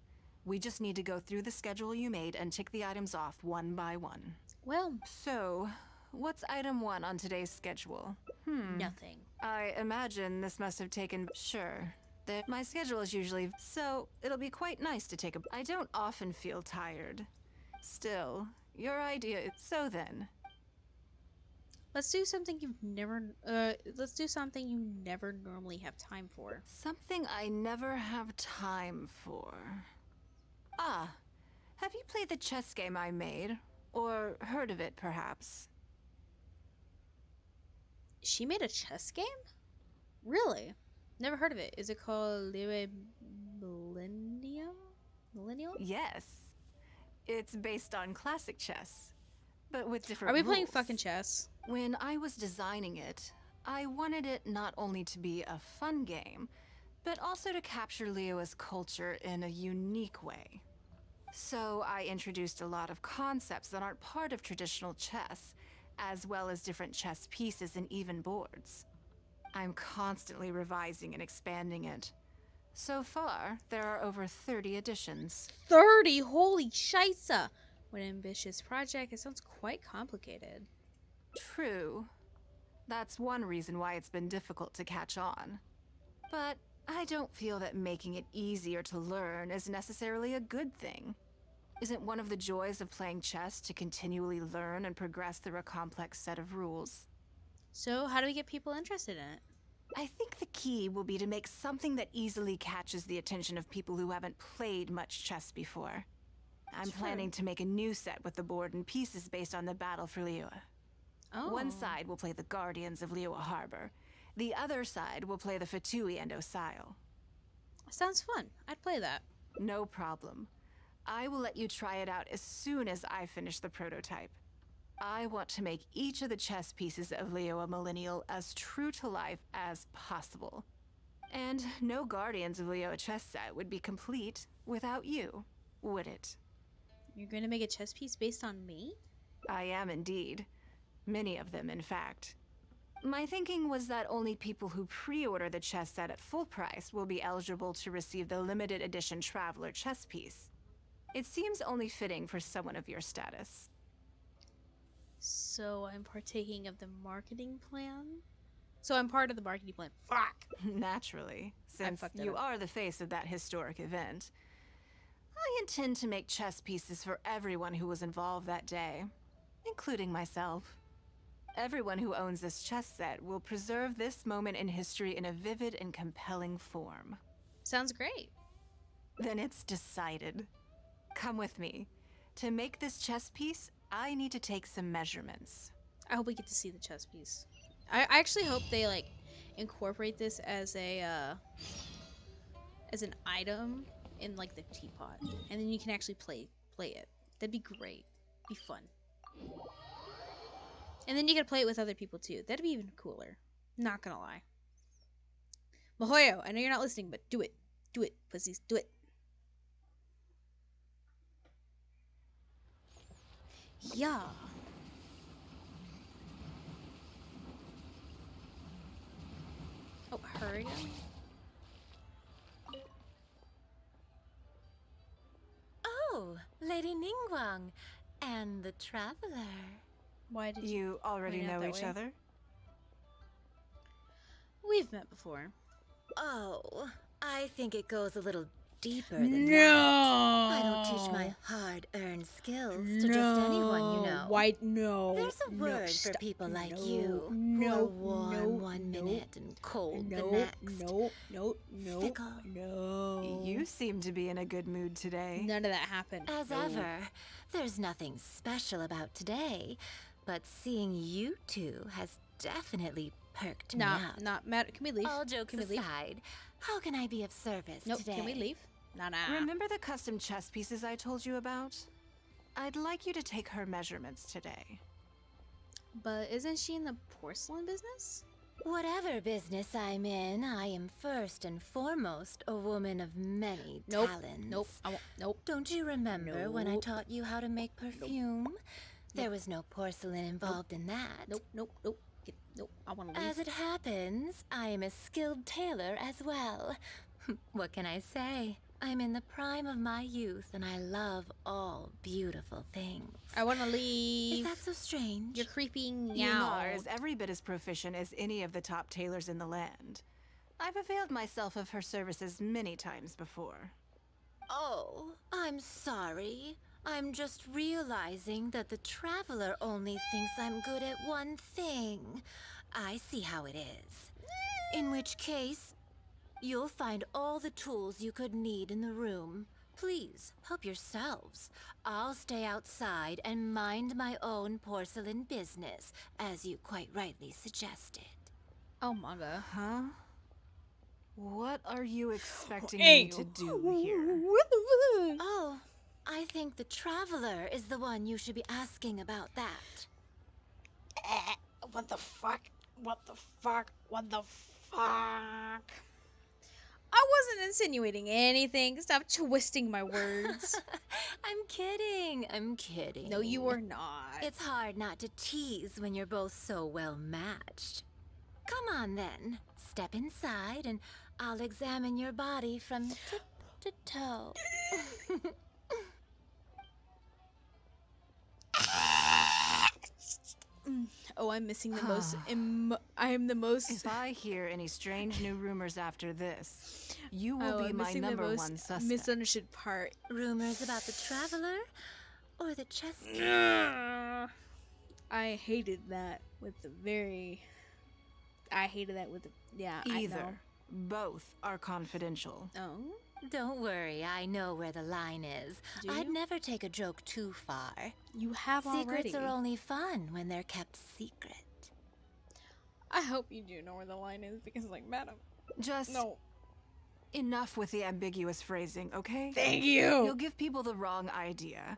We just need to go through the schedule you made and tick the items off one by one. Well. So, what's item 1 on today's schedule? Nothing. I imagine this must have taken... Sure. My schedule is usually... So, it'll be quite nice to take a... I don't often feel tired. Still, your idea is... So then... Let's do something you've never... let's do something you never normally have time for. Something I never have time for. Ah, have you played the chess game I made? Or heard of it, perhaps? She made a chess game? Really? Never heard of it. Is it called Millennium? Millennial? Yes. It's based on classic chess, but with different Are we rules. playing fucking chess? When I was designing it, I wanted it not only to be a fun game, but also to capture Liyue's culture in a unique way. So I introduced a lot of concepts that aren't part of traditional chess, as well as different chess pieces and even boards. I'm constantly revising and expanding it. So far, there are over 30 additions. 30? Holy scheisse! What an ambitious project. It sounds quite complicated. True. That's one reason why it's been difficult to catch on. But I don't feel that making it easier to learn is necessarily a good thing. Isn't one of the joys of playing chess to continually learn and progress through a complex set of rules? So, how do we get people interested in it? I think the key will be to make something that easily catches the attention of people who haven't played much chess before. I'm planning to make a new set with the board and pieces based on the battle for Liyue. Oh. One side will play the Guardians of Liyue Harbor. The other side will play the Fatui and Osile. Sounds fun. I'd play that. No problem. I will let you try it out as soon as I finish the prototype. I want to make each of the chess pieces of Liyue Millennial as true to life as possible. And no Guardians of Liyue chess set would be complete without you, would it? You're going to make a chess piece based on me? I am indeed. Many of them, in fact. My thinking was that only people who pre-order the chess set at full price will be eligible to receive the limited edition Traveler chess piece. It seems only fitting for someone of your status. So I'm partaking of the marketing plan? So I'm part of the marketing plan. Fuck! Naturally, since you are the face of that historic event. I intend to make chess pieces for everyone who was involved that day, including myself. Everyone who owns this chess set will preserve this moment in history in a vivid and compelling form. Sounds great. Then it's decided. Come with me. To make this chess piece, I need to take some measurements. I hope we get to see the chess piece. I actually hope they like incorporate this as a as an item in like the teapot, and then you can actually play it. That'd be great. Be fun. And then you can play it with other people too. That'd be even cooler. Not gonna lie. Mihoyo, I know you're not listening, but do it. Do it, pussies. Do it. Yeah. Oh, her again? Lady Ningguang and the Traveler. Why did you already point out know that each way? other? We've met before. Oh, I think it goes a little deeper than No. that. I don't teach my hard-earned skills to just anyone, you know. Why? No. There's a no, word for stop. people like No, you, no, who are warm no, one no, minute and cold the no, next. no, Fickle. no. You seem to be in a good mood today. None of that happened. As No. ever, there's nothing special about today, but seeing you two has definitely perked me up. Not matter. Can we leave? All jokes Can we leave? aside, how can I be of service Nope. today? Can we leave? Nah. Remember the custom chess pieces I told you about? I'd like you to take her measurements today. But isn't she in the porcelain business? Whatever business I'm in, I am first and foremost a woman of many talents. Nope. Nope. Don't you remember when I taught you how to make perfume? There was no porcelain involved in that. Nope. Nope. I want to leave. As it happens, I am a skilled tailor as well. What can I say? I'm in the prime of my youth and I love all beautiful things. I want to leave. Is that so strange? You're creeping Ynar out. is every bit as proficient as any of the top tailors in the land. I've availed myself of her services many times before. Oh, I'm sorry. I'm just realizing that the Traveler only thinks I'm good at one thing. I see how it is. In which case, you'll find all the tools you could need in the room. Please, help yourselves. I'll stay outside and mind my own porcelain business, as you quite rightly suggested. Oh, manga. Huh? What are you expecting Hey. me to do here? Oh, I think the Traveler is the one you should be asking about that. What the fuck? What the fuck? What the fuck? I wasn't insinuating anything. Stop twisting my words. I'm kidding. No, you are not. It's hard not to tease when you're both so well matched. Come on then, step inside and I'll examine your body from tip to toe. Oh, I'm missing the most. I am the most. If I hear any strange new rumors after this, you will be I'm my missing the number most one suspect. misunderstood part. Rumors about the Traveler or the chess piece? I hated that with the very. I hated that with the. Yeah, Either. I know. Both are confidential. Oh? Don't worry, I know where the line is. Do I'd you? never take a joke too far. You have Secrets already. are only fun when they're kept secret. I hope you do know where the line is because, like, madam. Just No. enough with the ambiguous phrasing, okay? Thank you. You'll give people the wrong idea.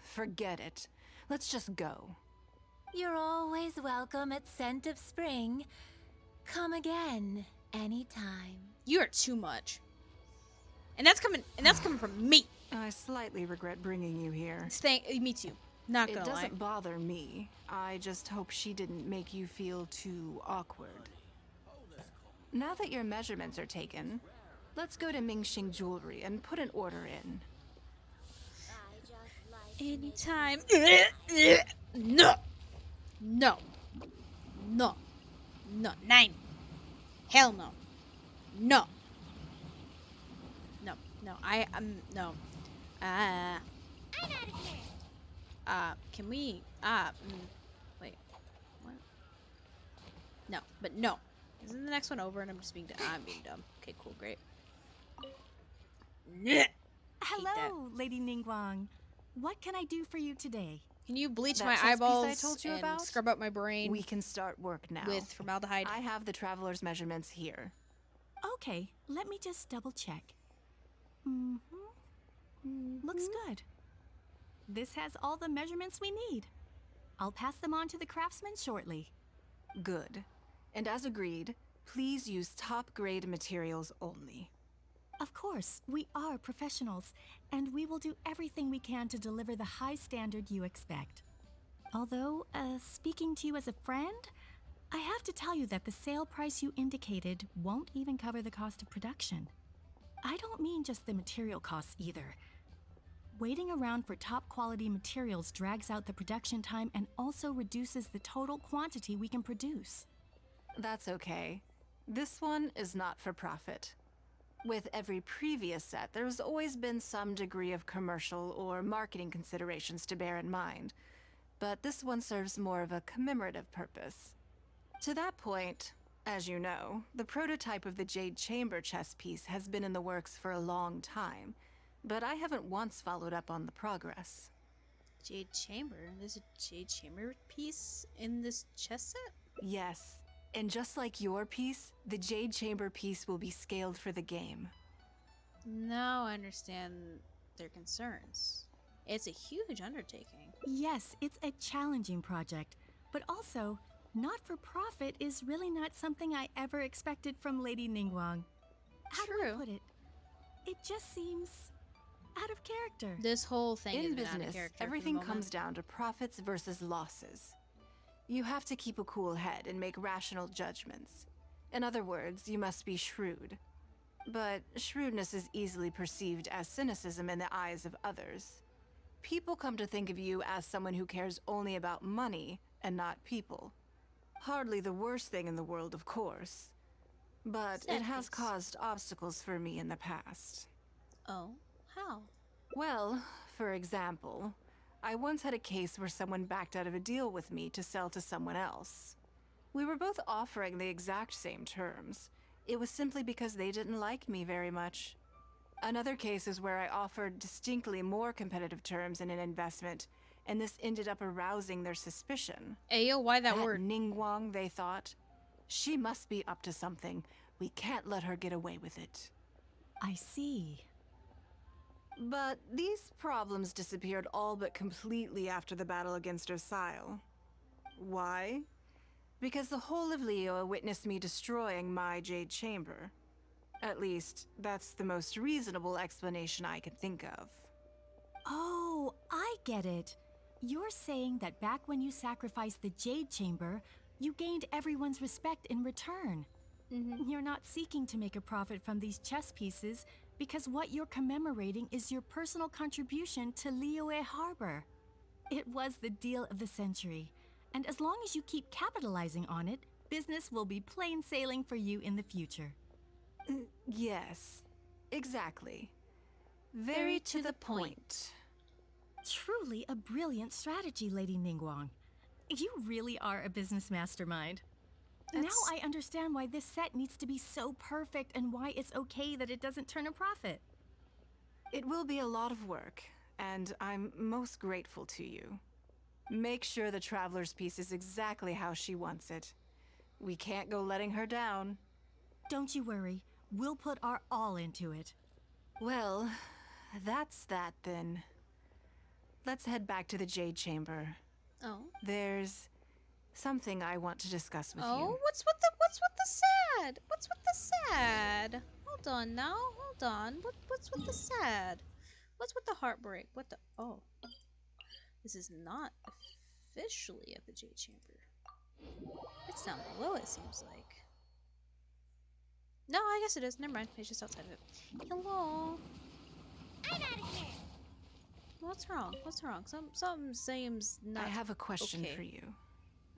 Forget it. Let's just go. You're always welcome at Scent of Spring. Come again, anytime. You are too much. And that's coming. From me. I slightly regret bringing you here. Me too. Not It gonna lie. doesn't bother me. I just hope she didn't make you feel too awkward. Now that your measurements are taken, let's go to Mingxing Jewelry and put an order in. Anytime. No. No. No. No. 9. Hell no. No. No. No. No. Can we, wait. What? No. But no. Isn't the next one over and I'm just being I'm being dumb. Okay, cool, great. Hello, Lady Ningguang. What can I do for you today? Can you bleach That my chess piece eyeballs I told you and about? scrub up my brain We can start work now. with formaldehyde? I have the traveler's measurements here. Okay, let me just double check. Looks good. This has all the measurements we need. I'll pass them on to the craftsman shortly. Good. And as agreed, please use top-grade materials only. Of course, we are professionals, and we will do everything we can to deliver the high standard you expect. Although, speaking to you as a friend, I have to tell you that the sale price you indicated won't even cover the cost of production. I don't mean just the material costs either. Waiting around for top quality materials drags out the production time and also reduces the total quantity we can produce. That's okay. This one is not for profit. With every previous set, there's always been some degree of commercial or marketing considerations to bear in mind, but this one serves more of a commemorative purpose. To that point, as you know, the prototype of the Jade Chamber chess piece has been in the works for a long time, but I haven't once followed up on the progress. Jade Chamber? There's a Jade Chamber piece in this chess set? Yes, and just like your piece, the Jade Chamber piece will be scaled for the game. Now I understand their concerns. It's a huge undertaking. Yes, it's a challenging project, but also, not for profit is really not something I ever expected from Lady Ningguang. How do I put it? It just seems out of character. This whole thing in is business, everything comes down to profits versus losses. You have to keep a cool head and make rational judgments. In other words, you must be shrewd. But shrewdness is easily perceived as cynicism in the eyes of others. People come to think of you as someone who cares only about money and not people. Hardly the worst thing in the world, of course. But it has caused obstacles for me in the past. Oh, how? Well, for example, I once had a case where someone backed out of a deal with me to sell to someone else. We were both offering the exact same terms. It was simply because they didn't like me very much. Another case is where I offered distinctly more competitive terms in an investment, and this ended up arousing their suspicion. Ayo, why that word? Ningguang, they thought. She must be up to something. We can't let her get away with it. I see. But these problems disappeared all but completely after the battle against Osile. Why? Because the whole of Liyue witnessed me destroying my Jade Chamber. At least, that's the most reasonable explanation I can think of. Oh, I get it. You're saying that back when you sacrificed the Jade Chamber, you gained everyone's respect in return. You're not seeking to make a profit from these chess pieces because what you're commemorating is your personal contribution to Liyue Harbor. It was the deal of the century, and as long as you keep capitalizing on it, business will be plain sailing for you in the future. Yes, exactly. Very to the point. Truly a brilliant strategy, Lady Ningguang. You really are a business mastermind. Now I understand why this set needs to be so perfect and why it's okay that it doesn't turn a profit. It will be a lot of work, and I'm most grateful to you. Make sure the Traveler's piece is exactly how she wants it. We can't go letting her down. Don't you worry. We'll put our all into it. Well, that's that then. Let's head back to the Jade Chamber. Oh. There's something I want to discuss with you. Oh, what's with the sad? What's with the sad? Hold on now. Hold on. What's with the sad? What's with the heartbreak? What the Oh. This is not officially at the Jade Chamber. It's down below, it seems like. No, I guess it is. Never mind. It's just outside of it. Hello. I'm out of here. What's wrong? What's wrong? Something seems not. I have a question for you,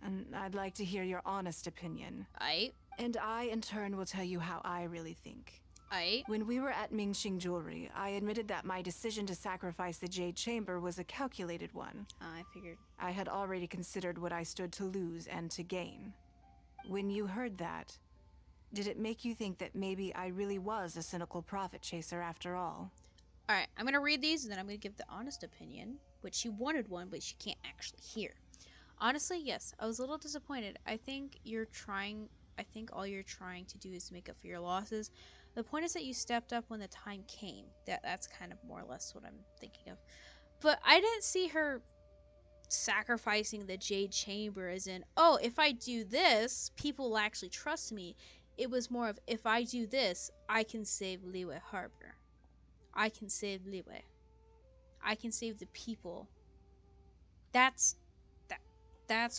and I'd like to hear your honest opinion. And I, in turn, will tell you how I really think. When we were at Mingxing Jewelry, I admitted that my decision to sacrifice the Jade Chamber was a calculated one. I figured. I had already considered what I stood to lose and to gain. When you heard that, did it make you think that maybe I really was a cynical profit chaser after all? Alright, I'm gonna read these and then I'm gonna give the honest opinion, which she wanted one, but she can't actually hear. Honestly, yes, I was a little disappointed. I think all you're trying to do is make up for your losses. The point is that you stepped up when the time came. That's kind of more or less what I'm thinking of. But I didn't see her sacrificing the Jade Chamber as in, oh, if I do this, people will actually trust me. It was more of, if I do this, I can save Liyue Harbor. I can save Liyue. I can save the people. That's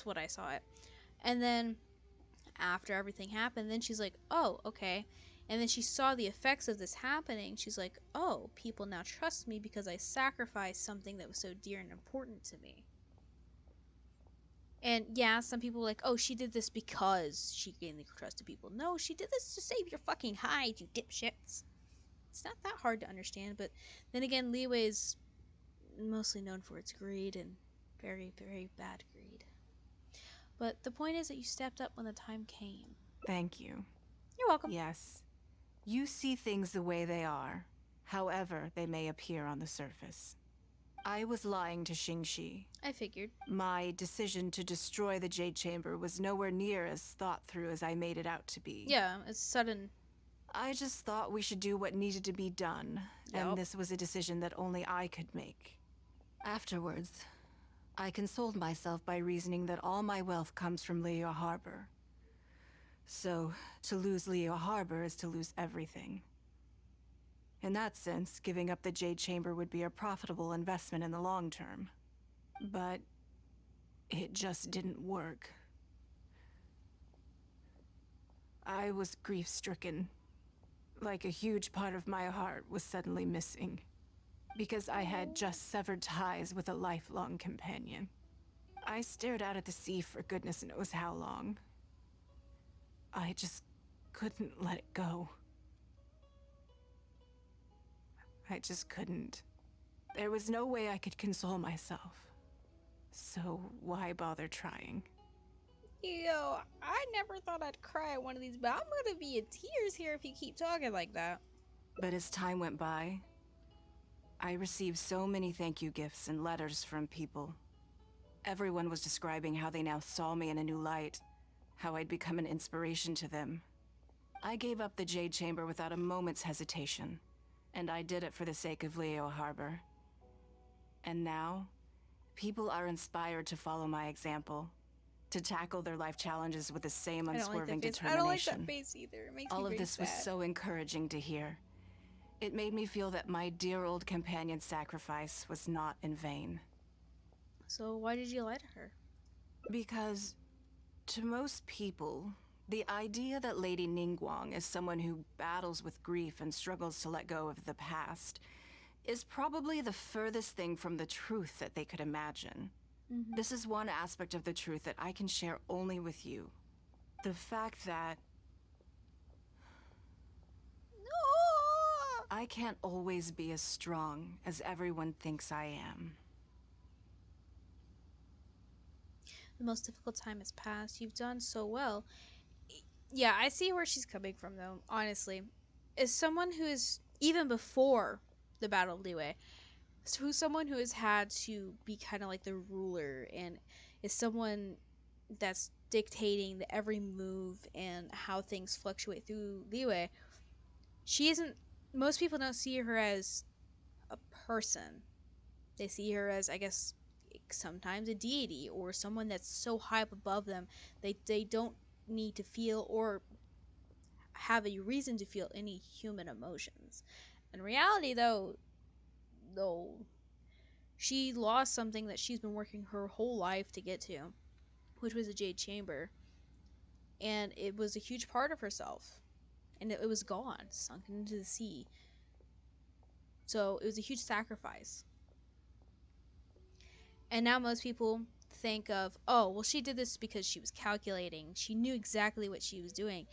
what I saw it. And then after everything happened, then she's like, oh, okay. And then she saw the effects of this happening. She's like, oh, people now trust me because I sacrificed something that was so dear and important to me. And yeah, some people are like, oh, she did this because she gained the trust of people. No, she did this to save your fucking hide, you dipshits. It's not that hard to understand, but then again, Liyue is mostly known for its greed and very, very bad greed. But the point is that you stepped up when the time came. Thank you. You're welcome. Yes. You see things the way they are, however they may appear on the surface. I was lying to Xingxi. I figured. My decision to destroy the Jade Chamber was nowhere near as thought through as I made it out to be. Yeah, it's sudden. I just thought we should do what needed to be done, and this was a decision that only I could make. Afterwards, I consoled myself by reasoning that all my wealth comes from Liyue Harbor. So, to lose Liyue Harbor is to lose everything. In that sense, giving up the Jade Chamber would be a profitable investment in the long term. But it just didn't work. I was grief-stricken. Like a huge part of my heart was suddenly missing. Because I had just severed ties with a lifelong companion. I stared out at the sea for goodness knows how long. I just couldn't let it go. I just couldn't. There was no way I could console myself. So why bother trying? Yo, I never thought I'd cry at one of these, but I'm gonna be in tears here if you keep talking like that. But as time went by, I received so many thank you gifts and letters from people. Everyone was describing how they now saw me in a new light, how I'd become an inspiration to them. I gave up the Jade Chamber without a moment's hesitation, and I did it for the sake of Liyue Harbor. And now, people are inspired to follow my example, to tackle their life challenges with the same unswerving determination. I don't like that face either. It makes me All very of this sad. was so encouraging to hear. It made me feel that my dear old companion's sacrifice was not in vain. So why did you lie to her? Because, to most people, the idea that Lady Ningguang is someone who battles with grief and struggles to let go of the past is probably the furthest thing from the truth that they could imagine. This is one aspect of the truth that I can share only with you. The fact that I can't always be as strong as everyone thinks I am. The most difficult time has passed. You've done so well. Yeah, I see where she's coming from, though, honestly. As someone who is, even before the Battle of Liyue, who's someone who has had to be kind of like the ruler and is someone that's dictating the every move and how things fluctuate through Liyue, she isn't, most people don't see her as a person. They see her as, I guess, sometimes a deity or someone that's so high up above them they don't need to feel or have a reason to feel any human emotions. In reality, though she lost something that she's been working her whole life to get to, which was a Jade Chamber, and it was a huge part of herself, and it was gone, sunken into the sea. So it was a huge sacrifice. And now most people think of, oh, well, she did this because she was calculating. She knew exactly what she was doing.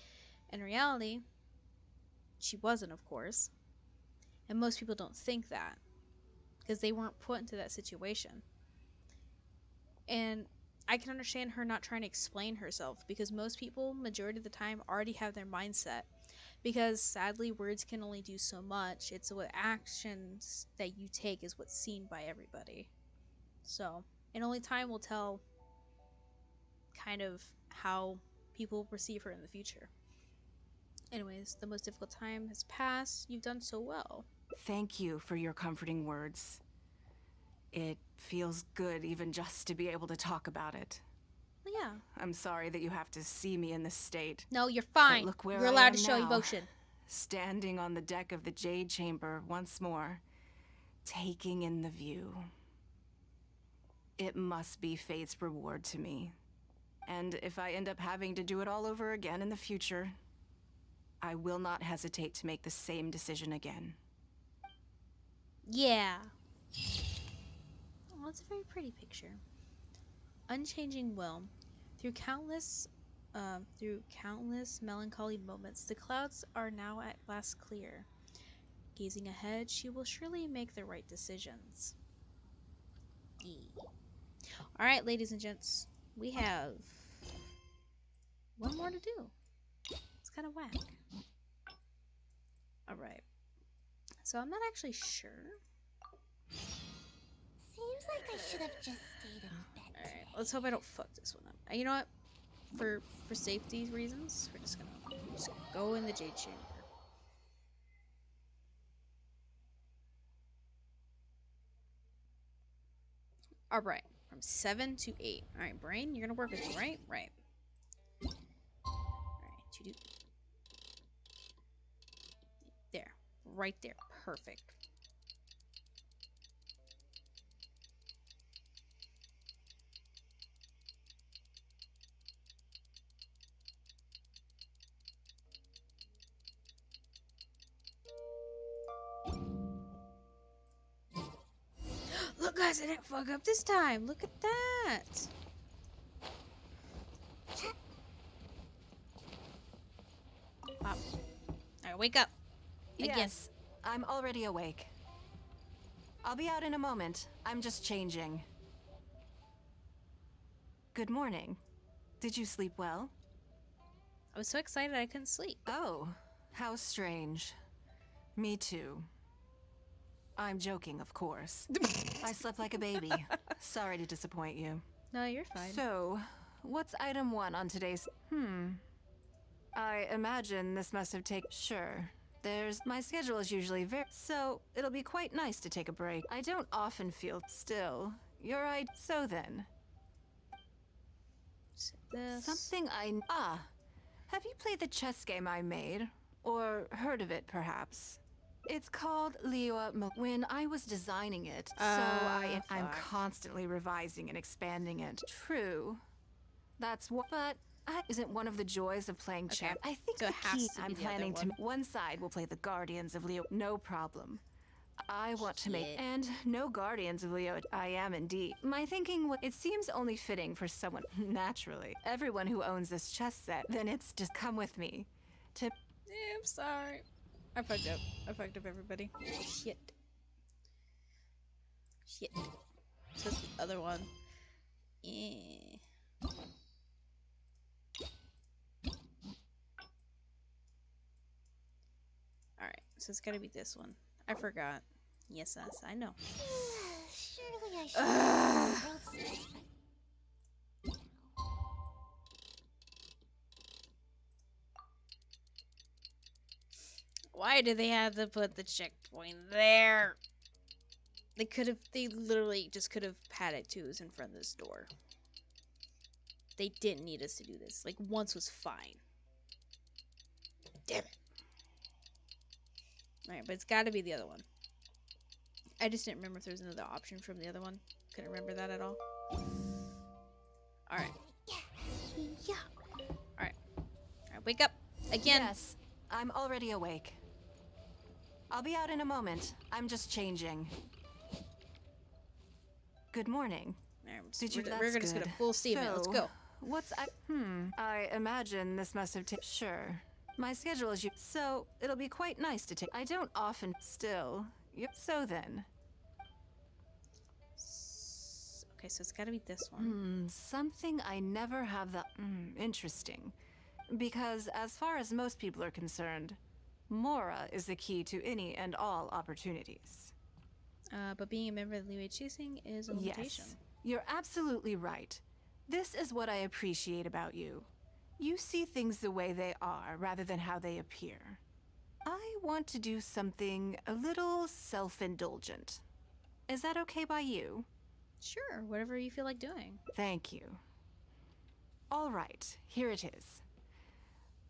In reality, she wasn't, of course. And most people don't think that because they weren't put into that situation. And I can understand her not trying to explain herself because most people, majority of the time, already have their mindset. Because sadly, words can only do so much. It's what actions that you take is what's seen by everybody. So, and only time will tell kind of how people perceive her in the future. Anyways, the most difficult time has passed. You've done so well. Thank you for your comforting words. It feels good even just to be able to talk about it. Well, yeah. I'm sorry that you have to see me in this state. No, you're fine. But look where you're I allowed am to show now, emotion. standing on the deck of the Jade Chamber once more, taking in the view. It must be fate's reward to me. And if I end up having to do it all over again in the future, I will not hesitate to make the same decision again. Yeah. Oh, it's a very pretty picture. Unchanging will. Through countless melancholy moments, the clouds are now at last clear. Gazing ahead, she will surely make the right decisions. Alright, ladies and gents, we have one more to do. It's kind of whack. Alright. So I'm not actually sure. Seems like I should have just stayed in bed. Alright, let's hope I don't fuck this one up. You know what? For safety reasons, we're just gonna go in the Jade Chamber. Alright, from 7 to 8. Alright, Brain, you're gonna work with me, right? Right. Alright, you do. There. Right there. Perfect. Look, guys, I didn't fuck up this time. Look at that. Pop. Alright, wake up. Again. Yes, I'm already awake. I'll be out in a moment. I'm just changing. Good morning. Did you sleep well? I was so excited I couldn't sleep. Oh, how strange. Me too. I'm joking, of course. I slept like a baby. Sorry to disappoint you. No, you're fine. So, what's item 1 on today's... I imagine this must have taken... Sure. My schedule is usually so, it'll be quite nice to take a break. I don't often feel still. You're right. So then. Something have you played the chess game I made? Or heard of it, perhaps? It's called Liyue. When I was designing it, I'm constantly revising and expanding it. True. That's what... But... isn't one of the joys of playing chess. I think so the it has key to be I'm the planning other to... One side will play the Guardians of Liyue. No problem. I want to make... And no Guardians of Liyue. I am indeed. My thinking... It seems only fitting for someone... Naturally. Everyone who owns this chess set. Then it's just come with me. To... I'm sorry. I fucked up. I fucked up everybody. Shit. Shit. So it's the other one. Alright, so it's gotta be this one. I forgot. Yes, I know. Surely I should. Why do they have to put the checkpoint there? They literally just could have had it too. It was in front of this door. They didn't need us to do this. Like, once was fine. Damn it. Alright, but it's gotta be the other one. I just didn't remember if there was another option from the other one. Couldn't remember that at all. Alright. Yeah. Alright. Alright, wake up. Again. Yes, I'm already awake. I'll be out in a moment. I'm just changing. Good morning. Did you? We're just gonna full steam it. Let's go. What's I imagine this must have taken. Sure. My schedule is so it'll be quite nice to take. I don't often still. Yep. So then. Okay, so it's gotta be this one. Something I never have the. Interesting. Because as far as most people are concerned, Mora is the key to any and all opportunities. But being a member of the Liyue Chasing is a limitation. Yes, you're absolutely right. This is what I appreciate about you. You see things the way they are rather than how they appear. I want to do something a little self-indulgent. Is that okay by you? Sure, whatever you feel like doing. Thank you. All right, here it is.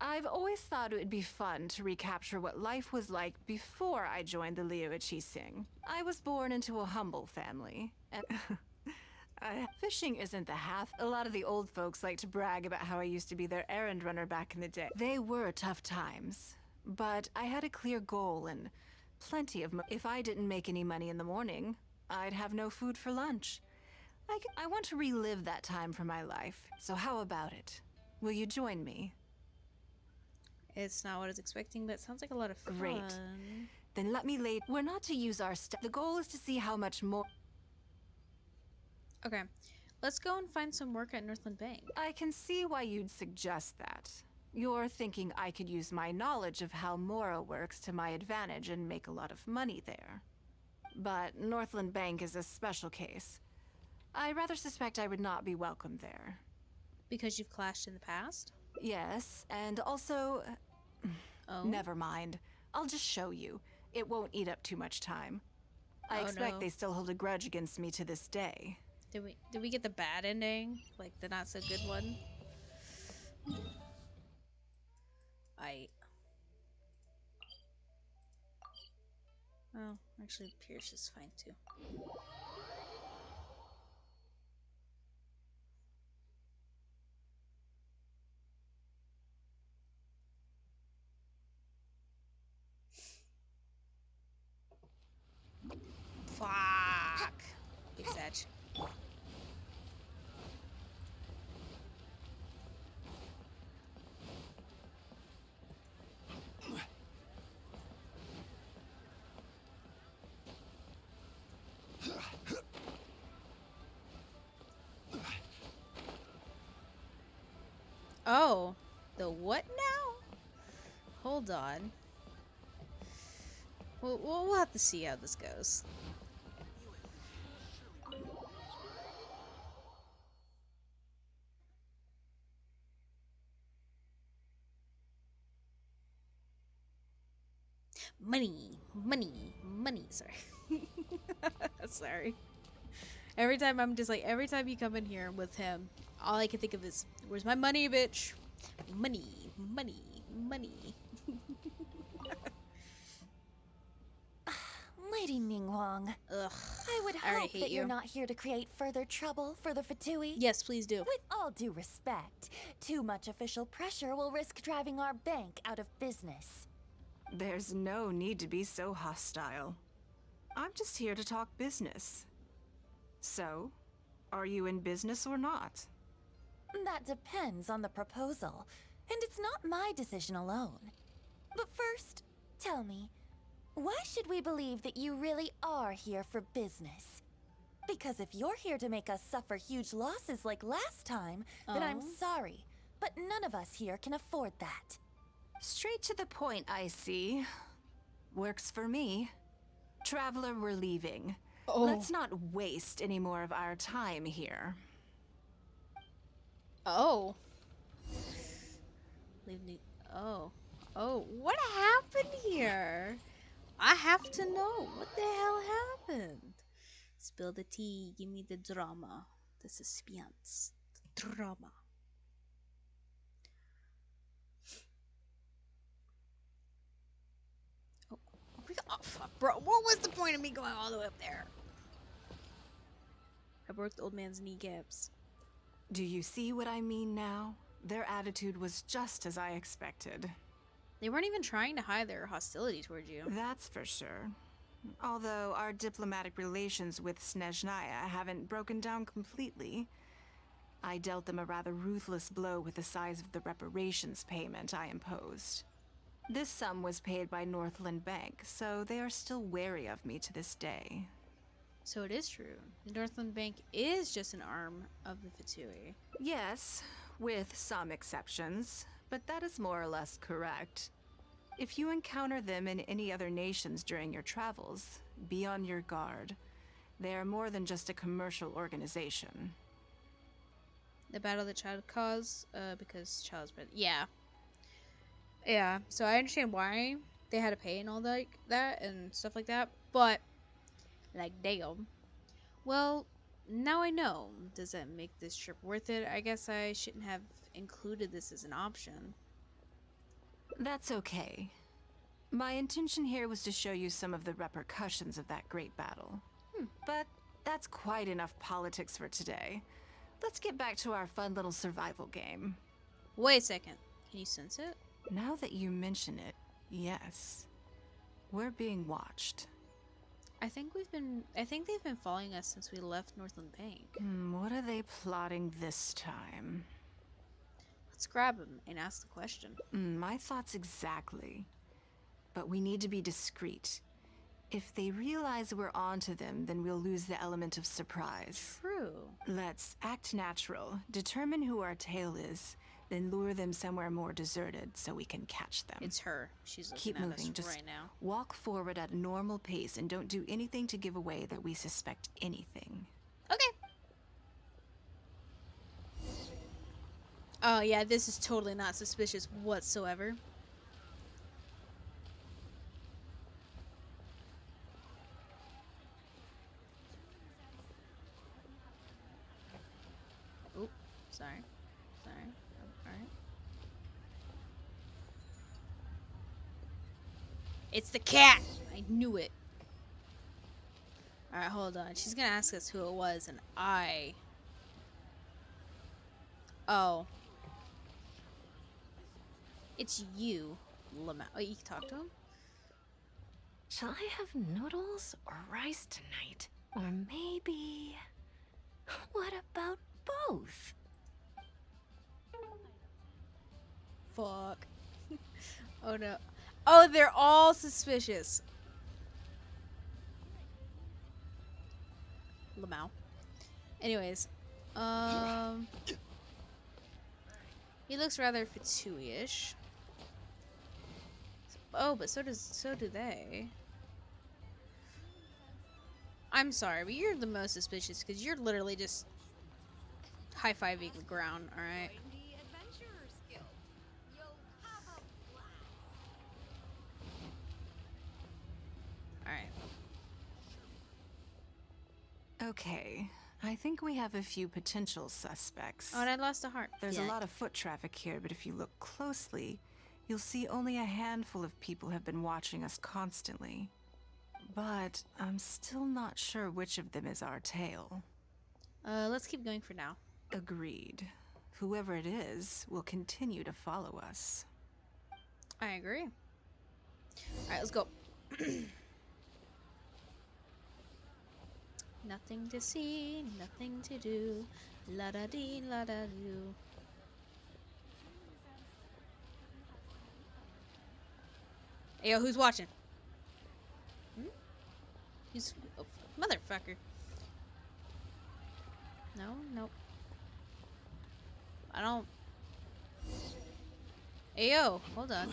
I've always thought it would be fun to recapture what life was like before I joined the Liyue Qixing. I was born into a humble family, and fishing isn't the half. A lot of the old folks like to brag about how I used to be their errand runner back in the day. They were tough times. But I had a clear goal and plenty of If I didn't make any money in the morning, I'd have no food for lunch. I want to relive that time for my life. So how about it? Will you join me? It's not what I was expecting, but it sounds like a lot of fun. Great. Then let me lay. We're not to use our stuff. The goal is to see how much more. Okay. Let's go and find some work at Northland Bank. I can see why you'd suggest that. You're thinking I could use my knowledge of how Mora works to my advantage and make a lot of money there. But Northland Bank is a special case. I rather suspect I would not be welcome there. Because you've clashed in the past? Yes, and also... Oh? Never mind. I'll just show you. It won't eat up too much time. I expect they still hold a grudge against me to this day. Did we get the bad ending? Like the not so good one? Oh, actually Pierce is fine too. Fuck! Big Satch. Oh, the what now? Hold on. We'll have to see how this goes. Money, money, money. Sorry. Sorry. Every time every time you come in here with him, all I can think of is, where's my money, bitch? Money, money, money. Lady Ningguang. Ugh. I would hope that you're not here to create further trouble for the Fatui. Yes, please do. With all due respect, too much official pressure will risk driving our bank out of business. There's no need to be so hostile. I'm just here to talk business. So, are you in business or not? That depends on the proposal, and it's not my decision alone. But first, tell me, why should we believe that you really are here for business? Because if you're here to make us suffer huge losses like last time, then I'm sorry, but none of us here can afford that. Straight to the point, I see. Works for me. Traveler, we're leaving. Let's not waste any more of our time here. Oh. Leave me. Oh. Oh, what happened here? I have to know. What the hell happened? Spill the tea. Give me the drama. The suspense. The drama. Oh, fuck, bro. What was the point of me going all the way up there? I broke the old man's kneecaps. Do you see what I mean now? Their attitude was just as I expected. They weren't even trying to hide their hostility towards you. That's for sure. Although our diplomatic relations with Snezhnaya haven't broken down completely. I dealt them a rather ruthless blow with the size of the reparations payment I imposed. This sum was paid by Northland Bank, so they are still wary of me to this day. So it is true. The Northland Bank is just an arm of the Fatui. Yes, with some exceptions, but that is more or less correct. If you encounter them in any other nations during your travels, be on your guard. They are more than just a commercial organization. The battle that Child caused, because Child's been... Yeah. Yeah, so I understand why they had to pay and all that and stuff like that, but, like, damn. Well, now I know. Does that make this trip worth it? I guess I shouldn't have included this as an option. That's okay. My intention here was to show you some of the repercussions of that great battle. But that's quite enough politics for today. Let's get back to our fun little survival game. Wait a second. Can you sense it? Now that you mention it, Yes. We're being watched. I think they've been following us since we left Northland Bank. What are they plotting this time? Let's grab them and ask the question. My thoughts exactly. But we need to be discreet. If they realize we're onto them, then we'll lose the element of surprise. True. Let's act natural, determine who our tail is, then lure them somewhere more deserted so we can catch them. It's her. She's looking Keep at moving. us Just right now. walk forward at a normal pace and don't do anything to give away that we suspect anything. Okay. Oh yeah, this is totally not suspicious whatsoever. Oop, sorry. Alright. It's the cat! I knew it. Alright, hold on. She's gonna ask us who it was, and Oh. It's you, Lamau. Oh, you can talk to him? Shall I have noodles or rice tonight? Or maybe... What about both? Fuck. Oh no. Oh, they're all suspicious. Lamau. Anyways. He looks rather Fatui-ish. Oh, but so do they. I'm sorry, but you're the most suspicious because you're literally just high-fiving the ground, alright? Alright. Okay, I think we have a few potential suspects. Oh, and I lost a heart. There's a lot of foot traffic here, but if you look closely, you'll see only a handful of people have been watching us constantly. But I'm still not sure which of them is our tail. Let's keep going for now. Agreed. Whoever it is will continue to follow us. I agree. Alright, let's go. Nothing to see, nothing to do. La da dee, la da do. Hey, yo, who's watching? Who's motherfucker? No, nope. I don't. Hey, yo, hold on.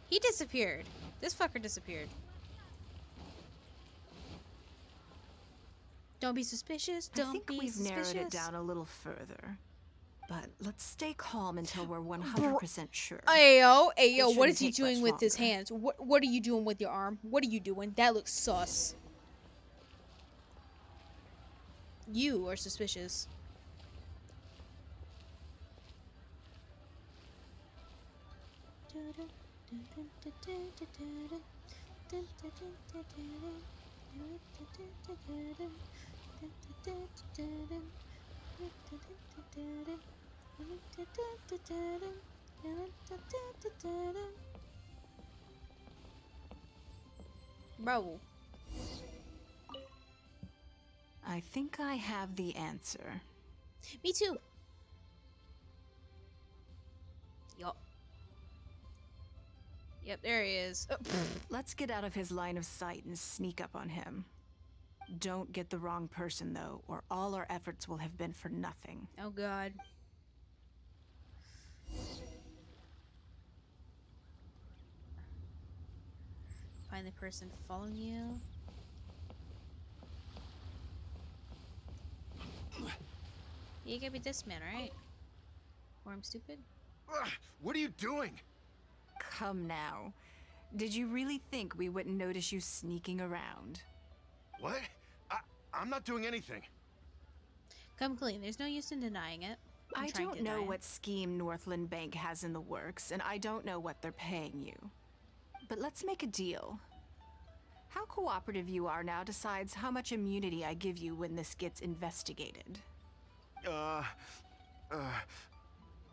He disappeared. This fucker disappeared. Don't be suspicious. I think we've narrowed it down a little further. But let's stay calm until we're 100% sure. Ayo, what is he doing with his hands? What are you doing with your arm? What are you doing? That looks sus. You are suspicious. Bro. I think I have the answer. Me too. Yup. Yep, there he is. Oh, let's get out of his line of sight and sneak up on him. Don't get the wrong person, though, or all our efforts will have been for nothing. Oh, God. Find the person following you. You gotta be this man, right? Or I'm stupid? What are you doing? Come now. Did you really think we wouldn't notice you sneaking around? What? I'm not doing anything. Come clean. There's no use in denying it. I don't know what scheme Northland Bank has in the works, and I don't know what they're paying you. But let's make a deal. How cooperative you are now decides how much immunity I give you when this gets investigated.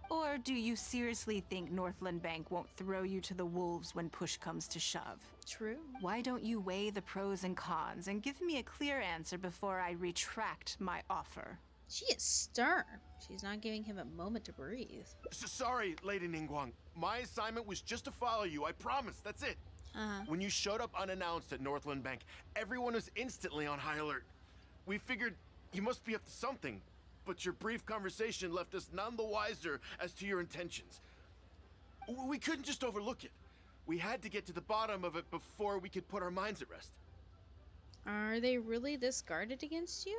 Or do you seriously think Northland Bank won't throw you to the wolves when push comes to shove? True. Why don't you weigh the pros and cons and give me a clear answer before I retract my offer? She is stern. She's not giving him a moment to breathe. Sorry, Lady Ningguang. My assignment was just to follow you, I promise, that's it. When you showed up unannounced at Northland Bank, everyone was instantly on high alert. We figured you must be up to something, but your brief conversation left us none the wiser as to your intentions. We couldn't just overlook it. We had to get to the bottom of it before we could put our minds at rest. Are they really this guarded against you?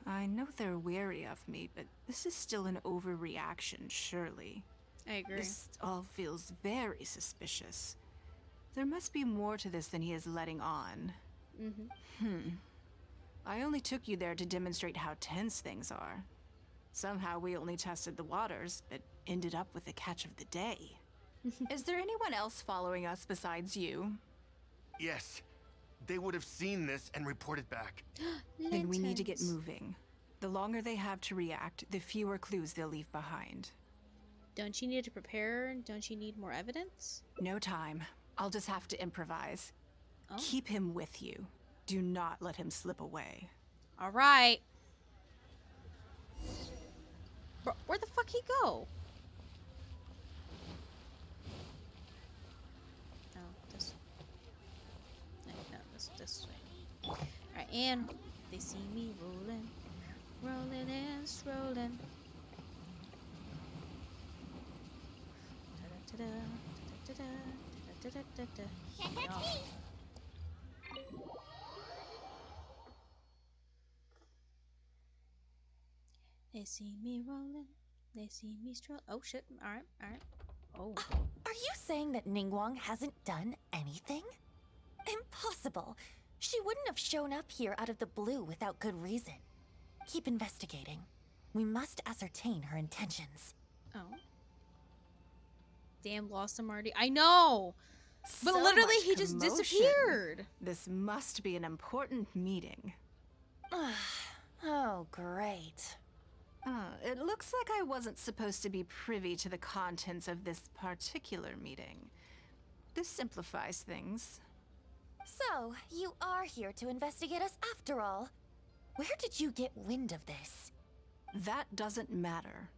I know they're wary of me, but this is still an overreaction, surely. I agree. This all feels very suspicious. There must be more to this than he is letting on. I only took you there to demonstrate how tense things are. Somehow we only tested the waters, but ended up with the catch of the day. Is there anyone else following us besides you? Yes. They would have seen this and reported back. Then we need to get moving. The longer they have to react, the fewer clues they'll leave behind. Don't you need to prepare? Don't you need more evidence? No time. I'll just have to improvise. Oh. Keep him with you. Do not let him slip away. All right. Bro, where the fuck he go? No, this. No, this way. All right, and they see me rolling, rolling and strolling. Da da da da da da da da. They see me rolling. They see me stroll. Oh shit! All right, all right. Oh. Are you saying that Ningguang hasn't done anything? Impossible. She wouldn't have shown up here out of the blue without good reason. Keep investigating. We must ascertain her intentions. Oh. Damn, lost him already. I know! But So literally, much he just commotion. disappeared. This must be an important meeting. Oh, great. It looks like I wasn't supposed to be privy to the contents of this particular meeting. This simplifies things. So, you are here to investigate us after all. Where did you get wind of this? That doesn't matter.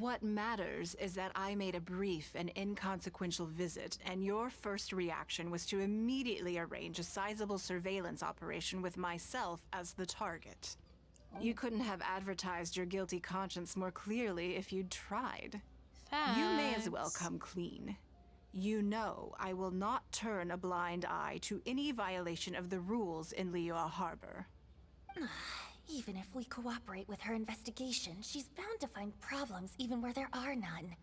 What matters is that I made a brief and inconsequential visit, and your first reaction was to immediately arrange a sizable surveillance operation with myself as the target. You couldn't have advertised your guilty conscience more clearly if you'd tried. Facts. You may as well come clean. You know I will not turn a blind eye to any violation of the rules in Liyue Harbor. Even if we cooperate with her investigation, she's bound to find problems even where there are none.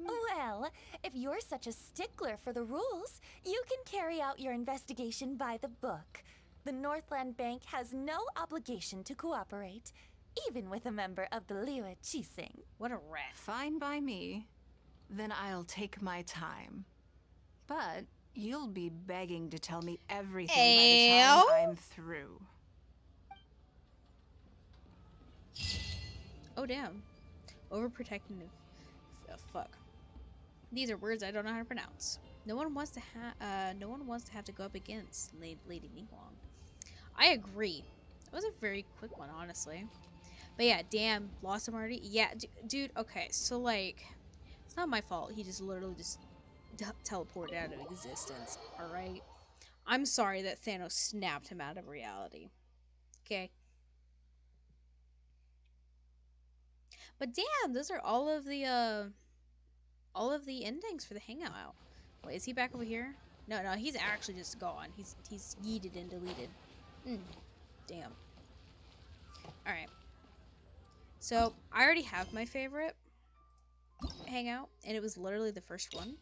Well, if you're such a stickler for the rules, you can carry out your investigation by the book. The Northland Bank has no obligation to cooperate, even with a member of the Liyue Qixing. What a rat. Fine by me. Then I'll take my time. But you'll be begging to tell me everything by the time I'm through. Oh damn. Overprotective. Fuck. These are words I don't know how to pronounce. No one wants to have to go up against Lady Ningguang. I agree. That was a very quick one, honestly. But yeah, damn, lost him already. Yeah, dude. Okay, so like, it's not my fault. He just literally just teleported out of existence. All right. I'm sorry that Thanos snapped him out of reality. Okay. But damn, those are all of the endings for the Hangout. Wait, is he back over here? No, he's actually just gone. He's yeeted and deleted. Damn. Alright. So, I already have my favorite Hangout, and it was literally the first one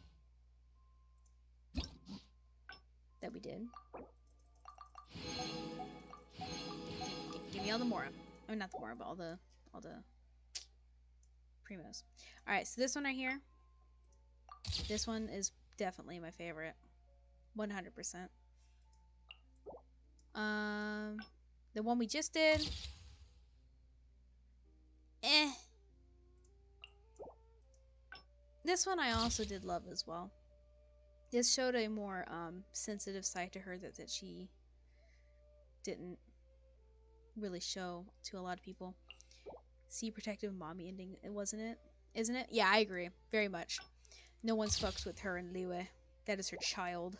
that we did. Give me all the Mora. I mean, not the Mora, but all the primos. Alright, so this one right here. This one is definitely my favorite. 100%. The one we just did. This one I also did love as well. This showed a more sensitive side to her that she didn't really show to a lot of people. See, protective mommy ending, wasn't it? Isn't it? Yeah, I agree. Very much. No one's fucks with her and Liwe. That is her child.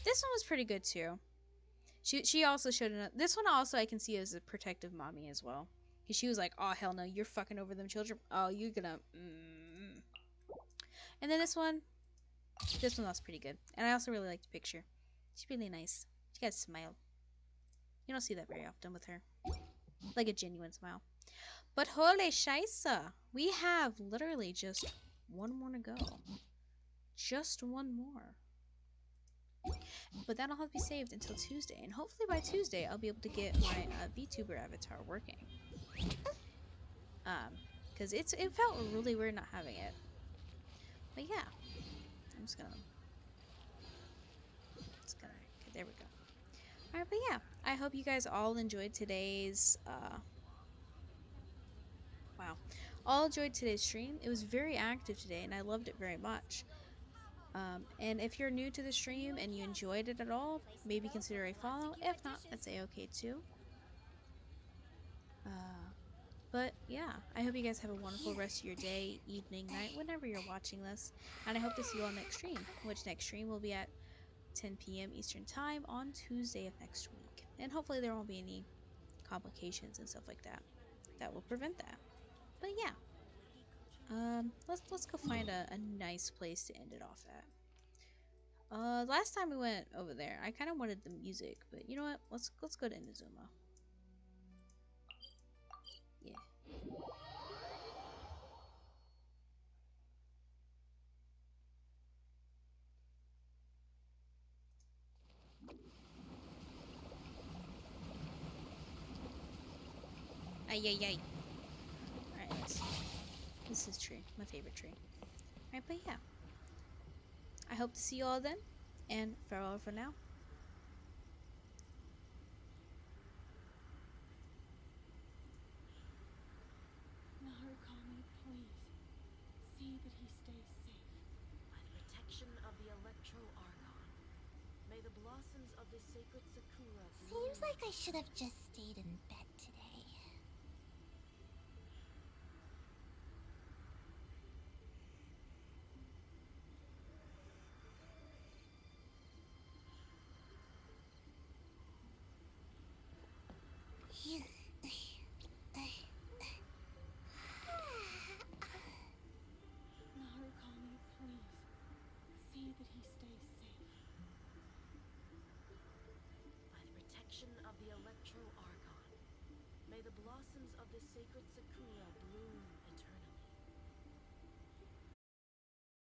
This one was pretty good too. She also showed enough. This one also I can see as a protective mommy as well. Cause she was like, oh hell no, you're fucking over them children. Oh, you're gonna. And then this one was pretty good. And I also really liked the picture. She's really nice. She got a smile. You don't see that very often with her. Like a genuine smile. But holy scheisse, we have literally just one more to go. Just one more. But that'll have to be saved until Tuesday. And hopefully by Tuesday, I'll be able to get my VTuber avatar working. Because it felt really weird not having it. But yeah. I'm just gonna... Okay, there we go. Alright, but yeah. I hope you guys all enjoyed today's... Wow. All enjoyed today's stream. It was very active today, and I loved it very much. And if you're new to the stream and you enjoyed it at all, maybe consider a follow. If not, that's a-okay too. But yeah, I hope you guys have a wonderful rest of your day, evening, night, whenever you're watching this. And I hope to see you all next stream, which next stream will be at 10 p.m. Eastern Time on Tuesday of next week. And hopefully there won't be any complications and stuff like that that will prevent that. But yeah. Let's go find a nice place to end it off at. Last time we went over there, I kind of wanted the music, but you know what? Let's go to Inazuma. Yeah. Ay, ay, ay. Alright, this is tree. My favorite tree. Alright, but yeah. I hope to see you all then, and farewell for now. Narukami, please. See that he stays safe. By the protection of the Electro-Argon, may the blossoms of the sacred Sakura bloom. Seems like I should have just stayed in bed today. Narukami, please. See that he stays safe. By the protection of the Electro-Argon, may the blossoms of the sacred Sakura bloom